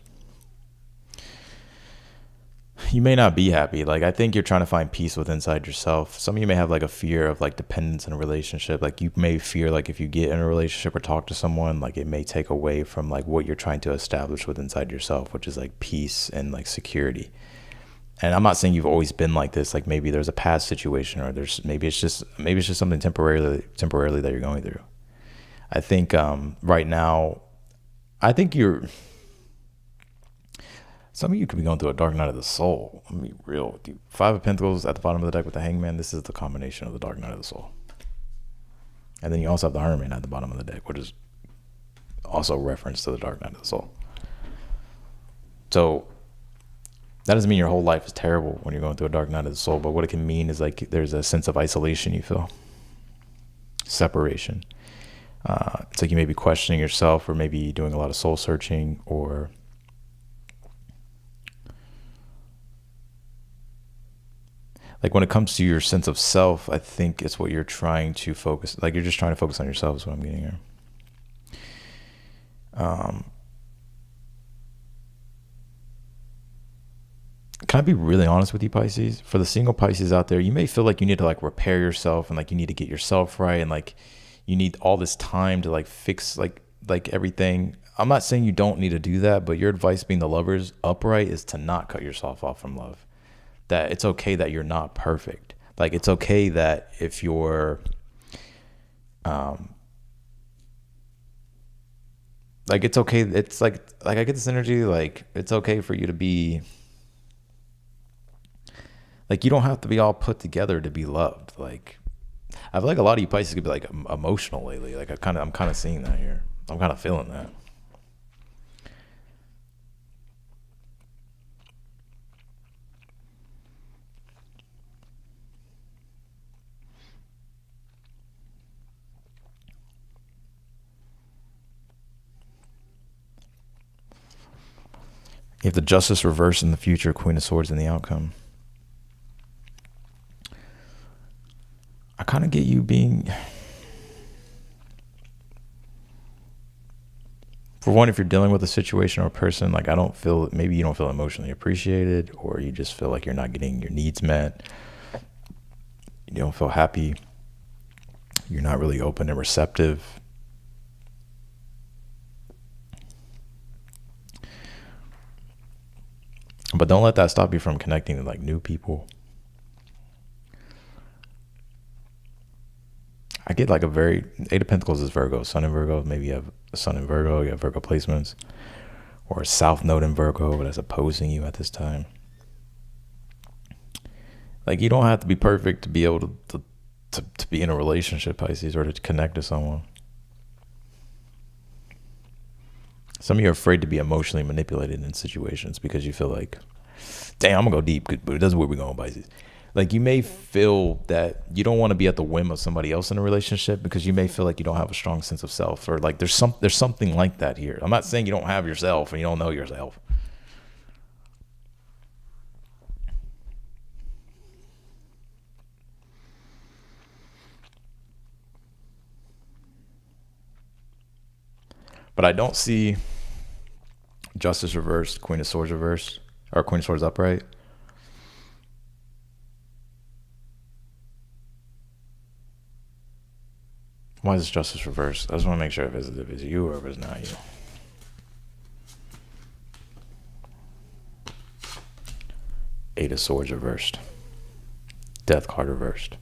You may not be happy. Like, I think you're trying to find peace within inside yourself. Some of you may have like a fear of like dependence in a relationship. Like you may fear like if you get in a relationship or talk to someone, like it may take away from like what you're trying to establish within inside yourself, which is like peace and like security. And I'm not saying you've always been like this. Like maybe there's a past situation, or maybe it's just something temporarily that you're going through. I think right now, I think some of you could be going through a dark night of the soul. Let me be real with you. Five of Pentacles at the bottom of the deck with the Hangman. This is the combination of the dark night of the soul. And then you also have the Hermit at the bottom of the deck, which is also a reference to the dark night of the soul. So that doesn't mean your whole life is terrible when you're going through a dark night of the soul, but what it can mean is like there's a sense of isolation you feel. separation. It's like you may be questioning yourself, or maybe doing a lot of soul searching, or like when it comes to your sense of self, I think it's what you're trying to focus. Like you're just trying to focus on yourself is what I'm getting here. Can I be really honest with you, Pisces? For the single Pisces out there, you may feel like you need to like repair yourself, and like you need to get yourself right, and like you need all this time to like fix like everything. I'm not saying you don't need to do that, but your advice being the Lovers upright is to not cut yourself off from love. That it's okay that you're not perfect. Like it's okay that if you're like it's okay, it's like I get this energy, like it's okay for you to be like, you don't have to be all put together to be loved. Like I feel like a lot of you Pisces could be like emotional lately. Like I'm kind of seeing that here. I'm kind of feeling that. You have the Justice reversed in the future, Queen of Swords in the outcome. I kind of get you being, for one, if you're dealing with a situation or a person, like I don't feel, maybe you don't feel emotionally appreciated, or you just feel like you're not getting your needs met. You don't feel happy. You're not really open and receptive. But don't let that stop you from connecting to like new people. I get like a very, Eight of Pentacles is Virgo, Sun in Virgo. Maybe you have a Sun in Virgo, you have Virgo placements, or a South Node in Virgo that's opposing you at this time. Like you don't have to be perfect to be able to be in a relationship, Pisces, or to connect to someone. Some of you are afraid to be emotionally manipulated in situations because you feel like, damn, I'm gonna go deep, but that's where we're going, Pisces. Like you may feel that you don't want to be at the whim of somebody else in a relationship because you may feel like you don't have a strong sense of self, or like there's something like that here. I'm not saying you don't have yourself and you don't know yourself. But I don't see Justice reversed, Queen of Swords reversed, or Queen of Swords upright. Why is Justice reversed? I just want to make sure if it's you or if it's not you. Eight of Swords reversed. Death card reversed.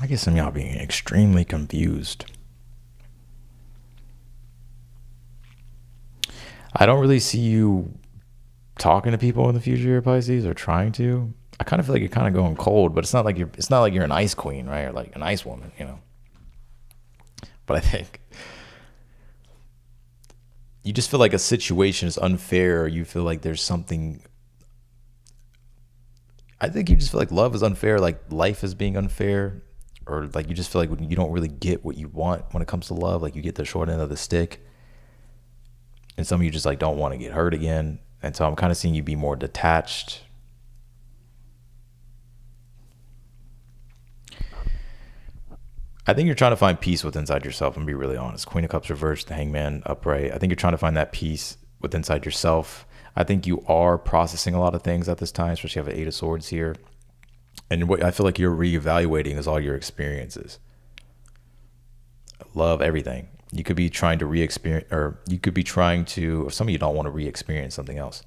I guess some of y'all being extremely confused. I don't really see you talking to people in the future, Pisces, or trying to. I kind of feel like you're kind of going cold, but it's not like you're an ice queen, right? Or like an ice woman, you know. But I think you just feel like a situation is unfair, or you feel like there's something. I think you just feel like love is unfair, like life is being unfair, or like you just feel like you don't really get what you want when it comes to love. Like you get the short end of the stick. And some of you just like don't want to get hurt again. And so I'm kind of seeing you be more detached. I think you're trying to find peace within inside yourself, and be really honest. Queen of Cups reversed, the Hangman upright. I think you're trying to find that peace within inside yourself. I think you are processing a lot of things at this time, especially you have an Eight of Swords here. And what I feel like you're reevaluating is all your experiences. Love, everything. You could be trying to re-experience, or you could be trying to, or some of you don't want to re-experience something else,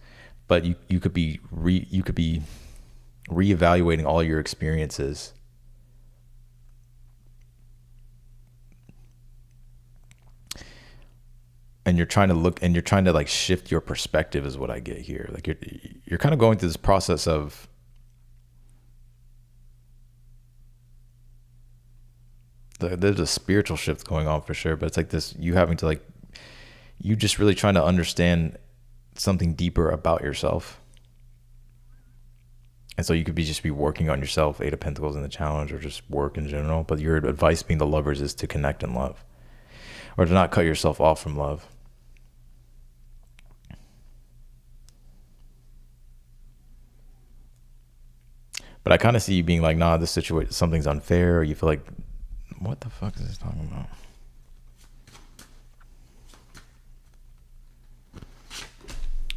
but you could be reevaluating all your experiences. And you're trying to like shift your perspective is what I get here. Like you're kind of going through this process of there's a spiritual shift going on for sure, but it's like this, you having to like you just really trying to understand something deeper about yourself. And so you could just be working on yourself, Eight of Pentacles in the challenge, or just work in general. But your advice being the Lovers is to connect and love, or to not cut yourself off from love. But I kind of see you being like, nah, this situation, something's unfair. Or you feel like, what the fuck is this talking about?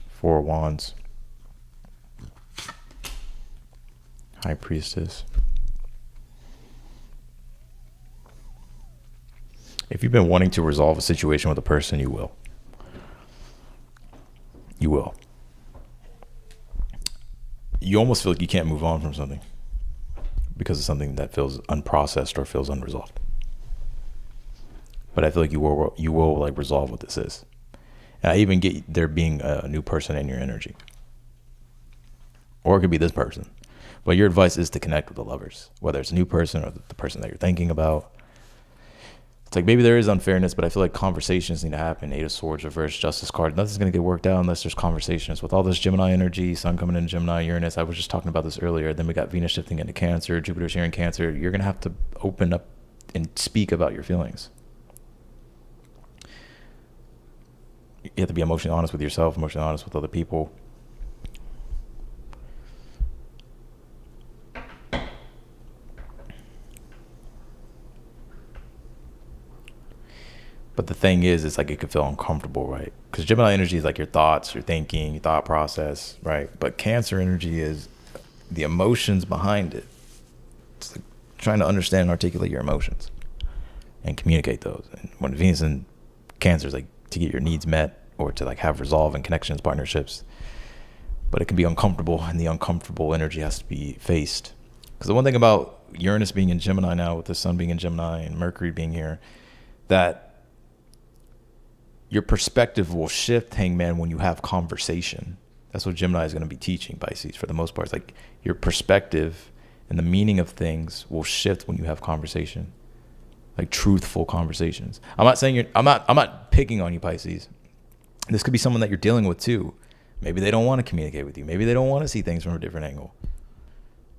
Four of Wands. High Priestess. If you've been wanting to resolve a situation with a person, you will. You will. You almost feel like you can't move on from something because of something that feels unprocessed or feels unresolved. But I feel like you will like resolve what this is. And I even get there being a new person in your energy. Or it could be this person. But your advice is to connect with the Lovers, whether it's a new person or the person that you're thinking about. It's like maybe there is unfairness, but I feel like conversations need to happen. Eight of Swords, reverse Justice card. Nothing's going to get worked out unless there's conversations. With all this Gemini energy, Sun coming in Gemini, Uranus, I was just talking about this earlier. Then we got Venus shifting into Cancer, Jupiter's here in Cancer. You're going to have to open up and speak about your feelings. You have to be emotionally honest with yourself, emotionally honest with other people. But the thing is, it's like it could feel uncomfortable, right? Because Gemini energy is like your thoughts, your thinking, your thought process, right? But Cancer energy is the emotions behind it. It's like trying to understand and articulate your emotions and communicate those. And when Venus in Cancer is like to get your needs met or to like have resolve in connections, partnerships. But it can be uncomfortable, and the uncomfortable energy has to be faced. Because the one thing about Uranus being in Gemini now, with the Sun being in Gemini and Mercury being here, that your perspective will shift, Hangman, when you have conversation. That's what Gemini is going to be teaching Pisces for the most part. It's like your perspective and the meaning of things will shift when you have conversation, like truthful conversations. I'm not saying I'm not picking on you, Pisces. This could be someone that you're dealing with too. Maybe they don't want to communicate with you. Maybe they don't want to see things from a different angle,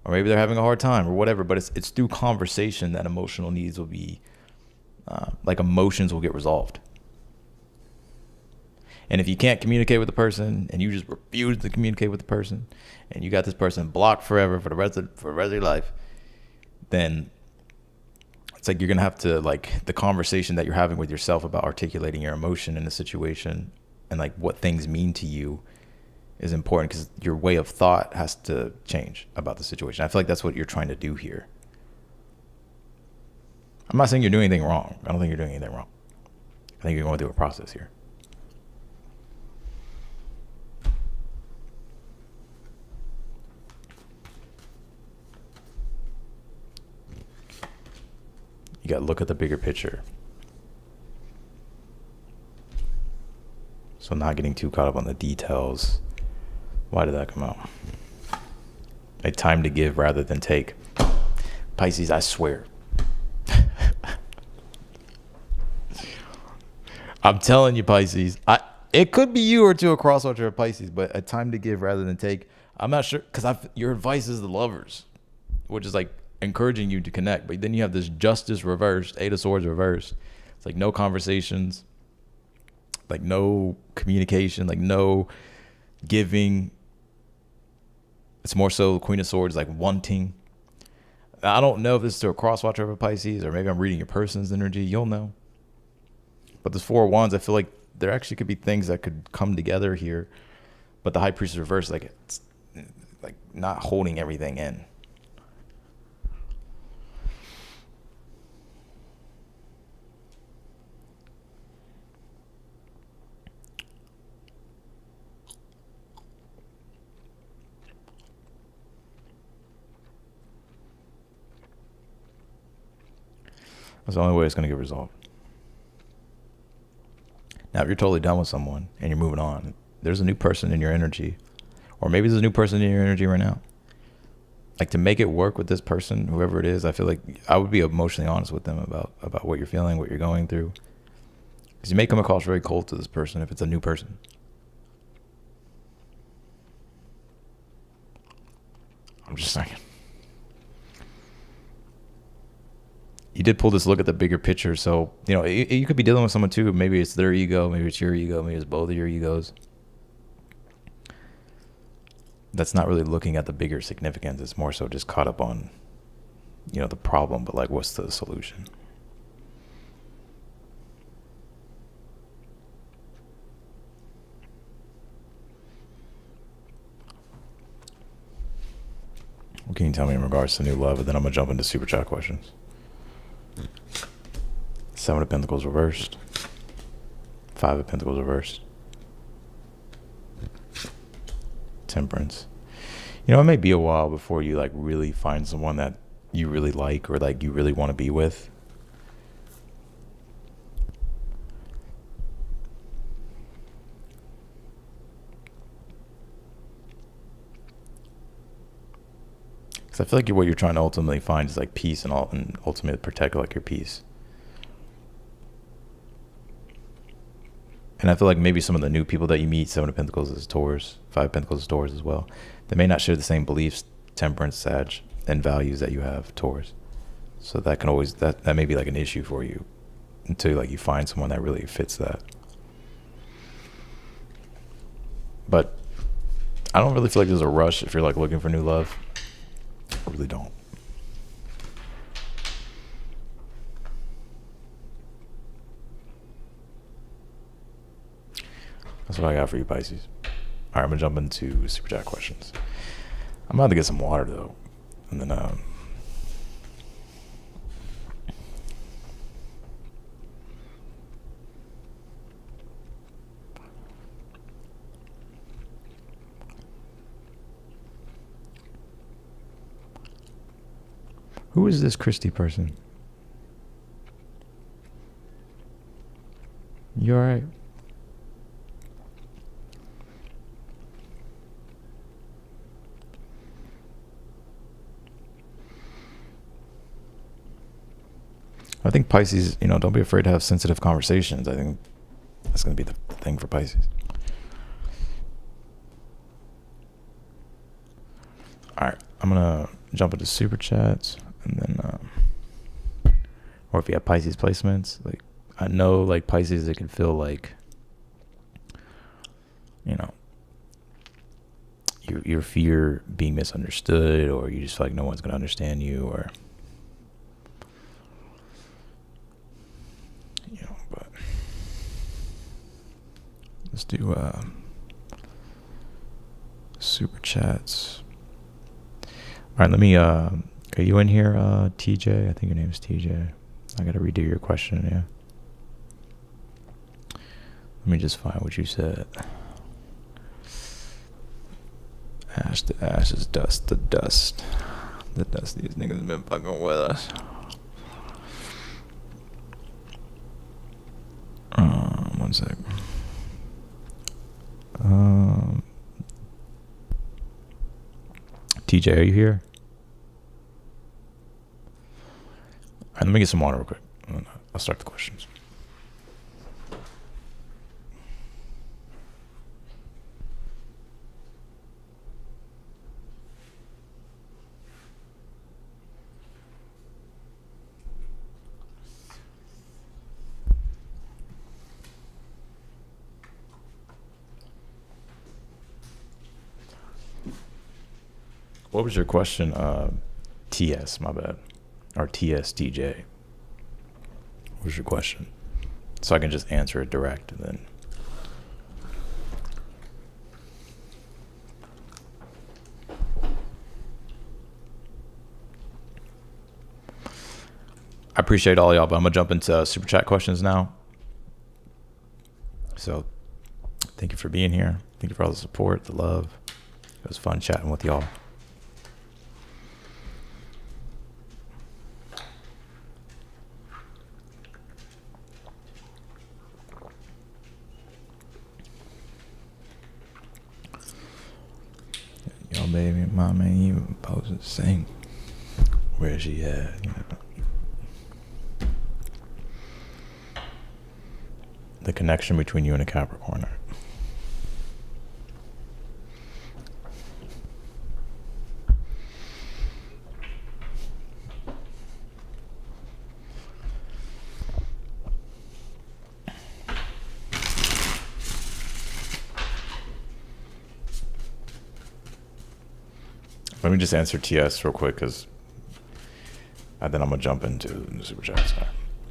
or maybe they're having a hard time or whatever. But it's through conversation that emotional needs will be, like emotions will get resolved. And if you can't communicate with the person and you just refuse to communicate with the person and you got this person blocked forever for the rest of your life, then it's like you're going to have to, like, the conversation that you're having with yourself about articulating your emotion in the situation and like what things mean to you is important, because your way of thought has to change about the situation. I feel like that's what you're trying to do here. I'm not saying you're doing anything wrong. I don't think you're doing anything wrong. I think you're going through a process here. You got to look at the bigger picture. So not getting too caught up on the details. Why did that come out? A time to give rather than take. Pisces, I swear. I'm telling you, Pisces. It could be you or to a cross watcher of Pisces, but a time to give rather than take. I'm not sure, because your advice is the Lovers, which is like encouraging you to connect. But then you have this Justice reversed, Eight of Swords reversed. It's like no conversations, like no communication, like no giving. It's more so Queen of Swords, like wanting. I don't know if this is to a cross watcher of a Pisces, or maybe I'm reading your person's energy. You'll know. But this Four of Wands, I feel like there actually could be things that could come together here. But the High Priestess reverse, like it's like not holding everything in. That's the only way it's going to get resolved. Now, if you're totally done with someone and you're moving on, there's a new person in your energy, or maybe there's a new person in your energy right now. Like, to make it work with this person, whoever it is, I feel like I would be emotionally honest with them about what you're feeling, what you're going through. Because you may come across very cold to this person if it's a new person. I'm just saying. You did pull this look at the bigger picture. So, you know, you could be dealing with someone too. Maybe it's their ego. Maybe it's your ego. Maybe it's both of your egos. That's not really looking at the bigger significance. It's more so just caught up on, you know, the problem, but like, what's the solution? What can you tell me in regards to new love? And then I'm going to jump into super chat questions. Seven of Pentacles reversed. Five of Pentacles reversed. Temperance. You know, it may be a while before you like really find someone that you really like or like you really want to be with. Because I feel like what you're trying to ultimately find is like peace and ultimately protect like your peace. And I feel like maybe some of the new people that you meet, Seven of Pentacles is Taurus, Five of Pentacles is Taurus as well. They may not share the same beliefs, Temperance, Sag, and values that you have, Taurus. So that can always, that may be like an issue for you until like you find someone that really fits that. But I don't really feel like there's a rush if you're like looking for new love. I really don't. That's what I got for you, Pisces. All right, I'm gonna jump into super chat questions. I'm about to get some water though, and then who is this Christy person? You all right? I think Pisces, you know, don't be afraid to have sensitive conversations. I think that's going to be the thing for Pisces. All right, I'm going to jump into super chats and then, or if you have Pisces placements, like I know like Pisces, it can feel like, you know, your fear being misunderstood, or you just feel like no one's going to understand you, or but let's do super chats. All right, let me are you in here, TJ? I think your name is TJ. I gotta redo your question. Yeah, let me just find what you said. Ash to ashes, dust to dust. The dust these niggas have been fucking with us. One sec. TJ, are you here? All right, let me get some water real quick. I'll start the questions. What was your question? TS, my bad. Or TSDJ. What was your question? So I can just answer it direct and then. I appreciate all y'all, but I'm gonna jump into super chat questions now. So thank you for being here. Thank you for all the support, the love. It was fun chatting with y'all. Yo, baby, mama ain't even supposed to sing. Where she at? You know? The connection between you and a Capricorn. Let me just answer TS real quick, because then I'm going to jump into the super chats.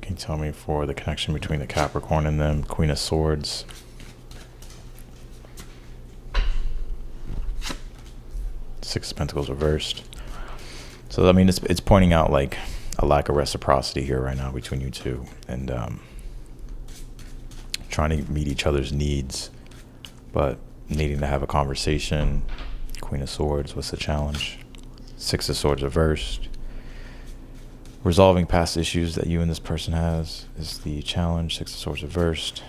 Can you tell me for the connection between the Capricorn and them? Queen of Swords. Six of Pentacles reversed. So, I mean, it's pointing out like a lack of reciprocity here right now between you two. And trying to meet each other's needs, but needing to have a conversation. Queen of Swords, what's the challenge? Six of Swords reversed. Resolving past issues that you and this person has is the challenge. Six of Swords reversed.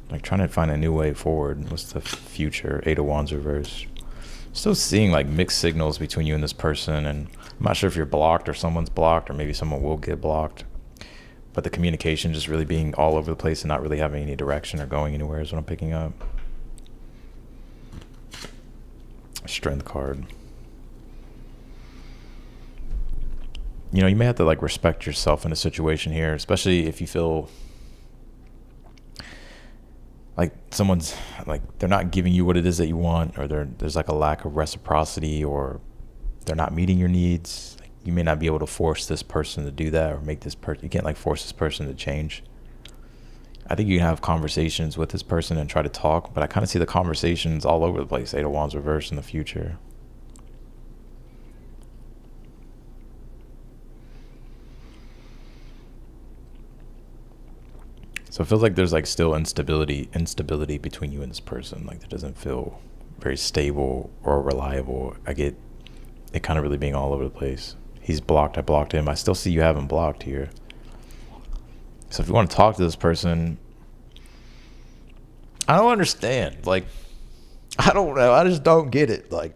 Like trying to find a new way forward. What's the future? Eight of Wands reversed. Still seeing like mixed signals between you and this person, and I'm not sure if you're blocked or someone's blocked, or maybe someone will get blocked. But the communication just really being all over the place and not really having any direction or going anywhere is what I'm picking up. Strength card. You know, you may have to like respect yourself in a situation here, especially if you feel like someone's like they're not giving you what it is that you want, or there's like a lack of reciprocity, or they're not meeting your needs. Like, you may not be able to force this person to do that, or make this person, you can't like force this person to change. I think you can have conversations with this person and try to talk, but I kind of see the conversations all over the place. Eight of Wands reversed in the future. So it feels like there's like still instability between you and this person. Like it doesn't feel very stable or reliable. I get it kind of really being all over the place. He's blocked, I blocked him. I still see you haven't blocked here. So if you want to talk to this person, I don't understand. Like, I don't know. I just don't get it. Like,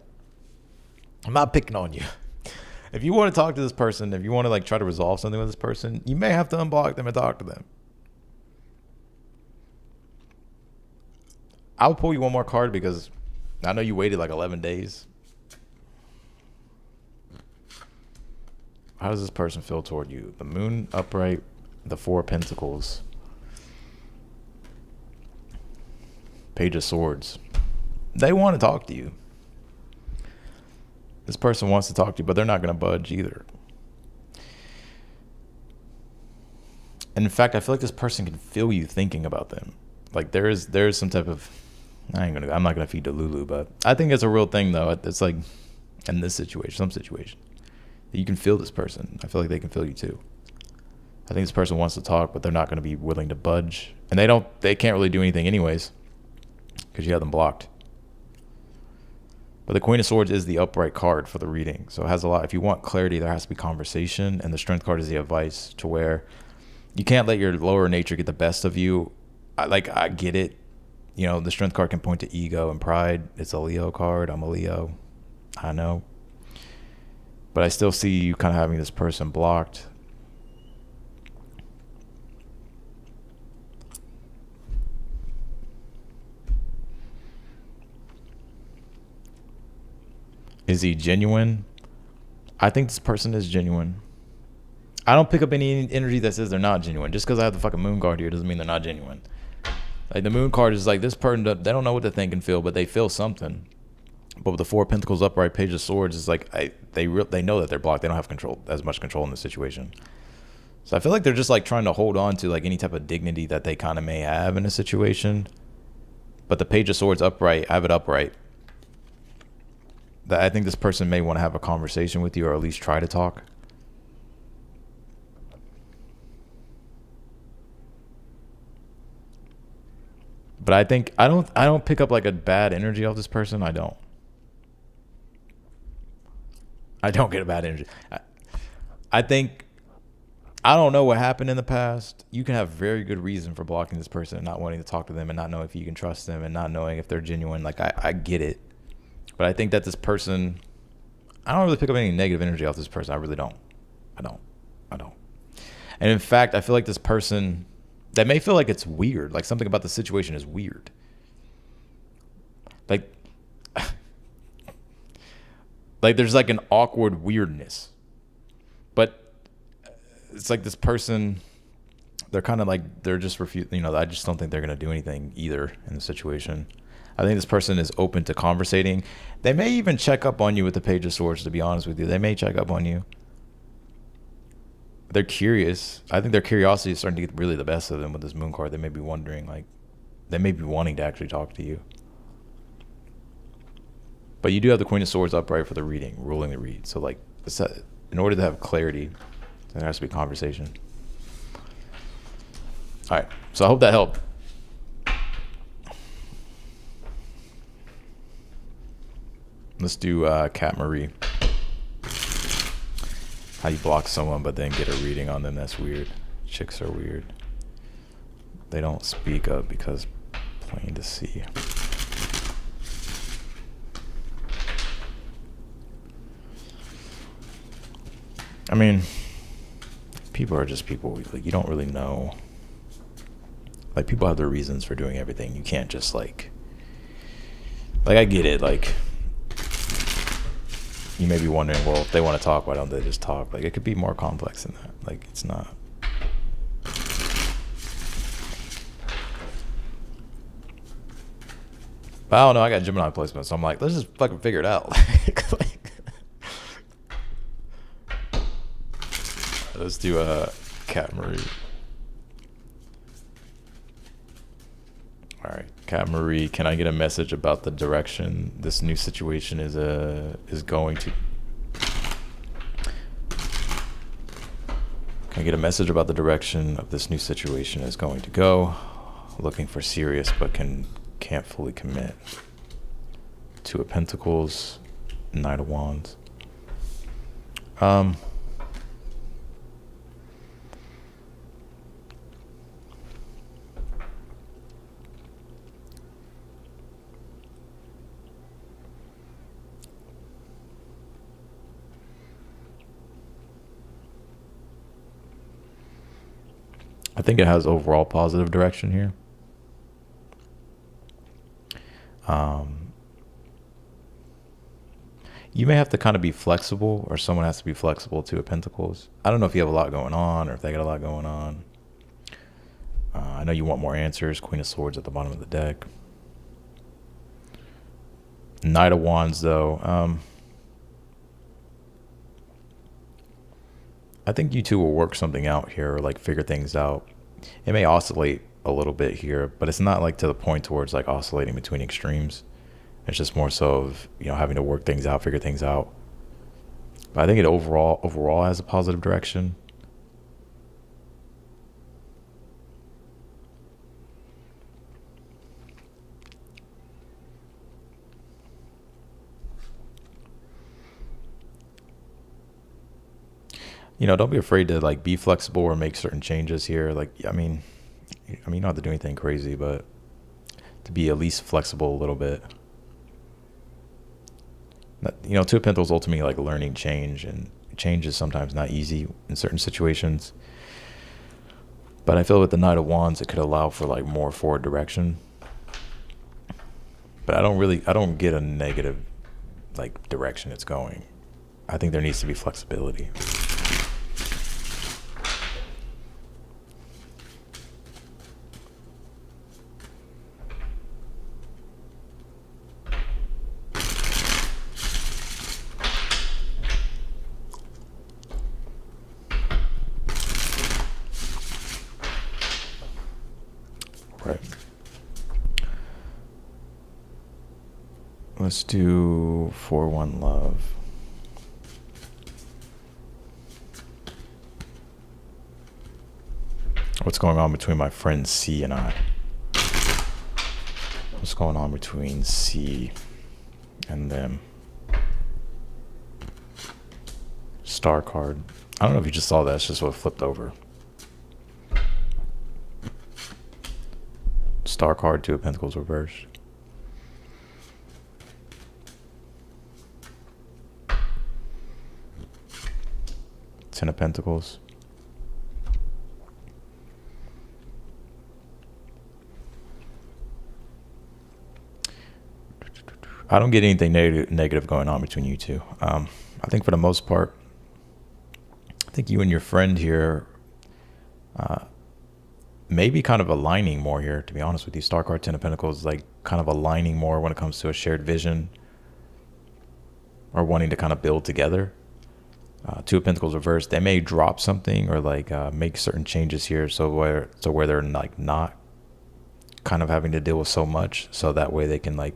I'm not picking on you. If you want to talk to this person, if you want to like try to resolve something with this person, you may have to unblock them and talk to them. I'll pull you one more card because I know you waited like 11 days. How does this person feel toward you? The Moon upright, the Four of Pentacles, Page of Swords. They want to talk to you. This person wants to talk to you, but they're not going to budge either. And in fact, I feel like this person can feel you thinking about them. Like there is some type of, I'm not gonna feed to Lulu, but I think it's a real thing though. It's like in this situation, some situation, you can feel this person. I feel like they can feel you too. I think this person wants to talk, but they're not going to be willing to budge, and they can't really do anything anyways because you have them blocked. But the Queen of Swords is the upright card for the reading, so it has a lot. If you want clarity, there has to be conversation, and the Strength card is the advice to where you can't let your lower nature get the best of you. I get it. You know, the Strength card can point to ego and pride. It's a Leo card. I'm a Leo. I know. But I still see you kind of having this person blocked. Is he genuine? I think this person is genuine. I don't pick up any energy that says they're not genuine. Just because I have the fucking Moon card here doesn't mean they're not genuine. Like the Moon card is like this person, they don't know what to think and feel, but they feel something. But with the Four of Pentacles upright, Page of Swords is like they know that they're blocked. They don't have as much control in the situation. So I feel like they're just like trying to hold on to like any type of dignity that they kind of may have in a situation. But the Page of Swords upright, I have it upright. That I think this person may want to have a conversation with you, or at least try to talk. But I think I don't pick up like a bad energy off this person. I don't get a bad energy. I think, I don't know what happened in the past. You can have very good reason for blocking this person and not wanting to talk to them and not knowing if you can trust them and not knowing if they're genuine. Like I get it. But I think that this person, I don't really pick up any negative energy off this person. I really don't. I don't. And in fact, I feel like this person That may feel like it's weird, like something about the situation is weird. Like, like there's like an awkward weirdness. But it's like this person, they're kind of like, they're just refusing, I just don't think they're going to do anything either in the situation. I think this person is open to conversating. They may even check up on you with the Page of Swords, to be honest with you. They may check up on you. They're curious. I think their curiosity is starting to get really the best of them with this Moon card. They may be wondering, like, they may be wanting to actually talk to you. But you do have the Queen of Swords upright for the reading, ruling the read. So, like, in order to have clarity, there has to be conversation. All right. So I hope that helped. Let's do Cat Marie. How you block someone but then get a reading on them. That's weird. Chicks are weird. They don't speak up because plain to see. I mean, people are just people. Like, you don't really know. Like, people have their reasons for doing everything. You can't just like I get it. Like, you may be wondering, well, if they want to talk, why don't they just talk? Like, it could be more complex than that. Like, it's not. But I don't know. I got Gemini placement, so I'm like, let's just fucking figure it out. Let's do a Cat Marie. All right, Cat Marie, can I get a message about the direction this new situation is going to? Can I get a message about the direction of this new situation is going to go? Looking for serious, but can't fully commit. Two of Pentacles, Knight of Wands. I think it has overall positive direction here. You may have to kind of be flexible, or someone has to be flexible to a Pentacles. I don't know if you have a lot going on or if they got a lot going on. I know you want more answers. Queen of Swords at the bottom of the deck. Knight of Wands, though. I think you two will work something out here, or like figure things out. It may oscillate a little bit here, but it's not like to the point towards like oscillating between extremes. It's just more so of, having to work things out, figure things out. But I think it overall has a positive direction. Don't be afraid to like be flexible or make certain changes here. Like, I mean, you don't have to do anything crazy, but to be at least flexible a little bit. Two of Pentacles ultimately like learning change, and change is sometimes not easy in certain situations. But I feel with the Knight of Wands, it could allow for like more forward direction. But I don't get a negative like direction it's going. I think there needs to be flexibility. Right. Let's do 4-1 love. What's going on between my friend C and I? What's going on between C and them? Star card. I don't know if you just saw that. It's just what flipped over. Star card, Two of Pentacles reversed. Ten of Pentacles. I don't get anything negative going on between you two. I think for the most part, I think you and your friend here maybe kind of aligning more here, to be honest with you. Star card, Ten of Pentacles, like kind of aligning more when it comes to a shared vision or wanting to kind of build together. Two of Pentacles reversed, they may drop something or like make certain changes here so where they're like not kind of having to deal with so much, so that way they can like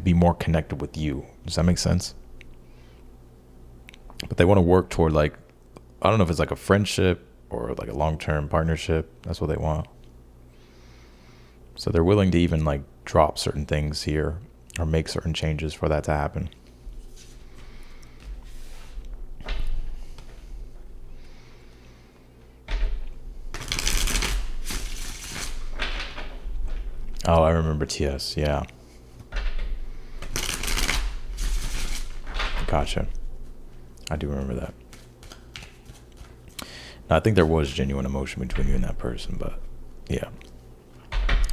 be more connected with you. Does that make sense? But they want to work toward like, I don't know if it's like a friendship or like a long-term partnership. That's what they want. So they're willing to even like drop certain things here or make certain changes for that to happen. Oh, I remember TS. Yeah. Gotcha. I do remember that. Now, I think there was genuine emotion between you and that person, but yeah.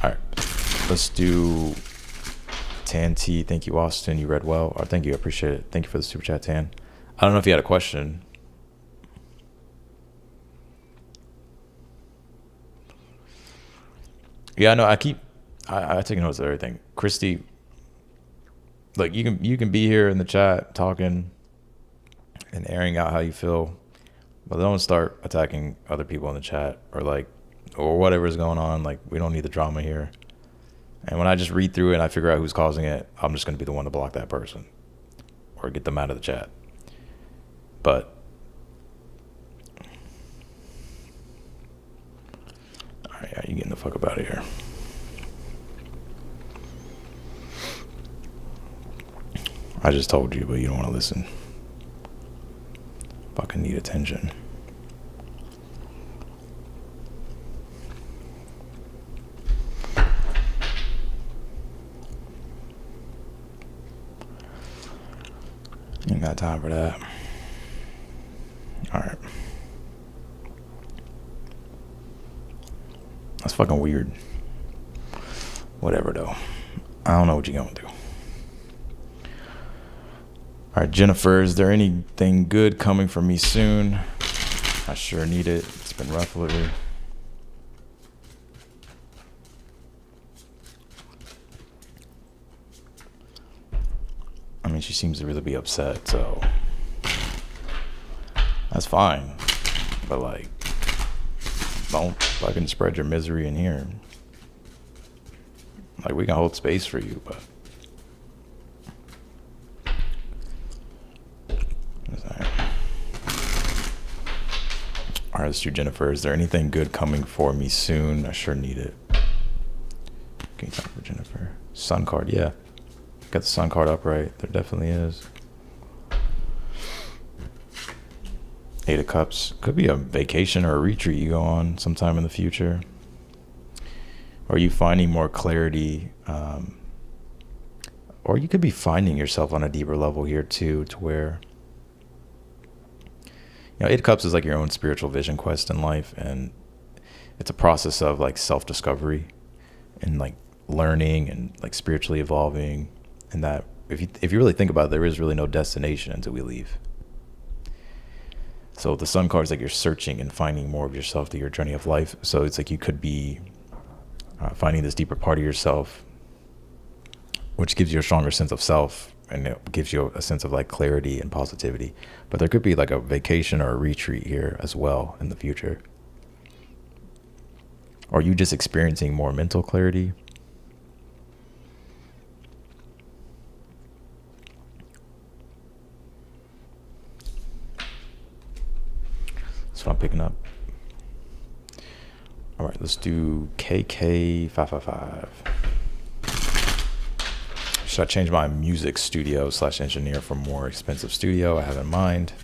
All right. Let's do Tan T. Thank you, Austin. You read well. Or thank you. I appreciate it. Thank you for the super chat, Tan. I don't know if you had a question. Yeah, no, I take notes of everything. Christy, like you can be here in the chat talking and airing out how you feel, but don't start attacking other people in the chat or whatever's going on. Like, we don't need the drama here. And when I just read through it and I figure out who's causing it, I'm just going to be the one to block that person or get them out of the chat. But all right, yeah, you getting the fuck up out of here. I just told you, but you don't want to listen. Fucking need attention. Ain't got time for that. All right. That's fucking weird. Whatever, though. I don't know what you're gonna do. All right, Jennifer, is there anything good coming for me soon? I sure need it. It's been rough lately. I mean, she seems to really be upset, so that's fine. But like, don't fucking spread your misery in here. Like, we can hold space for you, but all right, let's do Jennifer. Is there anything good coming for me soon? I sure need it. Can you talk for Jennifer? Sun card, yeah. Got the sun card upright. There definitely is. Eight of Cups. Could be a vacation or a retreat you go on sometime in the future. Or you finding more clarity. Or you could be finding yourself on a deeper level here too, to where, you know, Eight of Cups is like your own spiritual vision quest in life, and it's a process of like self-discovery and like learning and like spiritually evolving. And that if you really think about it, there is really no destination until we leave. So the Sun card is like you're searching and finding more of yourself through your journey of life. So it's like you could be finding this deeper part of yourself, which gives you a stronger sense of self, and it gives you a sense of like clarity and positivity. But there could be like a vacation or a retreat here as well in the future. Or you just experiencing more mental clarity. That's what I'm picking up. All right, let's do KK555. Should I change my music studio / engineer for more expensive studio I have in mind?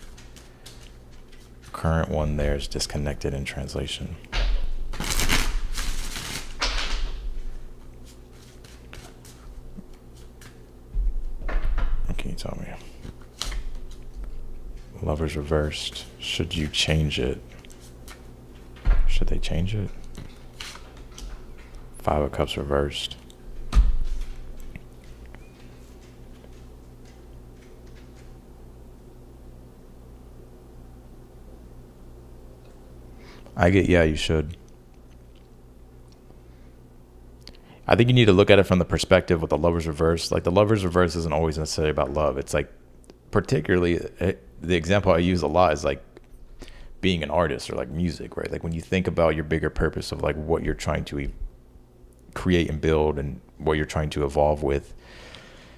Current one there is disconnected in translation. What can you tell me? Lovers reversed. Should you change it? Should they change it? Five of Cups reversed. Yeah, you should. I think you need to look at it from the perspective with the lover's reverse. Like the lover's reverse isn't always necessarily about love. It's like, particularly the example I use a lot is like being an artist or like music, right? Like when you think about your bigger purpose of like what you're trying to create and build and what you're trying to evolve with,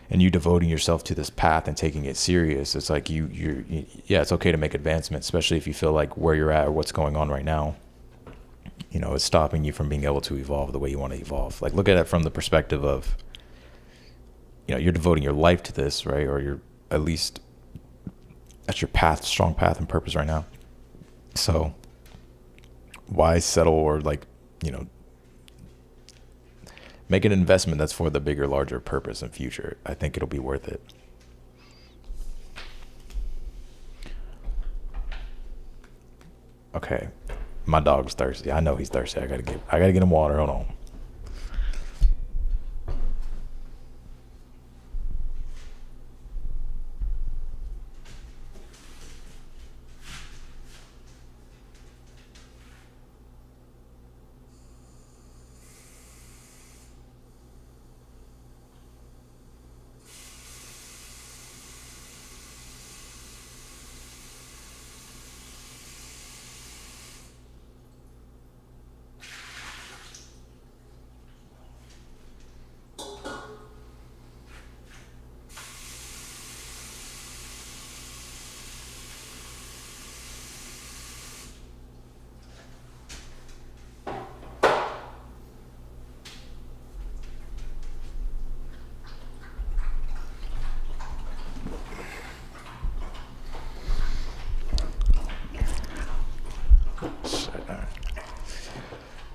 and you devoting yourself to this path and taking it serious, it's like yeah, it's okay to make advancements, especially if you feel like where you're at or what's going on right now, is stopping you from being able to evolve the way you want to evolve. Like look at it from the perspective of, you're devoting your life to this, right? Or you're at least that's your path, strong path and purpose right now. So why settle or like, make an investment that's for the bigger, larger purpose and future. I think it'll be worth it. Okay. My dog's thirsty. I know he's thirsty. I gotta get him water. Hold on.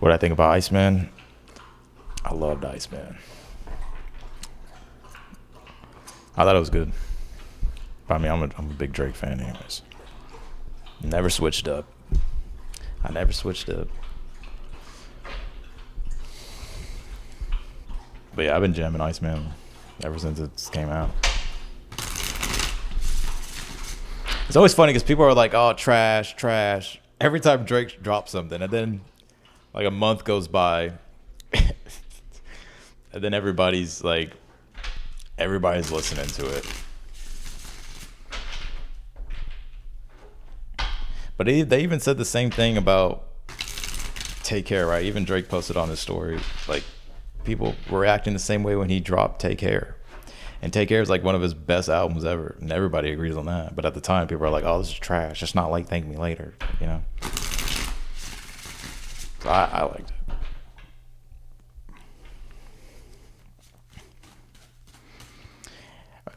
What I think about Iceman? I loved Iceman. I thought it was good. But I mean, I'm a big Drake fan anyways. Never switched up. I never switched up. But yeah, I've been jamming Iceman ever since it came out. It's always funny because people are like, oh, trash, trash. Every time Drake drops something, and then like a month goes by, and then everybody's listening to it. But they even said the same thing about Take Care, right? Even Drake posted on his story, like people were reacting the same way when he dropped Take Care. And Take Care is like one of his best albums ever, and everybody agrees on that. But at the time, people are like, "Oh, this is trash. It's not like Thank Me Later," So I liked it.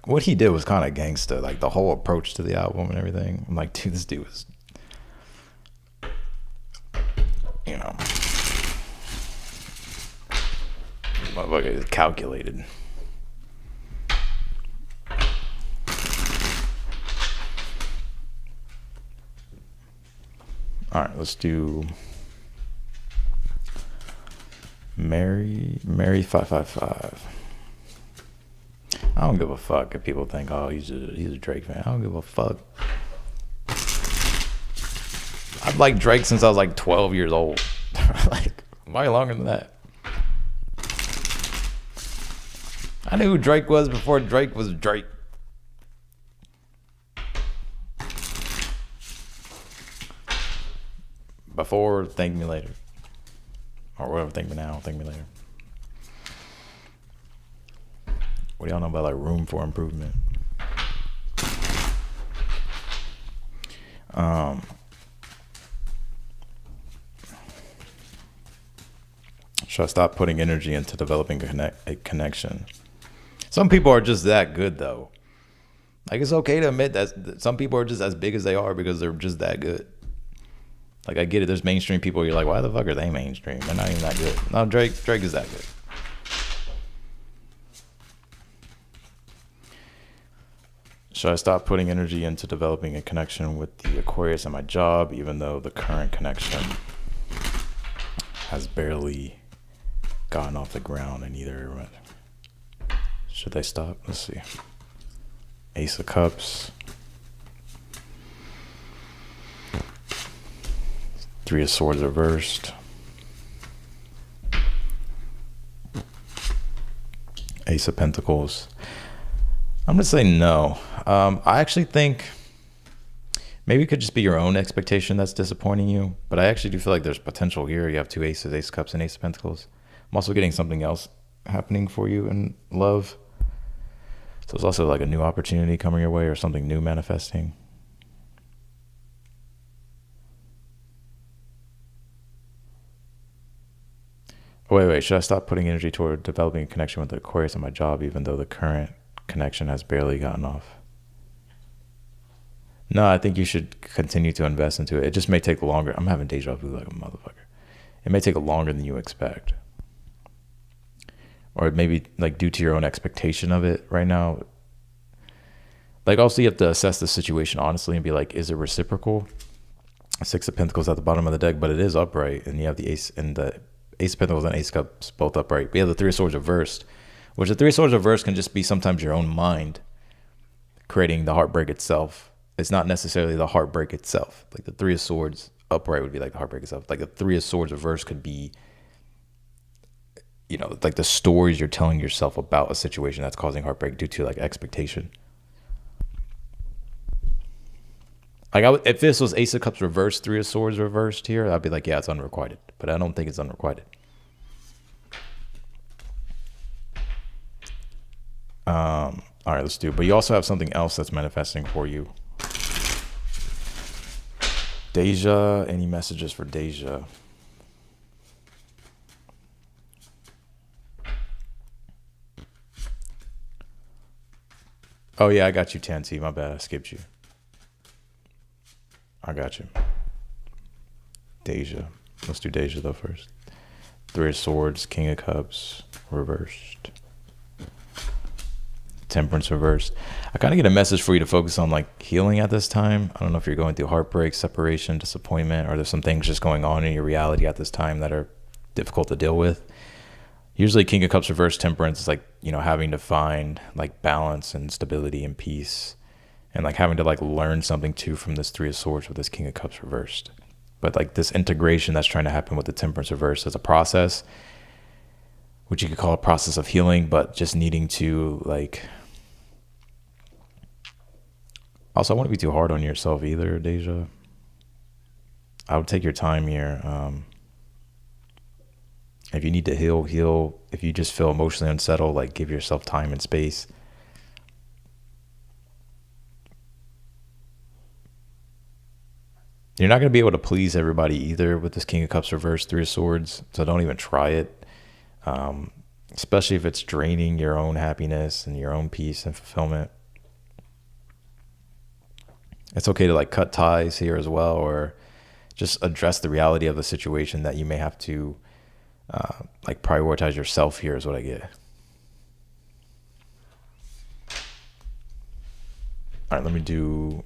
What he did was kind of gangsta, like the whole approach to the album and everything. I'm like, dude, this dude was, motherfucker is calculated. All right, let's do Mary 555. I don't give a fuck if people think, oh, he's a Drake fan. I don't give a fuck. I've liked Drake since I was like 12 years old. Like, way longer than that. I knew who Drake was before Drake was Drake. Before Thank Me Later. Or whatever, Thank Me Now, Thank Me Later. What do y'all know about like room for improvement? Should I stop putting energy into developing a connection? Some people are just that good though. Like it's okay to admit that some people are just as big as they are because they're just that good. Like I get it. There's mainstream people. You're like, why the fuck are they mainstream? They're not even that good. No, Drake is that good. Should I stop putting energy into developing a connection with the Aquarius at my job, even though the current connection has barely gotten off the ground in either? Should they stop? Let's see. Ace of Cups. Three of Swords reversed. Ace of Pentacles. I'm going to say no. I actually think maybe it could just be your own expectation that's disappointing you. But I actually do feel like there's potential here. You have two aces, Ace of Cups and Ace of Pentacles. I'm also getting something else happening for you in love. So it's also like a new opportunity coming your way or something new manifesting. Wait, should I stop putting energy toward developing a connection with the Aquarius on my job, even though the current connection has barely gotten off? No, I think you should continue to invest into it. It just may take longer. I'm having deja vu like a motherfucker. It may take longer than you expect. Or maybe like due to your own expectation of it right now. Like also you have to assess the situation honestly and be like, is it reciprocal? Six of Pentacles at the bottom of the deck, but it is upright. And you have the Ace and the Ace of Pentacles and Ace of Cups both upright. We have the Three of Swords reversed, which the Three of Swords reversed can just be sometimes your own mind creating the heartbreak itself. It's not necessarily the heartbreak itself. Like the Three of Swords upright would be like the heartbreak itself. Like the Three of Swords reversed could be, you know, like the stories you're telling yourself about a situation that's causing heartbreak due to like expectation. Like if this was Ace of Cups reversed, Three of Swords reversed here, I'd be like, yeah, it's unrequited. But I don't think it's unrequited. All right, let's do it. But you also have something else that's manifesting for you. Deja, any messages for Deja? Oh yeah, I got you, Tanti. My bad, I skipped you. I got you. Deja. Let's do Deja though first. Three of Swords, King of Cups, reversed. Temperance reversed. I kind of get a message for you to focus on like healing at this time. I don't know if you're going through heartbreak, separation, disappointment, or there's some things just going on in your reality at this time that are difficult to deal with. Usually King of Cups reversed, Temperance is like, you know, having to find like balance and stability and peace. And like having to like learn something too from this Three of Swords with this King of Cups reversed. But like this integration that's trying to happen with the Temperance reversed is a process, which you could call a process of healing, but just needing to like, also I wouldn't be too hard on yourself either, Deja. I would take your time here. If you need to heal. If you just feel emotionally unsettled, like give yourself time and space. You're not going to be able to please everybody either with this King of Cups reversed, Three of Swords. So don't even try it. Especially if it's draining your own happiness and your own peace and fulfillment. It's okay to like cut ties here as well, or just address the reality of the situation that you may have to like prioritize yourself here is what I get. All right, let me do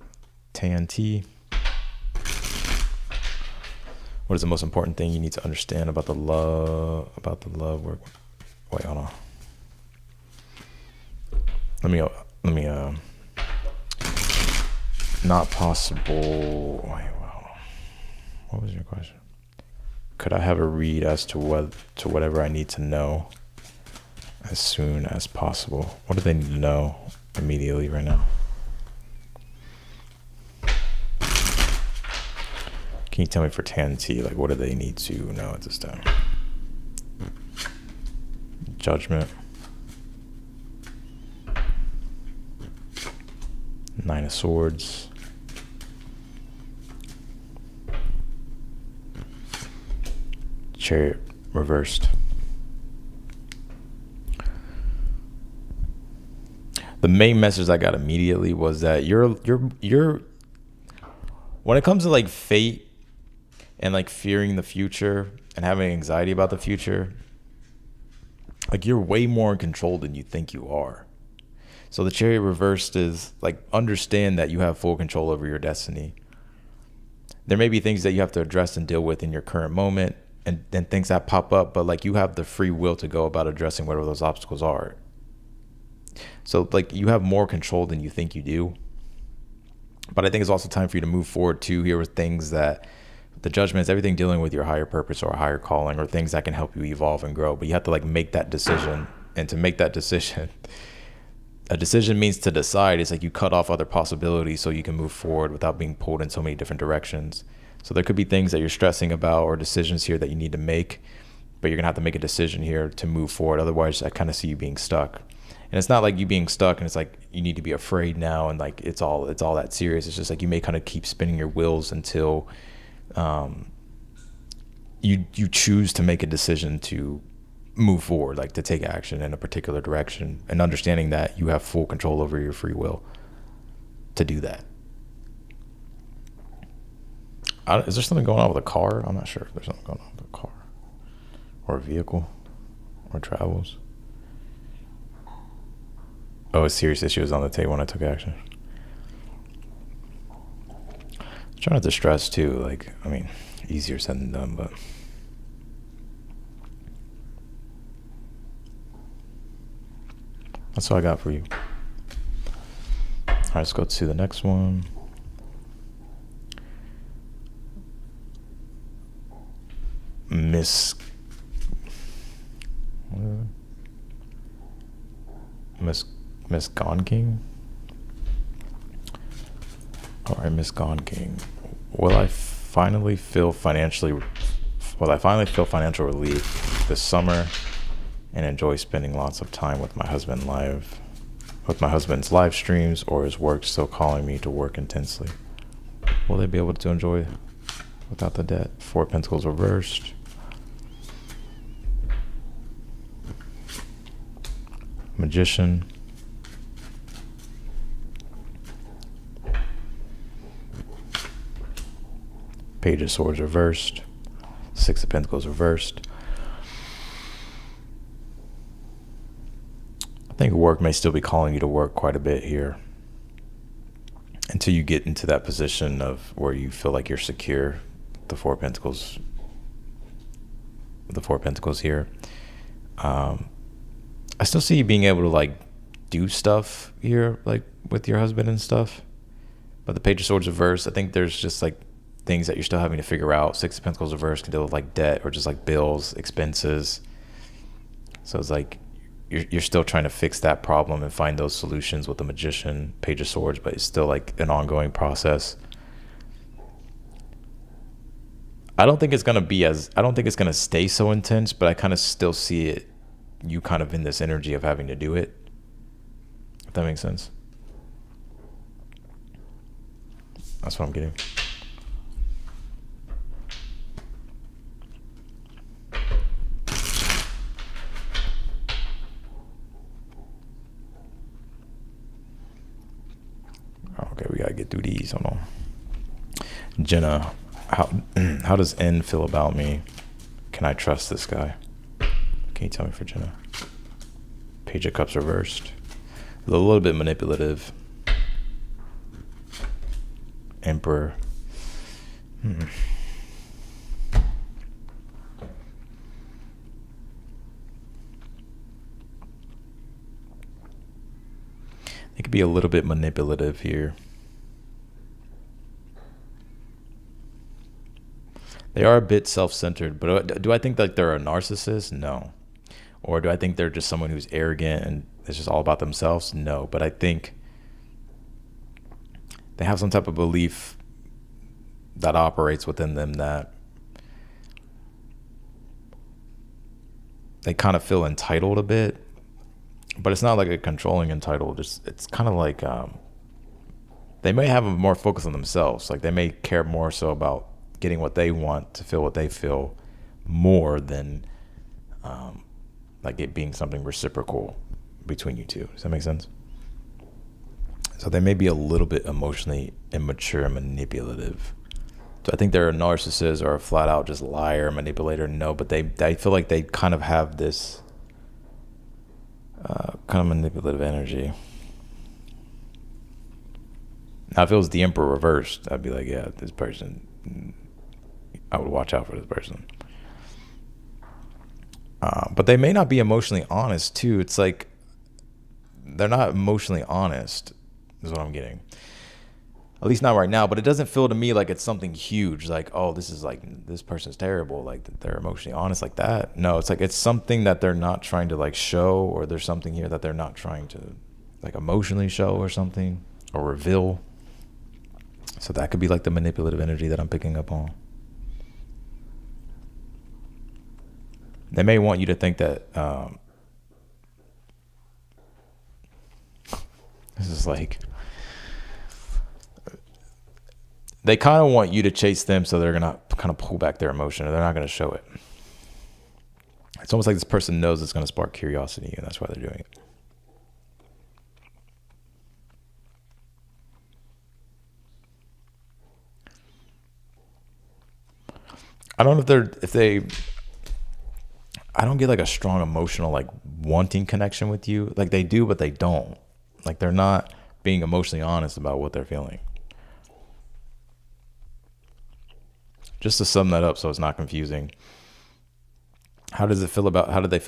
TNT. What is the most important thing you need to understand about the love work? Wait, hold on. Let me not possible. Wait, hold on. What was your question? Could I have a read as to whatever I need to know as soon as possible? What do they need to know immediately right now? Can you tell me for TNT, like what do they need to know at this time? Judgment. Nine of Swords. Chariot reversed. The main message I got immediately was that you're when it comes to like fate and like fearing the future and having anxiety about the future, like you're way more in control than you think you are. So the Chariot reversed is like, understand that you have full control over your destiny. There may be things that you have to address and deal with in your current moment and then things that pop up, but like you have the free will to go about addressing whatever those obstacles are. So like you have more control than you think you do. But I think it's also time for you to move forward too here with things that The Judgment is everything dealing with your higher purpose or higher calling or things that can help you evolve and grow. But you have to like make that decision. And to make that decision, a decision means to decide. It's like you cut off other possibilities so you can move forward without being pulled in so many different directions. So there could be things that you're stressing about or decisions here that you need to make, but you're gonna have to make a decision here to move forward. Otherwise, I kind of see you being stuck. And it's not like you being stuck and it's like you need to be afraid now and like it's all that serious. It's just like you may kind of keep spinning your wheels until you choose to make a decision to move forward, like to take action in a particular direction, and understanding that you have full control over your free will to do that. Is there something going on with a car? I'm not sure if there's something going on with a car or a vehicle or travels. Oh, a serious issue was on the table when I took action. I'm trying not to stress too. Like, I mean, easier said than done, but that's all I got for you. All right, let's go to the next one. Miss Gone King. All right, Miss Gone King. Will I finally feel financial relief this summer and enjoy spending lots of time with my husband's live streams, or is work still calling me to work intensely? Will they be able to enjoy without the debt? Four of Pentacles reversed. Magician. Page of Swords reversed. Six of Pentacles reversed. I think work may still be calling you to work quite a bit here until you get into that position of where you feel like you're secure. The Four of Pentacles here. I still see you being able to like do stuff here, like with your husband and stuff. But the Page of Swords reversed, I think there's just like things that you're still having to figure out. Six of Pentacles reversed can deal with like debt or just like bills, expenses. So it's like you're still trying to fix that problem and find those solutions with the Magician, Page of Swords, but it's still like an ongoing process. I don't think it's going to stay so intense, but I kind of still see it, you kind of in this energy of having to do it. If that makes sense. That's what I'm getting. Okay, we gotta get through these. Hold on. Jenna, how does N feel about me? Can I trust this guy? Can you tell me for Jenna? Page of Cups reversed. A little bit manipulative. Emperor. It could be a little bit manipulative here. They are a bit self-centered, but do I think that they're a narcissist? No. Or do I think they're just someone who's arrogant and it's just all about themselves? No. But I think they have some type of belief that operates within them that they kind of feel entitled a bit, but it's not like a controlling entitled. It's kind of like they may have a more focus on themselves. Like they may care more so about getting what they want to feel what they feel more than like it being something reciprocal between you two. Does that make sense? So they may be a little bit emotionally immature and manipulative. Do I think they're a narcissist or a flat out just liar, manipulator? No, but I feel like they kind of have this kind of manipulative energy. Now, if it was the Emperor reversed, I'd be like, yeah, this person, I would watch out for this person. But they may not be emotionally honest too. It's like they're not emotionally honest is what I'm getting. At least not right now, but it doesn't feel to me like it's something huge. Like, oh, this is like, this person's terrible. Like they're emotionally honest like that. No, it's like, it's something that they're not trying to like show, or there's something here that they're not trying to like emotionally show or something, or reveal. So that could be like the manipulative energy that I'm picking up on. They may want you to think that, this is like, they kind of want you to chase them, so they're gonna kind of pull back their emotion, or they're not gonna show it. It's almost like this person knows it's gonna spark curiosity, and that's why they're doing it. I don't know if they, I don't get like a strong emotional like wanting connection with you. Like they do, but they don't. Like they're not being emotionally honest about what they're feeling. Just to sum that up so it's not confusing. How did they feel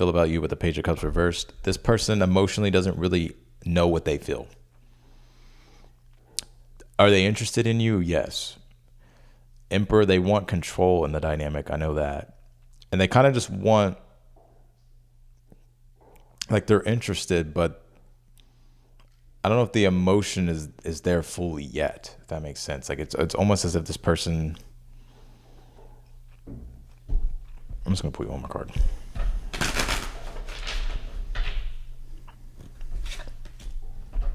about you with the Page of Cups reversed? This person emotionally doesn't really know what they feel. Are they interested in you? Yes. Emperor, they want control in the dynamic. I know that. And they kind of just want, like they're interested, but I don't know if the emotion is there fully yet, if that makes sense. Like it's almost as if this person, I'm just going to pull you one more card.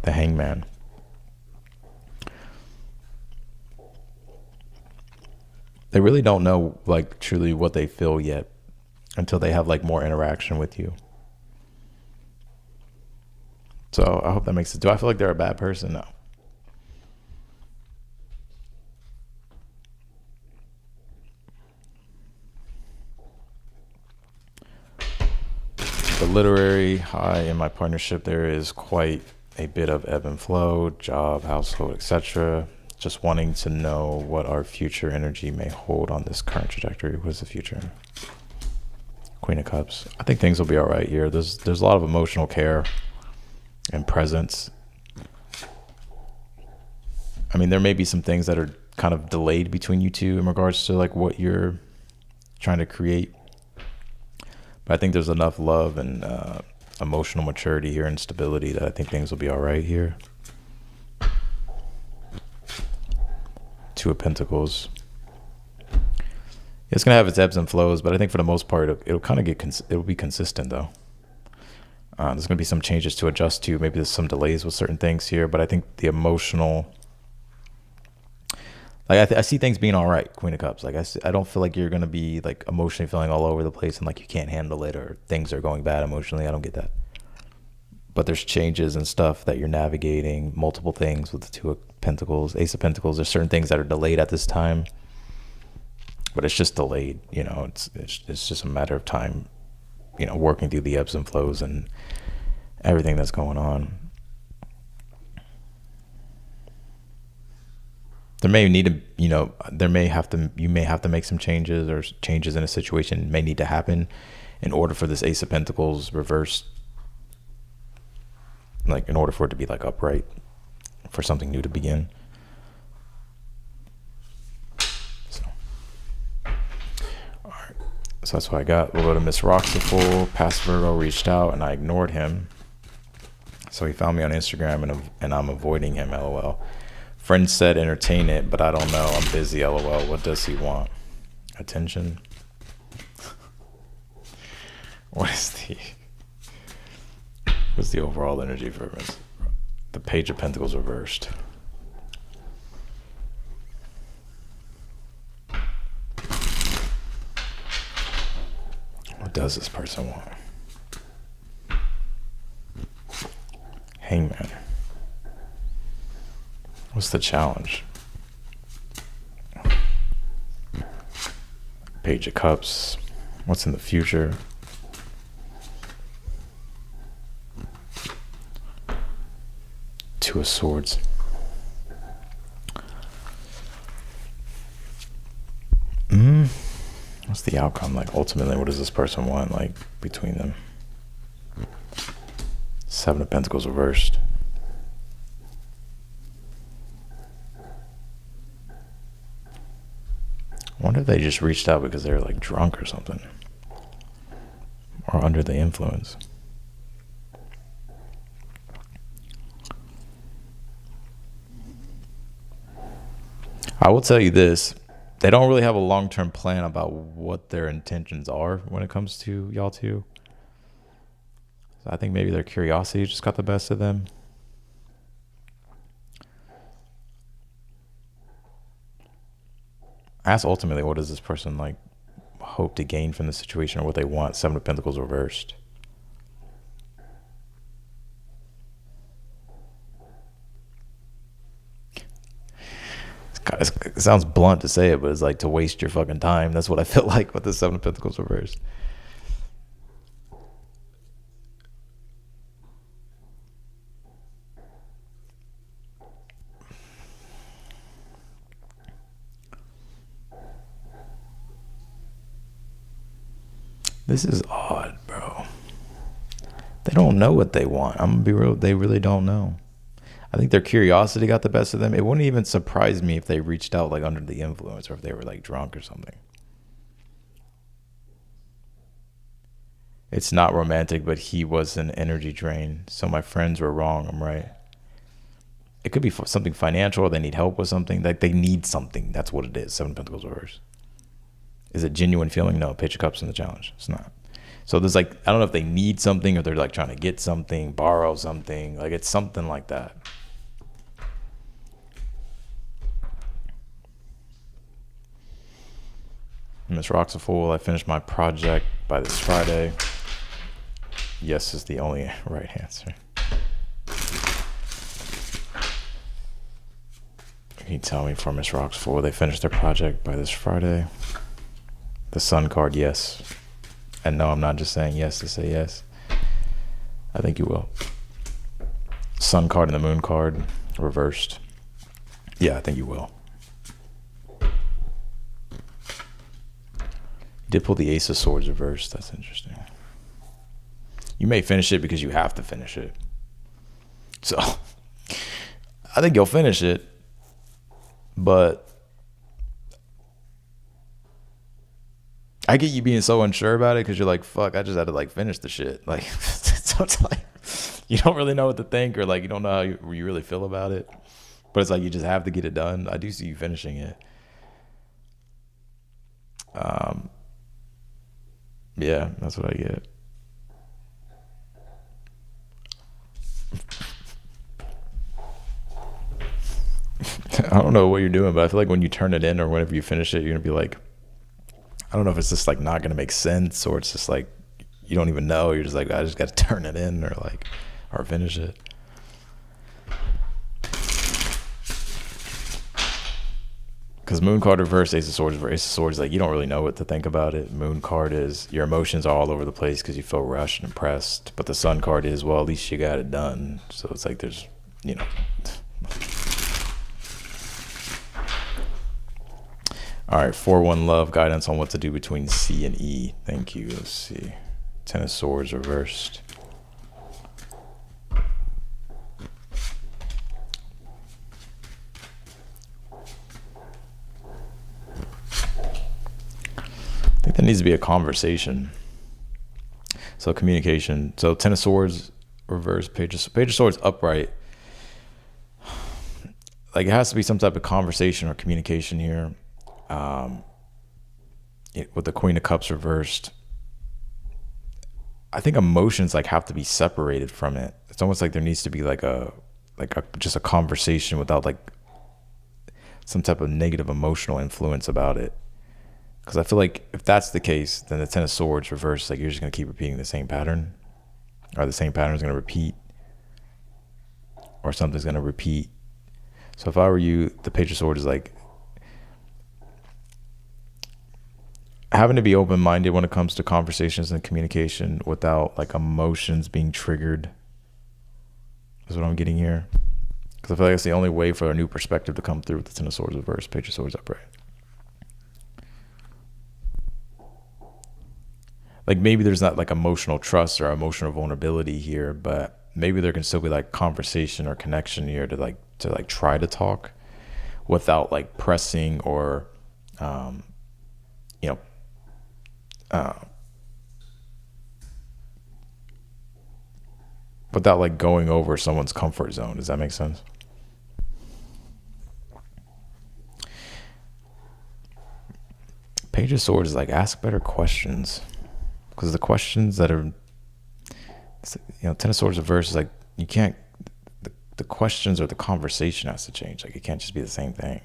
The Hangman. They really don't know like truly what they feel yet until they have like more interaction with you. So I hope that makes sense. Do I feel like they're a bad person? No. The literary high in my partnership, there is quite a bit of ebb and flow, job, household, etc. Just wanting to know what our future energy may hold on this current trajectory. What is the future? Queen of Cups. I think things will be all right here. There's a lot of emotional care and presence. I mean, there may be some things that are kind of delayed between you two in regards to like what you're trying to create. But I think there's enough love and emotional maturity here and stability that I think things will be all right here. Two of Pentacles. It's gonna have its ebbs and flows, but I think for the most part, it'll kind of it'll be consistent though. There's gonna be some changes to adjust to. Maybe there's some delays with certain things here, but I think the emotional, like I see things being all right. Queen of Cups. Like I don't feel like you're gonna be like emotionally feeling all over the place and like you can't handle it, or things are going bad emotionally. I don't get that. But there's changes and stuff that you're navigating, multiple things with the Two of Pentacles, Ace of Pentacles. There's certain things that are delayed at this time, but it's just delayed. You know, it's just a matter of time. You know, working through the ebbs and flows and everything that's going on. There may need to, you know, you may have to make some changes, or changes in a situation may need to happen in order for this Ace of Pentacles reversed, like in order for it to be like upright, for something new to begin. So, all right. So that's what I got. We'll go to Miss Roxiful. Past Virgo reached out and I ignored him. So he found me on Instagram and I'm avoiding him, LOL. Friend said entertain it, but I don't know. I'm busy, LOL. What does he want? Attention? What's the overall energy for the Page of Pentacles reversed? What does this person want? Hangman. What's the challenge? Page of Cups. What's in the future? Two of Swords. What's the outcome? Like ultimately, what does this person want? Like between them? Seven of Pentacles reversed. they just reached out because they were like drunk or something, or under the influence. I will tell you this. They don't really have a long-term plan about what their intentions are when it comes to y'all two. So I think maybe their curiosity just got the best of them. I ask ultimately, what does this person like hope to gain from the situation, or what they want? Seven of Pentacles reversed. It sounds blunt to say it, but it's like to waste your fucking time. That's what I feel like with the Seven of Pentacles reversed. This is odd, bro. They don't know what they want. I'm gonna be real. They really don't know. I think their curiosity got the best of them. It wouldn't even surprise me if they reached out like under the influence, or if they were like drunk or something. It's not romantic, but he was an energy drain. So my friends were wrong. I'm right. It could be something financial, or they need help with something. Like they need something. That's what it is. Seven of Pentacles reversed. Is it genuine feeling? No. Page of Cups in the challenge. It's not. So there's like, I don't know if they need something, or they're like trying to get something, borrow something. Like it's something like that. Miss Rocks a Fool. I finished my project by this Friday. Yes is the only right answer. Can you tell me for Miss Rocks a Fool, they finished their project by this Friday? The Sun card, yes. And no, I'm not just saying yes to say yes. I think you will. Sun card and the Moon card reversed. Yeah, I think you will. You did pull the Ace of Swords reversed. That's interesting. You may finish it because you have to finish it. So I think you'll finish it, but I get you being so unsure about it because you're like, fuck, I just had to like finish the shit. Like, so it's like you don't really know what to think, or like you don't know how you really feel about it. But it's like you just have to get it done. I do see you finishing it. Yeah, that's what I get. I don't know what you're doing, but I feel like when you turn it in or whenever you finish it, you're gonna be like, I don't know if it's just like not gonna make sense, or it's just like you don't even know. You're just like, I just got to turn it in, or finish it. Because Moon card reverse, Ace of Swords reverse. Ace of Swords, like you don't really know what to think about it. Moon card is your emotions are all over the place because you feel rushed and pressed. But the Sun card is, well, at least you got it done. So it's like there's, you know. All right, 4-1 love guidance on what to do between C and E. Thank you. Let's see. Ten of Swords reversed. I think there needs to be a conversation. So communication. So Ten of Swords reversed, Page of Swords upright. Like it has to be some type of conversation or communication here. With the Queen of Cups reversed, I think emotions like have to be separated from it. It's almost like there needs to be like a just a conversation without like some type of negative emotional influence about it. Because I feel like if that's the case, then the Ten of Swords reversed, like you're just gonna keep repeating the same pattern, or the same pattern is gonna repeat, or something's gonna repeat. So if I were you, the Page of Swords is like having to be open-minded when it comes to conversations and communication without like emotions being triggered is what I'm getting here. Because I feel like it's the only way for a new perspective to come through with the Ten of Swords reverse, Page of Swords upright. Like maybe there's not like emotional trust or emotional vulnerability here, but maybe there can still be like conversation or connection here to try to talk without like pressing or you know, uh, without like going over someone's comfort zone. Does that make sense? Page of Swords is like ask better questions, because the questions that are, Ten of Swords reverse is like you can't. The questions or the conversation has to change. Like it can't just be the same thing.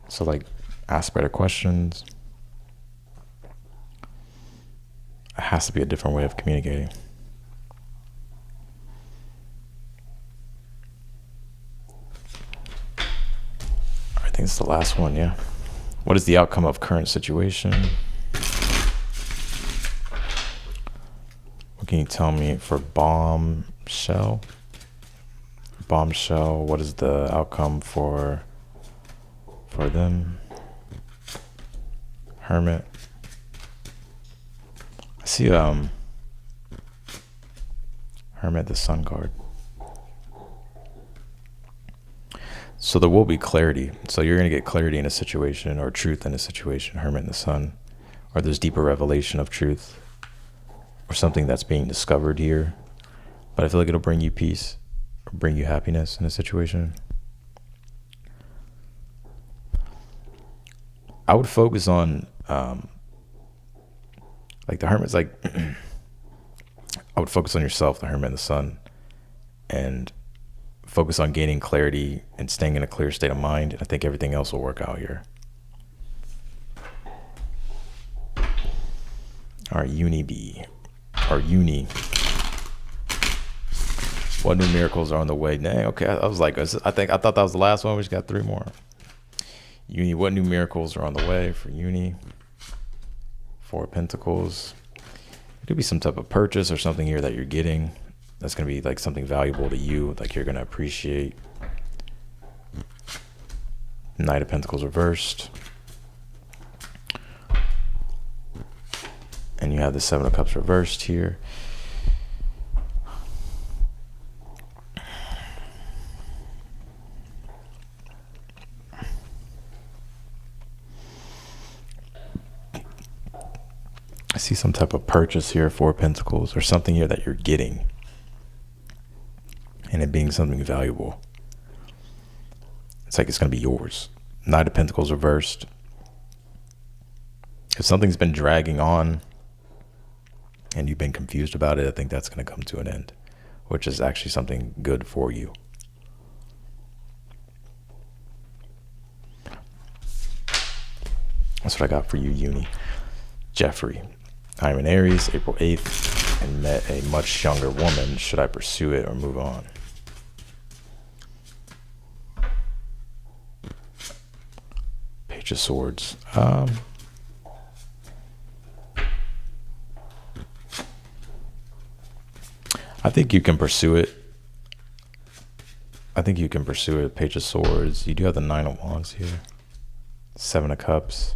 So like ask better questions. It has to be a different way of communicating. I think it's the last one, yeah. What is the outcome of current situation? What can you tell me for bombshell? Bombshell, what is the outcome for them? Hermit. I see Hermit, the Sun card. So there will be clarity. So you're going to get clarity in a situation, or truth in a situation, Hermit and the Sun. Or there's deeper revelation of truth, or something that's being discovered here. But I feel like it'll bring you peace, or bring you happiness in a situation. I would focus on, like the Hermit's like, I would focus on yourself, the Hermit and the Sun, and focus on gaining clarity and staying in a clear state of mind. And I think everything else will work out here. All right, Uni B, or Uni. What new miracles are on the way? Dang, okay. I was like, I thought that was the last one. We just got 3 more. Uni, what new miracles are on the way for Uni? 4 of Pentacles. It could be some type of purchase or something here that you're getting that's going to be like something valuable to you, like you're going to appreciate. Knight of Pentacles reversed. And you have the 7 of Cups reversed here. I see some type of purchase here, 4 of Pentacles, or something here that you're getting, and it being something valuable. It's like it's going to be yours. Knight of Pentacles reversed. If something's been dragging on and you've been confused about it, I think that's going to come to an end, which is actually something good for you. That's what I got for you, Uni. Jeffrey. I'm in Aries, April 8th, and met a much younger woman. Should I pursue it or move on? Page of Swords. I think you can pursue it. Page of Swords. You do have the 9 of Wands here. 7 of Cups.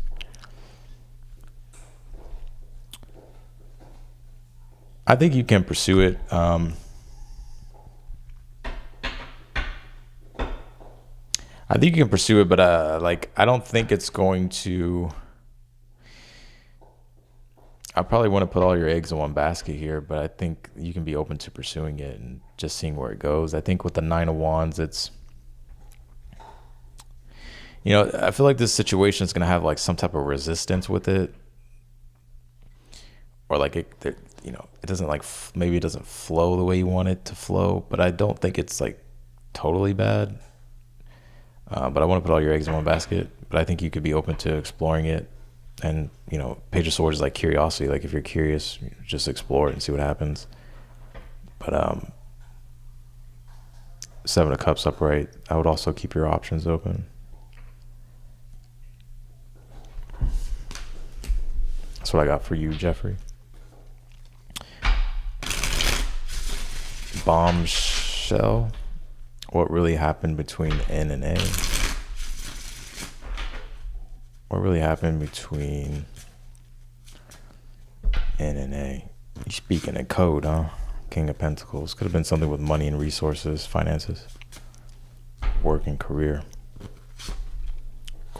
I think you can pursue it. I think you can pursue it, but I don't think it's going to. I probably want to put all your eggs in one basket here, but I think you can be open to pursuing it and just seeing where it goes. I think with the 9 of Wands, it's, I feel like this situation is going to have like some type of resistance with it, or like it doesn't like, maybe it doesn't flow the way you want it to flow, but I don't think it's like totally bad. But I want to put all your eggs in one basket, but I think you could be open to exploring it. And, Page of Swords is like curiosity. Like if you're curious, just explore it and see what happens. But 7 of Cups upright, I would also keep your options open. That's what I got for you, Jeffrey. Bombshell. What really happened between N and A? What really happened between N and A? You speaking in code, huh? King of Pentacles. Could have been something with money and resources, finances, work and career.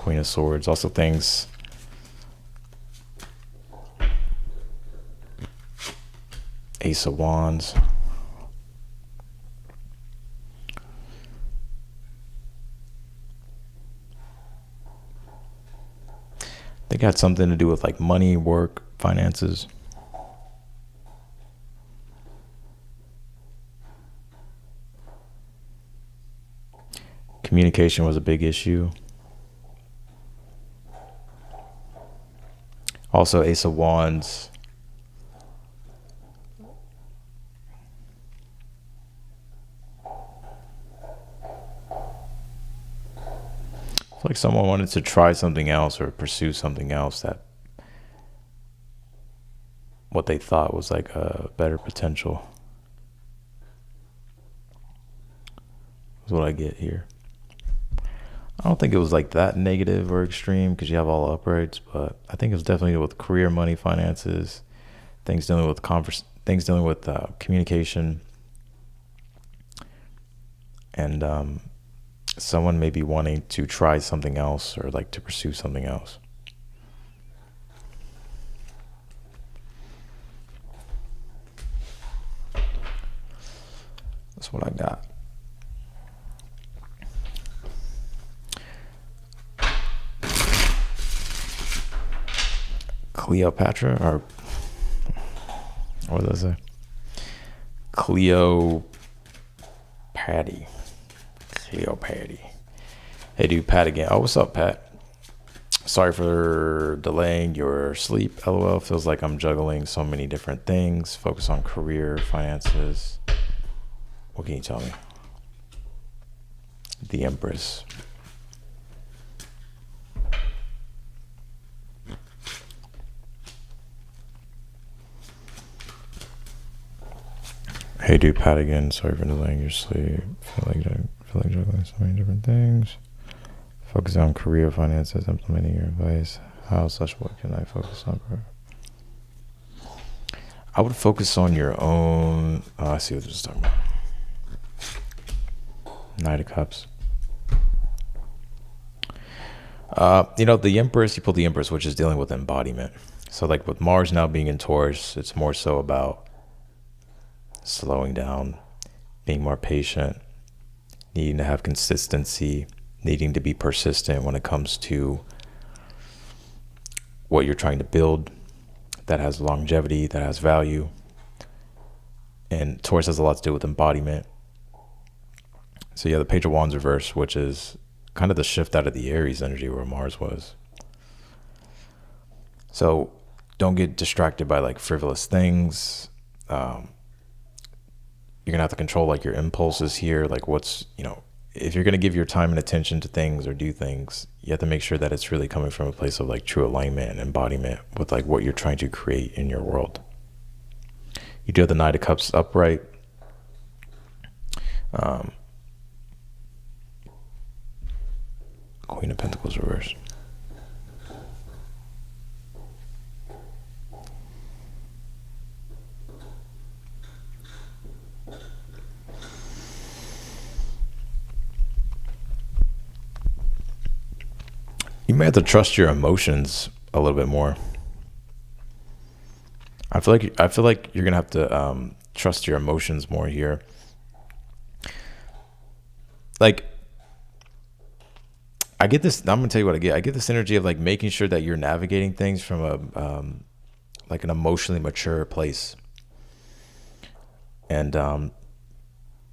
Queen of Swords. Also things. Ace of Wands. They got something to do with like money, work, finances. Communication was a big issue. Also, Ace of Wands. It's like someone wanted to try something else or pursue something else that what they thought was like a better potential. Is what I get here. I don't think it was like that negative or extreme because you have all uprights, but I think it was definitely with career, money, finances, things dealing with communication, and someone may be wanting to try something else or like to pursue something else. That's what I got. Cleopatra, or what does it say? Cleopatty. Hey dude, Pat again. Oh, what's up, Pat? Sorry for delaying your sleep. LOL. Feels like I'm juggling so many different things. Focus on career, finances. What can you tell me? The Empress. Hey dude, Pat again. Sorry for delaying your sleep. Feel like juggling so many different things. Focus on career, finances, implementing your advice. How / what can I focus on? I would focus on your own. I see what this is talking about. Knight of Cups. The Empress, you pull the Empress, which is dealing with embodiment. So like with Mars now being in Taurus, it's more so about slowing down, being more patient, needing to have consistency, needing to be persistent when it comes to what you're trying to build that has longevity, that has value. And Taurus has a lot to do with embodiment. So yeah, the Page of Wands reverse, which is kind of the shift out of the Aries energy where Mars was. So don't get distracted by like frivolous things. You're gonna have to control like your impulses here. Like if you're gonna give your time and attention to things or do things, you have to make sure that it's really coming from a place of like true alignment and embodiment with like what you're trying to create in your world. You do have the Knight of Cups upright. Queen of Pentacles reverse. You may have to trust your emotions a little bit more. I feel like you're gonna have to trust your emotions more here. Like, I get this. I'm gonna tell you what I get. I get this energy of like making sure that you're navigating things from a like an emotionally mature place, and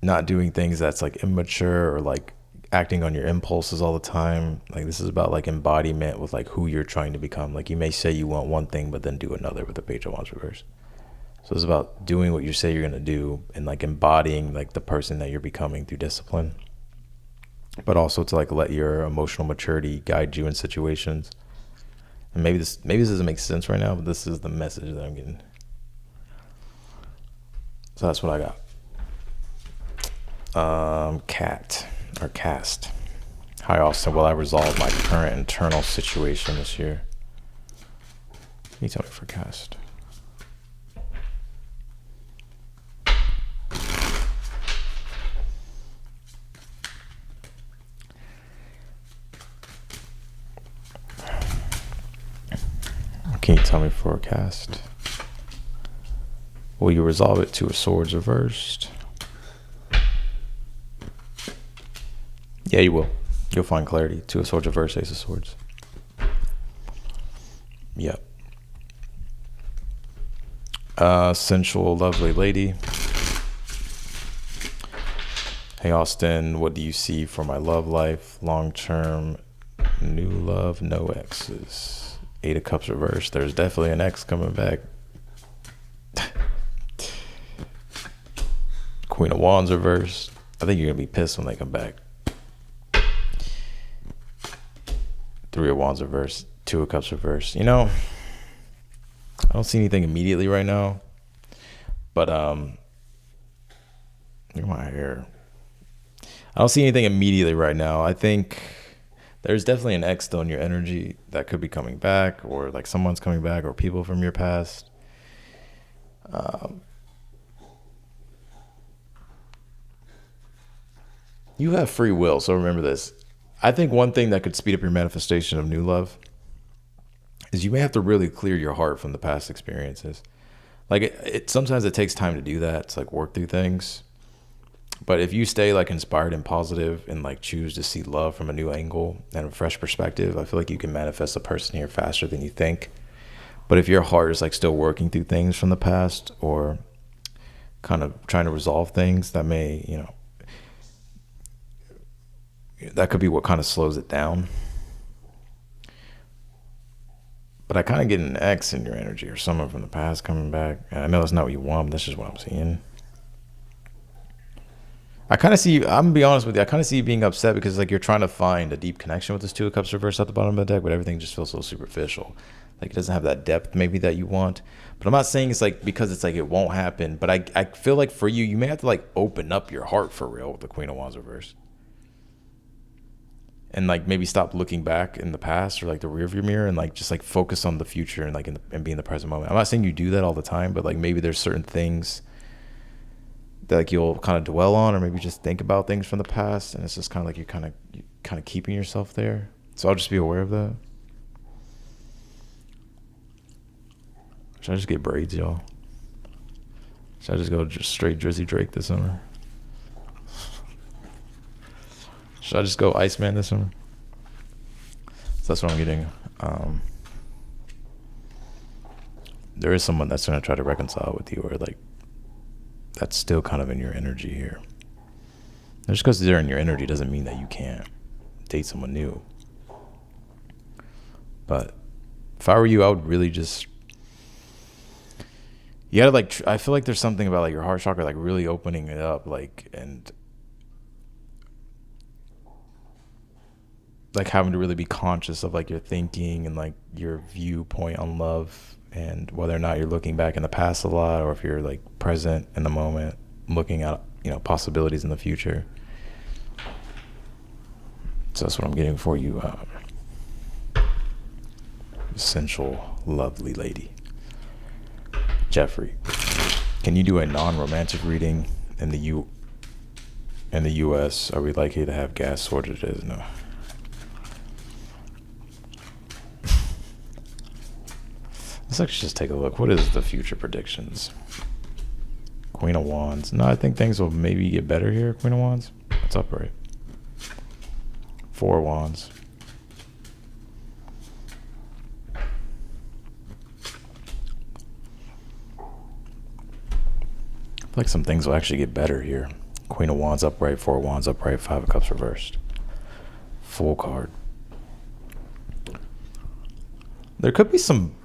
not doing things that's like immature or like acting on your impulses all the time. Like this is about like embodiment with like who you're trying to become. Like you may say you want one thing but then do another with the Page of Wands reverse. So it's about doing what you say you're gonna do and like embodying like the person that you're becoming through discipline, but also to like let your emotional maturity guide you in situations. And maybe this doesn't make sense right now, but this is the message that I'm getting. So that's what I got. Cast. Hi Austin, will I resolve my current internal situation this year? Can you tell me for cast? Can you tell me forecast? Will you resolve it? Two of Swords reversed. Yeah, you will. You'll find clarity. Two of Swords reversed, Ace of Swords. Yep. Sensual, lovely lady. Hey, Austin, what do you see for my love life? Long-term, new love, no exes. Eight of Cups reversed. There's definitely an ex coming back. Queen of Wands reversed. I think you're going to be pissed when they come back. Three of Wands reversed. Two of Cups reversed. You know, I don't see anything immediately right now. But, look at my hair. I don't see anything immediately right now. I think there's definitely an ex still in your energy that could be coming back, or like someone's coming back, or people from your past. You have free will, so remember this. I think one thing that could speed up your manifestation of new love is you may have to really clear your heart from the past experiences. Like sometimes it takes time to do that, to like work through things. But if you stay like inspired and positive and like choose to see love from a new angle and a fresh perspective, I feel like you can manifest a person here faster than you think. But if your heart is like still working through things from the past, or kind of trying to resolve things, that may, you know, that could be what kind of slows it down. But I kind of get an ex in your energy, or someone from the past coming back. And I know that's not what you want, but that's just what I'm seeing. I kind of see you, I'm gonna be honest with you, I kind of see you being upset because like you're trying to find a deep connection with this Two of Cups reversed at the bottom of the deck, but everything just feels so superficial. Like it doesn't have that depth maybe that you want. But I'm not saying it's like because it's like it won't happen, but I feel like for you, you may have to like open up your heart for real with the Queen of Wands reversed. And like maybe stop looking back in the past or like the rearview mirror, and like just like focus on the future and like and be in the present moment. I'm not saying you do that all the time, but like maybe there's certain things that like you'll kind of dwell on, or maybe just think about things from the past, and it's just kind of like you're kind of keeping yourself there. So I'll just be aware of that. Should I just get braids, y'all? Should I just go just straight Drizzy Drake this summer? Should I just go Iceman this summer? So that's what I'm getting. There is someone that's going to try to reconcile with you, or like that's still kind of in your energy here. Just because they're in your energy doesn't mean that you can't date someone new. But if I were you, I would really just, you gotta like, I feel like there's something about like your heart chakra, like really opening it up, like, and like having to really be conscious of like your thinking and like your viewpoint on love, and whether or not you're looking back in the past a lot, or if you're like present in the moment, looking at, you know, possibilities in the future. So that's what I'm getting for you, essential, lovely lady. Jeffrey, can you do a non-romantic reading in the U.S.? Are we likely to have gas shortages? No. Let's actually just take a look. What is the future predictions? Queen of Wands. No, I think things will maybe get better here. Queen of Wands. It's upright. Four of Wands. I feel like some things will actually get better here. Queen of Wands upright. Four of Wands upright. Five of Cups reversed. Full card. There could be some,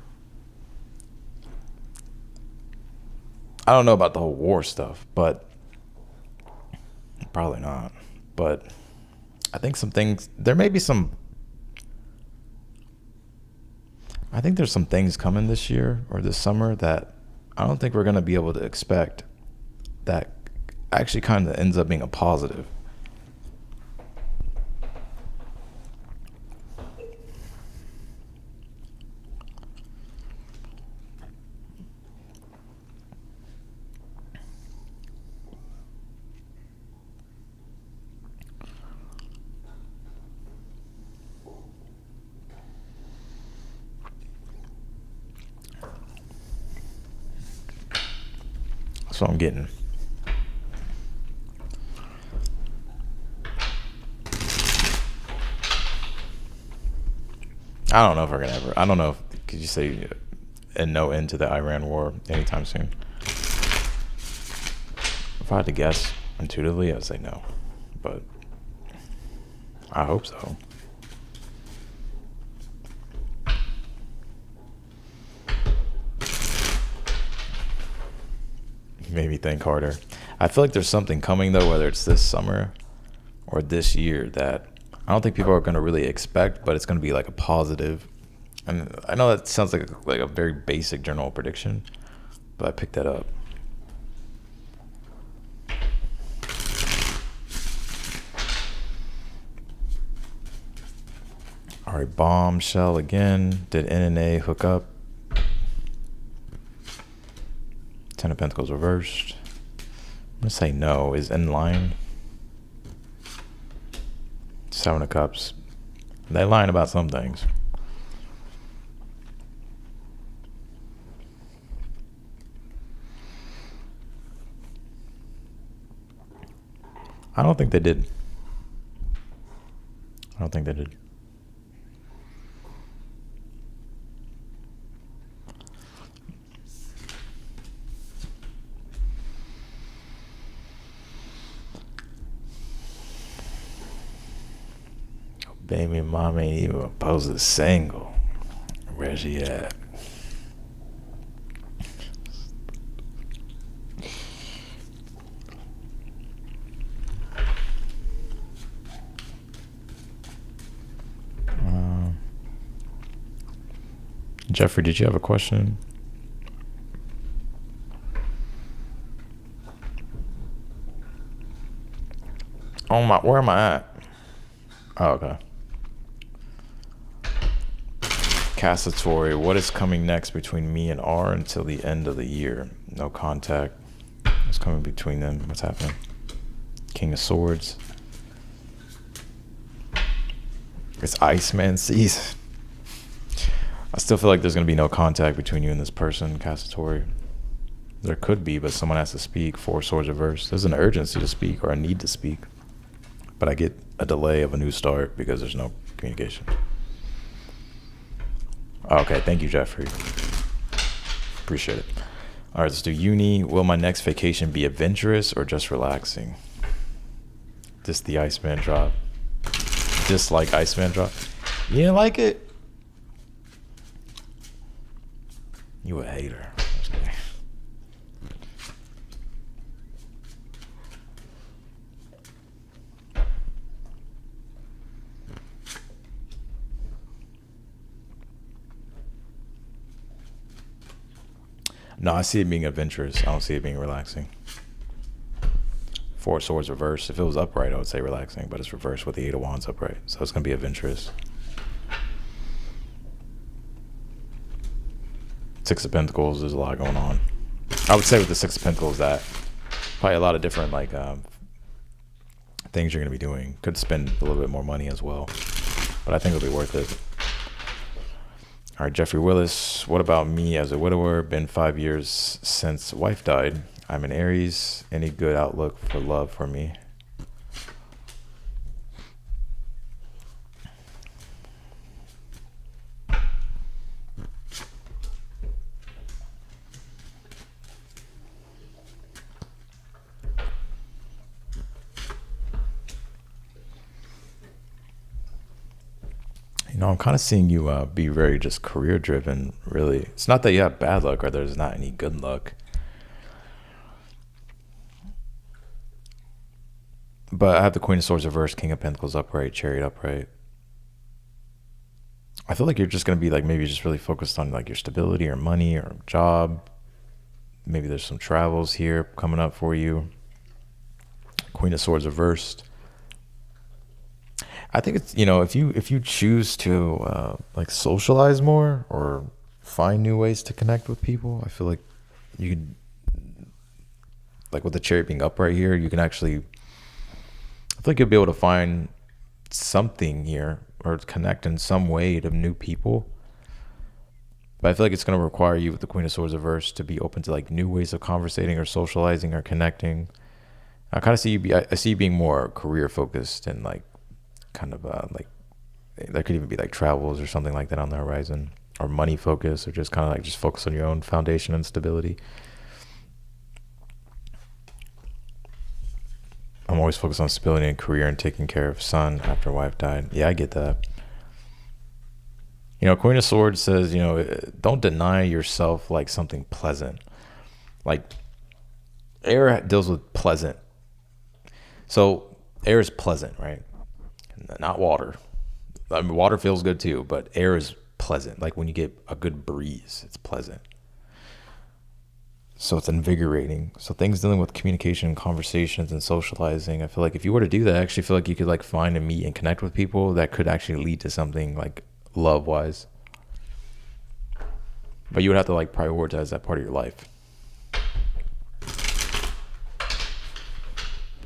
I don't know about the whole war stuff, but probably not. But I think some things, there may be some, I think there's some things coming this year or this summer that I don't think we're going to be able to expect, that actually kind of ends up being a positive. That's what I'm getting. I don't know if we're gonna ever. I don't know if could you say a no end to the Iran war anytime soon. If I had to guess intuitively, I'd say no, but I hope so. Made me think harder. I feel like there's something coming though, whether it's this summer or this year, that I don't think people are going to really expect, but it's going to be like a positive. And I know that sounds like a very basic general prediction, but I picked that up. All right, bombshell again. Did NNA hook up? Ten of Pentacles reversed. I'm gonna say no. Is in line. Seven of Cups. They lying about some things. I don't think they did. I don't think they did. Baby mom ain't even opposed to single. Where's she at? Jeffrey, did you have a question? Oh my, where am I at? Oh, okay. Cassatory, what is coming next between me and R until the end of the year? No contact. What's coming between them? What's happening? King of Swords. It's Iceman season. I still feel like there's going to be no contact between you and this person, Cassatory. There could be, but someone has to speak. Four Swords reversed. There's an urgency to speak or a need to speak. But I get a delay of a new start because there's no communication. Okay, thank you, Jeffrey. Appreciate it. All right, let's do uni. Will my next vacation be adventurous or just relaxing? Just the Iceman drop. Dislike Iceman drop. You didn't like it? You a hater. No, I see it being adventurous. I don't see it being relaxing. Four Swords reversed. If it was upright, I would say relaxing, but it's reversed with the Eight of Wands upright. So it's going to be adventurous. Six of Pentacles, there's a lot going on. I would say with the Six of Pentacles that probably a lot of different things you're going to be doing. Could spend a little bit more money as well, but I think it'll be worth it. All right, Jeffrey Willis, what about me as a widower? Been 5 years since wife died. I'm an Aries. Any good outlook for love for me? You know, I'm kind of seeing you be very just career driven, really. It's not that you have bad luck or there's not any good luck. But I have the Queen of Swords reversed, King of Pentacles upright, Chariot upright. I feel like you're just going to be like maybe just really focused on like your stability or money or job. Maybe there's some travels here coming up for you. Queen of Swords reversed. I think it's, you know, if you choose to like socialize more or find new ways to connect with people, I feel like you could, like with the Chariot being upright here, you can actually, I feel like you'll be able to find something here or connect in some way to new people. But I feel like it's going to require you with the Queen of Swords reverse to be open to like new ways of conversating or socializing or connecting. I kind of see I see you being more career focused and like kind of like there could even be like travels or something like that on the horizon, or money focus, or just kind of like just focus on your own foundation and stability. I'm always focused on stability and career and taking care of son after wife died. Yeah, I get that. You know, Queen of Swords says, you know, don't deny yourself like something pleasant. Like air deals with pleasant. So air is pleasant, right? Not water. I mean, water feels good too, but air is pleasant. Like when you get a good breeze, it's pleasant. So it's invigorating. So things dealing with communication, conversations, and socializing, I feel like if you were to do that, I actually feel like you could like find and meet and connect with people that could actually lead to something like love wise. But you would have to like prioritize that part of your life.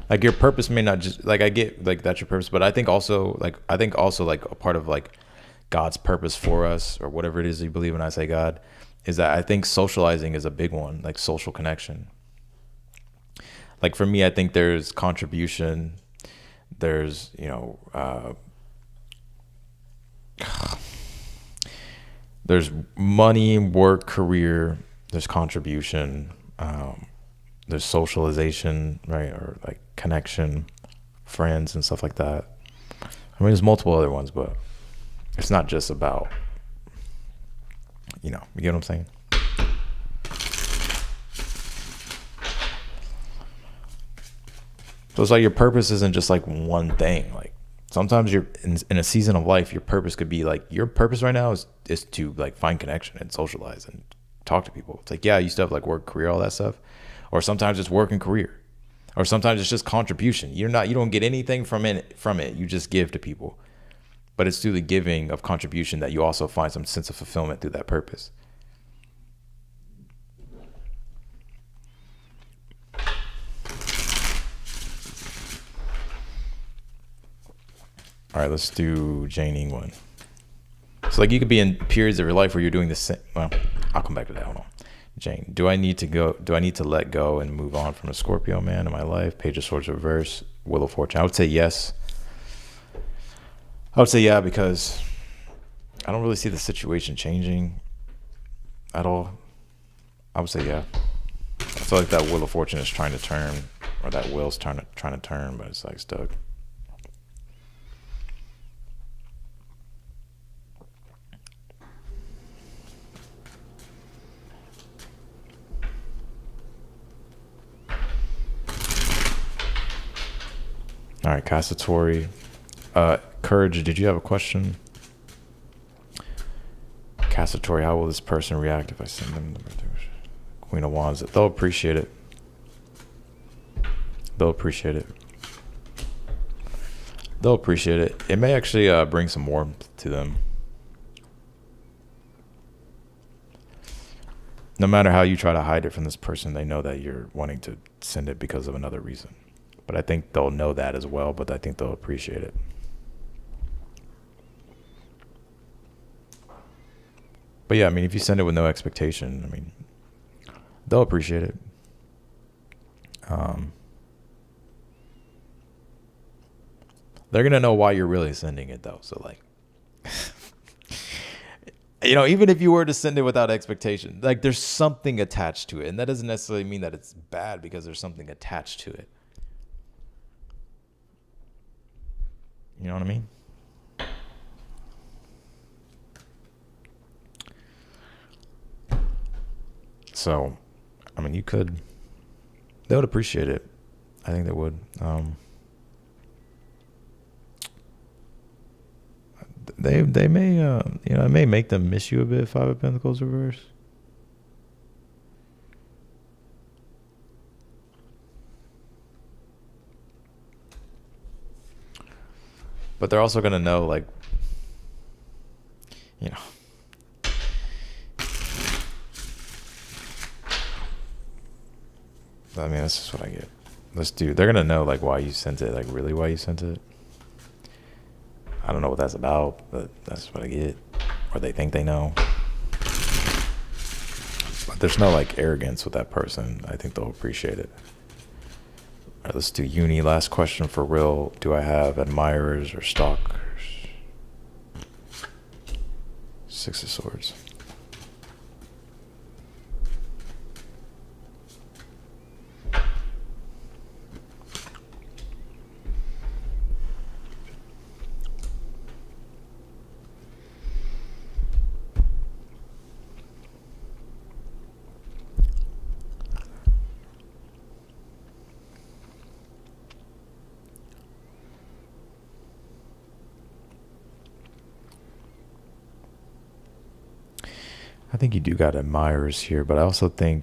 Like your purpose may not just like, I get like that's your purpose, but I think also like a part of like God's purpose for us, or whatever it is you believe when I say God, is that I think socializing is a big one, like social connection. Like for me, I think there's contribution, there's, you know, there's money, work, career, there's contribution, there's socialization, right? Or like connection, friends and stuff like that. I mean, there's multiple other ones, but it's not just about, you know, you get what I'm saying? So it's like your purpose isn't just like one thing. Like sometimes you're in a season of life, your purpose could be like, your purpose right now is to like find connection and socialize and talk to people. It's like, yeah, you still have like work, career, all that stuff. Or sometimes it's work and career. Or sometimes it's just contribution. You don't get anything from it. You just give to people. But it's through the giving of contribution that you also find some sense of fulfillment through that purpose. All right, let's do Jane England. So like you could be in periods of your life where you're doing the same. Well, I'll come back to that. Hold on. Jane, do I need to let go and move on from a Scorpio man in my life? Page of Swords reverse, Wheel of Fortune. I would say yes. I would say yeah, because I don't really see the situation changing at all. I would say yeah. I feel like that Wheel of Fortune is trying to turn, or that wheel's trying to turn, but it's like stuck. All right, Cassatori. Courage, did you have a question? Cassatori, how will this person react if I send them the Queen of Wands? They'll appreciate it. They'll appreciate it. They'll appreciate it. It may actually bring some warmth to them. No matter how you try to hide it from this person, they know that you're wanting to send it because of another reason. But I think they'll know that as well, but I think they'll appreciate it. But yeah, I mean, if you send it with no expectation, I mean, they'll appreciate it. They're going to know why you're really sending it though. So like, you know, even if you were to send it without expectation, like there's something attached to it. And that doesn't necessarily mean that it's bad because there's something attached to it. You know what I mean? So, I mean, they would appreciate it. I think they would. They may, it may make them miss you a bit, Five of Pentacles reverse. But they're also going to know, like, you know, I mean, that's just what I get. They're going to know, like, why you sent it, like, really why you sent it. I don't know what that's about, but that's what I get. Or they think they know. there's no like arrogance with that person. I think they'll appreciate it. All right, let's do uni. Last question for real. Do I have admirers or stalkers? Six of Swords. I think you do got admirers here, but I also think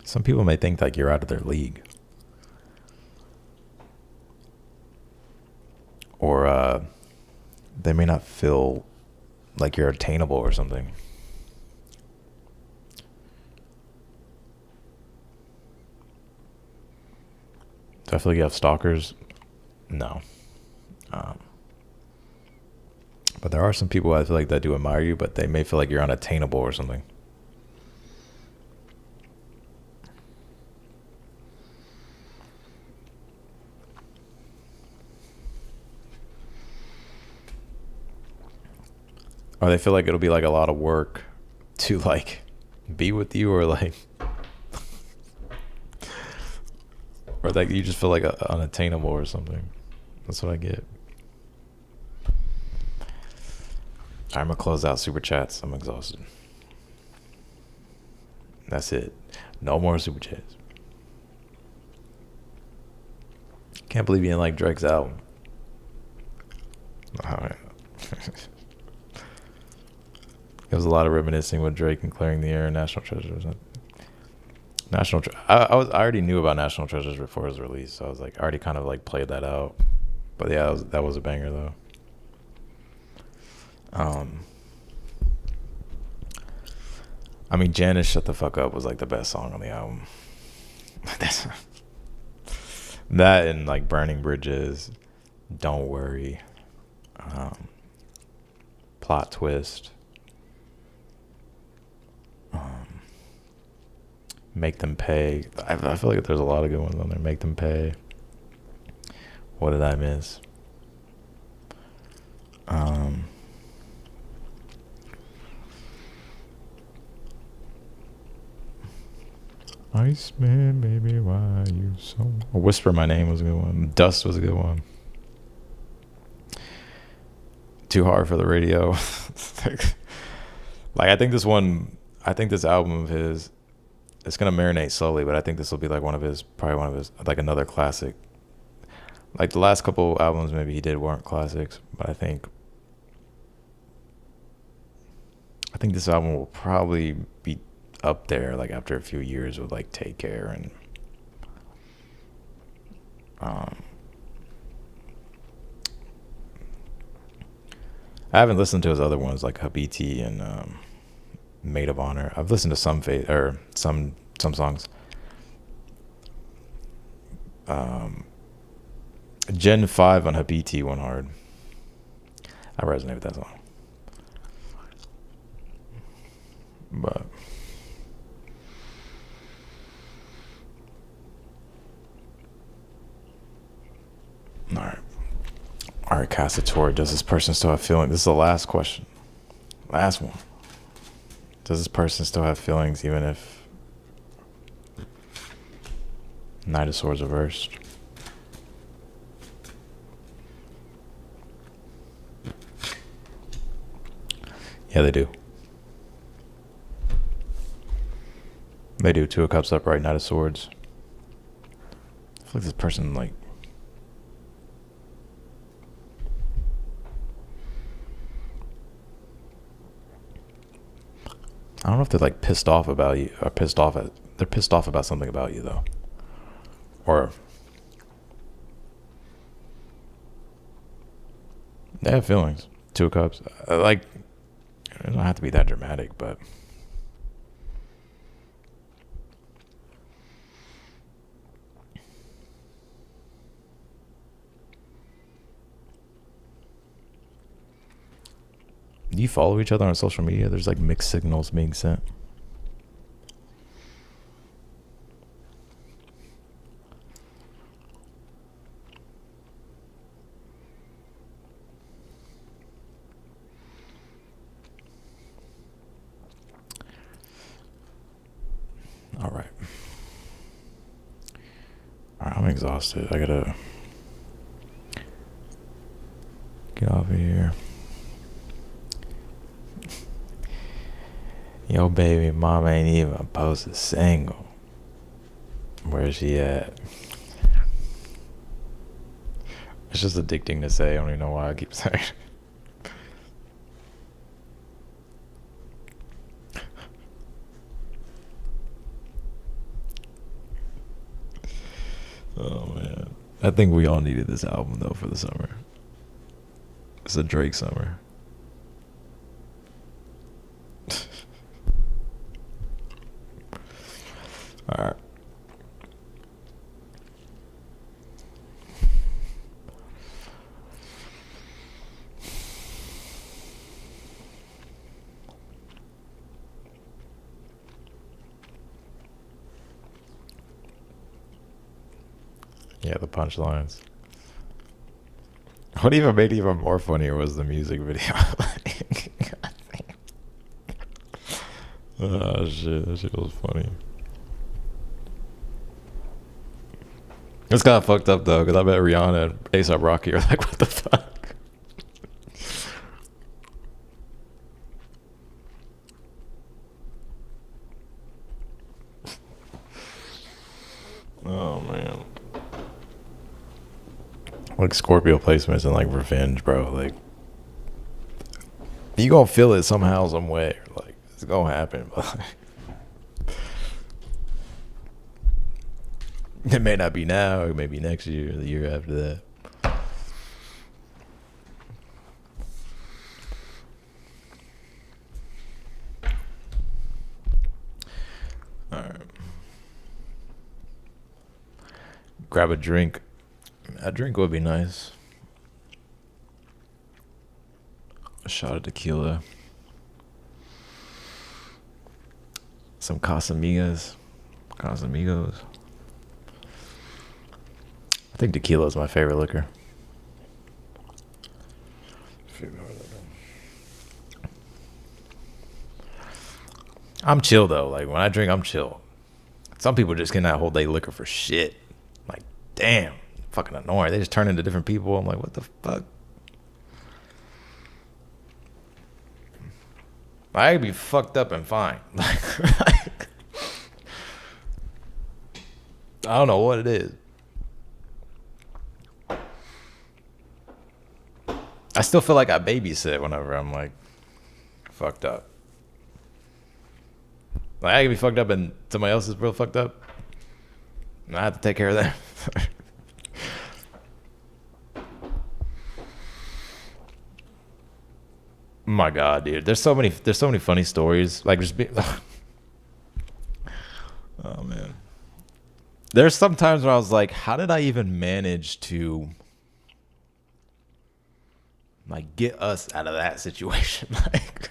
some people may think like you're out of their league. Or they may not feel like you're attainable or something. Do I feel like you have stalkers? No. But there are some people I feel like that do admire you, but they may feel like you're unattainable or something. Or they feel like it'll be like a lot of work to like be with you, or like, or like you just feel like unattainable or something. That's what I get. I'm gonna close out super chats. I'm exhausted. That's it. No more super chats. Can't believe you didn't like Drake's album. All right. It was a lot of reminiscing with Drake and Clearing the Air and National Treasures. I already knew about National Treasures before it was released, so I was like, I already kind of like played that out. But yeah, that was a banger though. I mean, Janice Shut the Fuck Up was like the best song on the album. That and like Burning Bridges, Don't Worry, Plot Twist, Make Them Pay. I feel like there's a lot of good ones on there. Make Them Pay. What Did I Miss? Iceman, baby, why you so... Whisper My Name was a good one. Dust was a good one. Too Hard for the Radio. Like, I think this album of his, it's going to marinate slowly, but I think this will be like probably one of his, like another classic. Like the last couple albums maybe he did weren't classics, but I think this album will probably be up there like after a few years with like Take Care and I haven't listened to his other ones like Habiti and Maid of Honor. I've listened to some songs. Gen 5 on Habiti went hard. I resonate with that song. But all right, Cassator, does this person still have feelings? This is the last question. Last one. Does this person still have feelings even if Knight of Swords reversed? Yeah, they do. They do. Two of Cups upright, Knight of Swords. I feel like this person like... I don't know if they're like pissed off about you or they're pissed off about something about you though. Or they have feelings. Two of Cups. Like, it don't have to be that dramatic, but do you follow each other on social media? There's like mixed signals being sent. All right, I'm exhausted. I gotta get off of here. Yo, baby, mom ain't even posted single. Where's she at? It's just addicting to say. I don't even know why I keep saying it. Oh man, I think we all needed this album though for the summer. It's a Drake summer. All right. Yeah, the punchlines. What even made it even more funnier was the music video. Oh shit, that shit was funny. It's kind of fucked up though, because I bet Rihanna and A$AP Rocky are like, what the fuck? Oh man. Like Scorpio placements and like revenge, bro. Like you gonna feel it somehow, some way. Like it's gonna happen, but it may not be now, it may be next year, the year after that. Alright. Grab a drink. A drink would be nice. A shot of tequila. Some Casamigos. I think tequila is my favorite liquor. I'm chill though. Like when I drink, I'm chill. Some people just cannot hold their liquor for shit. Like, damn, fucking annoying. They just turn into different people. I'm like, what the fuck? I could be fucked up and fine. Like, I don't know what it is. I still feel like I babysit whenever I'm like fucked up. Like I can be fucked up and somebody else is real fucked up, and I have to take care of that. My God, dude, there's so many funny stories. Like just be. Oh man, there's some times where I was like, how did I even manage to like get us out of that situation? Like.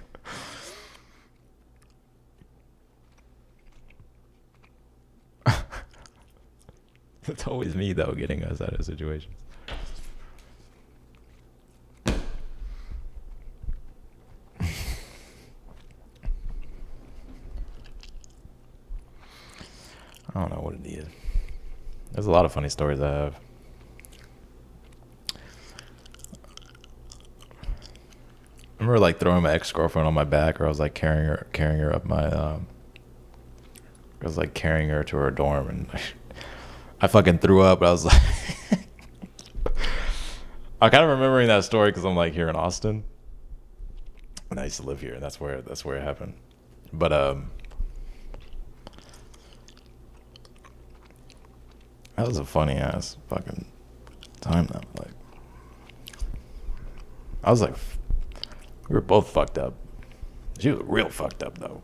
It's always me though getting us out of situations. I don't know what it is. There's a lot of funny stories I have. I remember like throwing my ex-girlfriend on my back, or I was like carrying her up my I was like carrying her to her dorm, and I fucking threw up. I was like, I'm kind of remembering that story because I'm like here in Austin, and I used to live here, and that's where it happened. But that was a funny ass fucking time though. Like, I was like, we were both fucked up. She was real fucked up though.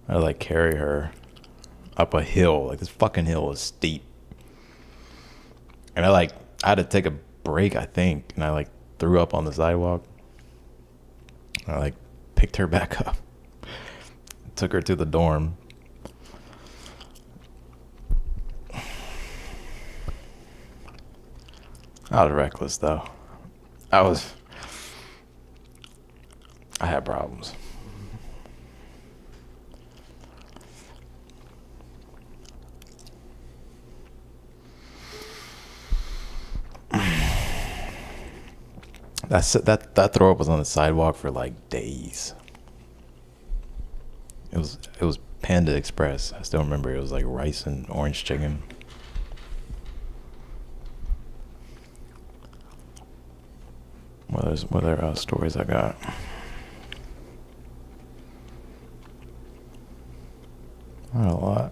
I had to like carry her up a hill. Like this fucking hill was steep. And I had to take a break, I think, and I like threw up on the sidewalk. I like picked her back up. Took her to the dorm. I was reckless though. I had problems. That throw up was on the sidewalk for like days. It was Panda Express. I still remember it was like rice and orange chicken. What other stories I got? Not a lot.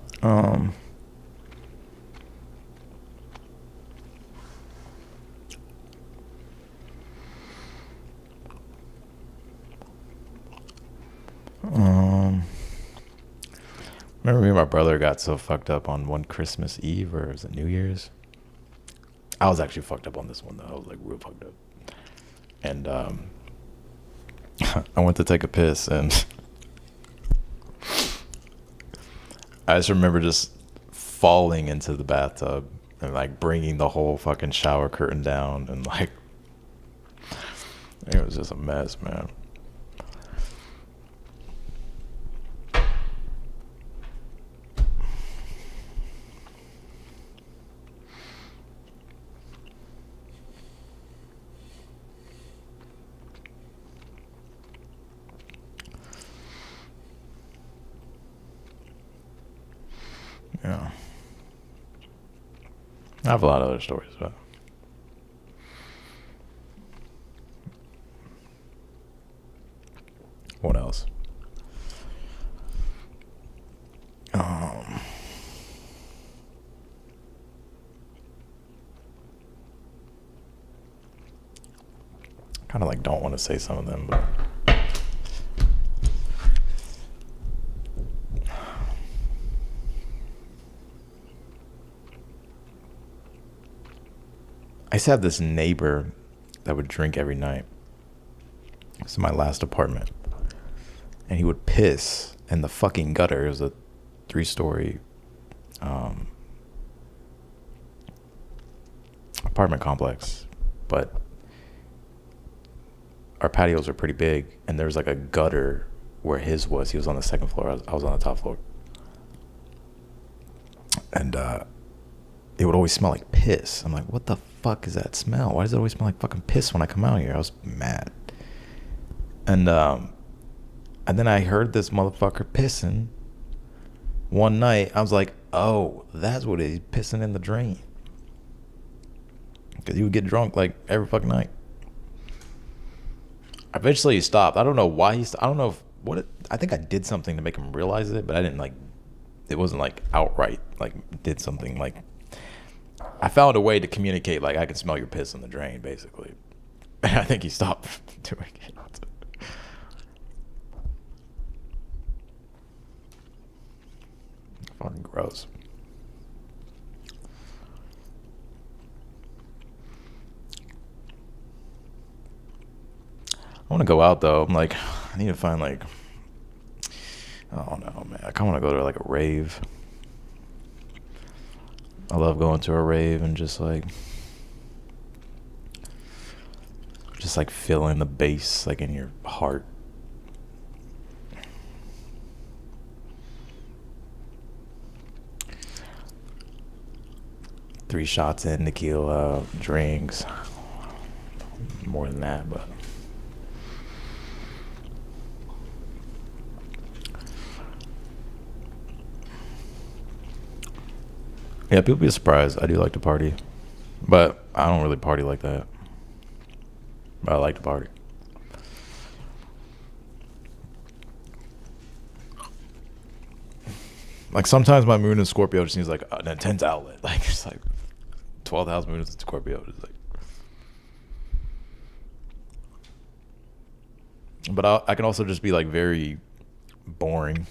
Remember me and my brother got so fucked up on one Christmas Eve, or was it New Year's? I was actually fucked up on this one though. I was like real fucked up. And I went to take a piss, and I just remember just falling into the bathtub and like bringing the whole fucking shower curtain down, and like it was just a mess, man. Yeah. I have a lot of other stories, but what else? Kind of like don't want to say some of them, but I used to have this neighbor that would drink every night. This is my last apartment. And he would piss in the fucking gutter. It was a 3-story apartment complex. But our patios are pretty big. And there was like a gutter where his was. He was on the second floor. I was on the top floor. And it would always smell like piss. I'm like, what the fuck is that smell? Why does it always smell like fucking piss when I come out here? I was mad. And then I heard this motherfucker pissing one night. I was like, oh, that's what it is, pissing in the drain. Because he would get drunk like every fucking night. Eventually he stopped. I don't know why he stopped. I don't know I think I did something to make him realize it, but I didn't like, it wasn't like outright, like did something like, I found a way to communicate, like, I can smell your piss in the drain, basically. And I think he stopped doing it. Fucking gross. I want to go out, though. I'm like, I need to find, like, I don't know, man. I kind of want to go to, like, a rave. I love going to a rave and just like feeling the bass like in your heart. Three shots in, tequila, drinks, more than that, but yeah, people be surprised. I do like to party, but I don't really party like that. But I like to party. Like sometimes my moon in Scorpio just seems like an intense outlet. Like it's like 12th house moon is in Scorpio. It's like, but I can also just be like very boring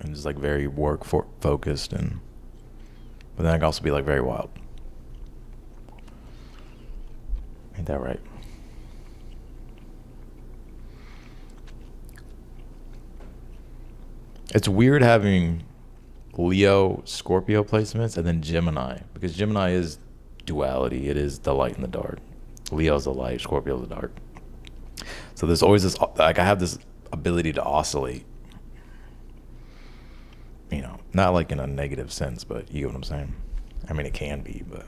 and just like very work focused, and but then I can also be like very wild. Ain't that right? It's weird having Leo, Scorpio placements, and then Gemini, because Gemini is duality. It is the light and the dark. Leo's the light, Scorpio's the dark. So there's always this, like I have this ability to oscillate. You know, not like in a negative sense, but you get what I'm saying? I mean, it can be, but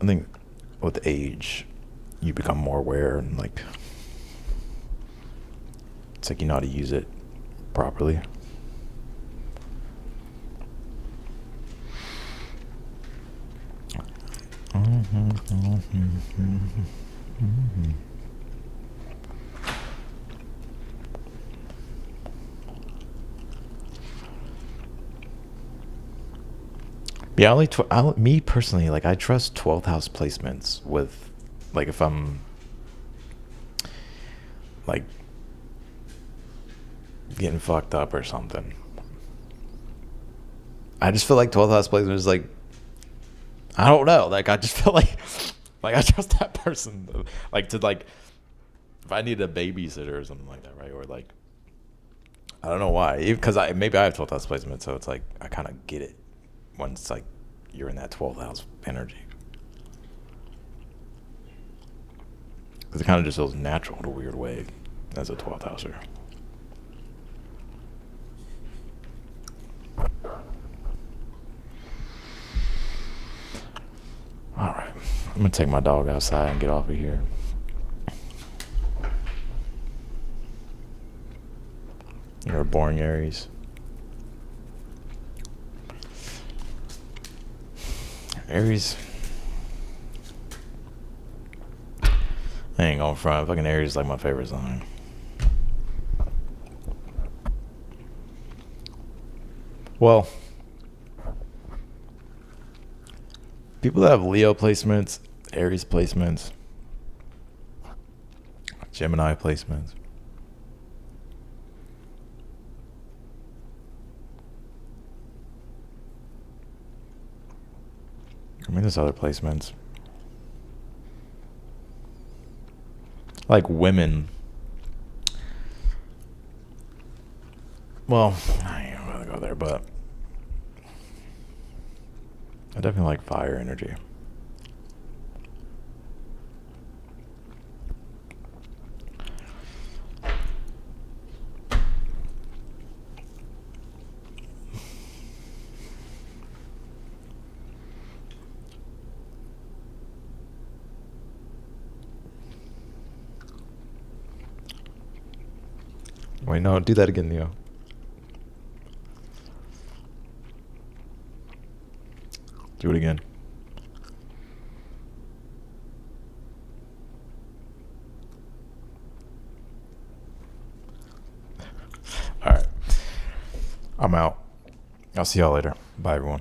I think with age, you become more aware and like it's like you know how to use it properly. Yeah, me personally, like I trust 12th house placements with, like if I'm like getting fucked up or something. I just feel like 12th house placement is like, I don't know, like I just feel like I trust that person, like to like if I need a babysitter or something like that, right? Or like I don't know why, because maybe I have 12th house placement, so it's like I kind of get it when it's like you're in that 12th house energy. Because it kind of just feels natural in a weird way as a 12th houser. All right, I'm gonna take my dog outside and get off of here. You're a boring Aries. Aries. I ain't going front. Fucking Aries is like my favorite sign. Well, people that have Leo placements, Aries placements, Gemini placements. I mean, there's other placements. Like women. Well, I ain't gonna go there, but I definitely like fire energy. Wait, no, do that again, Leo. Do it again. All right. I'm out. I'll see y'all later. Bye, everyone.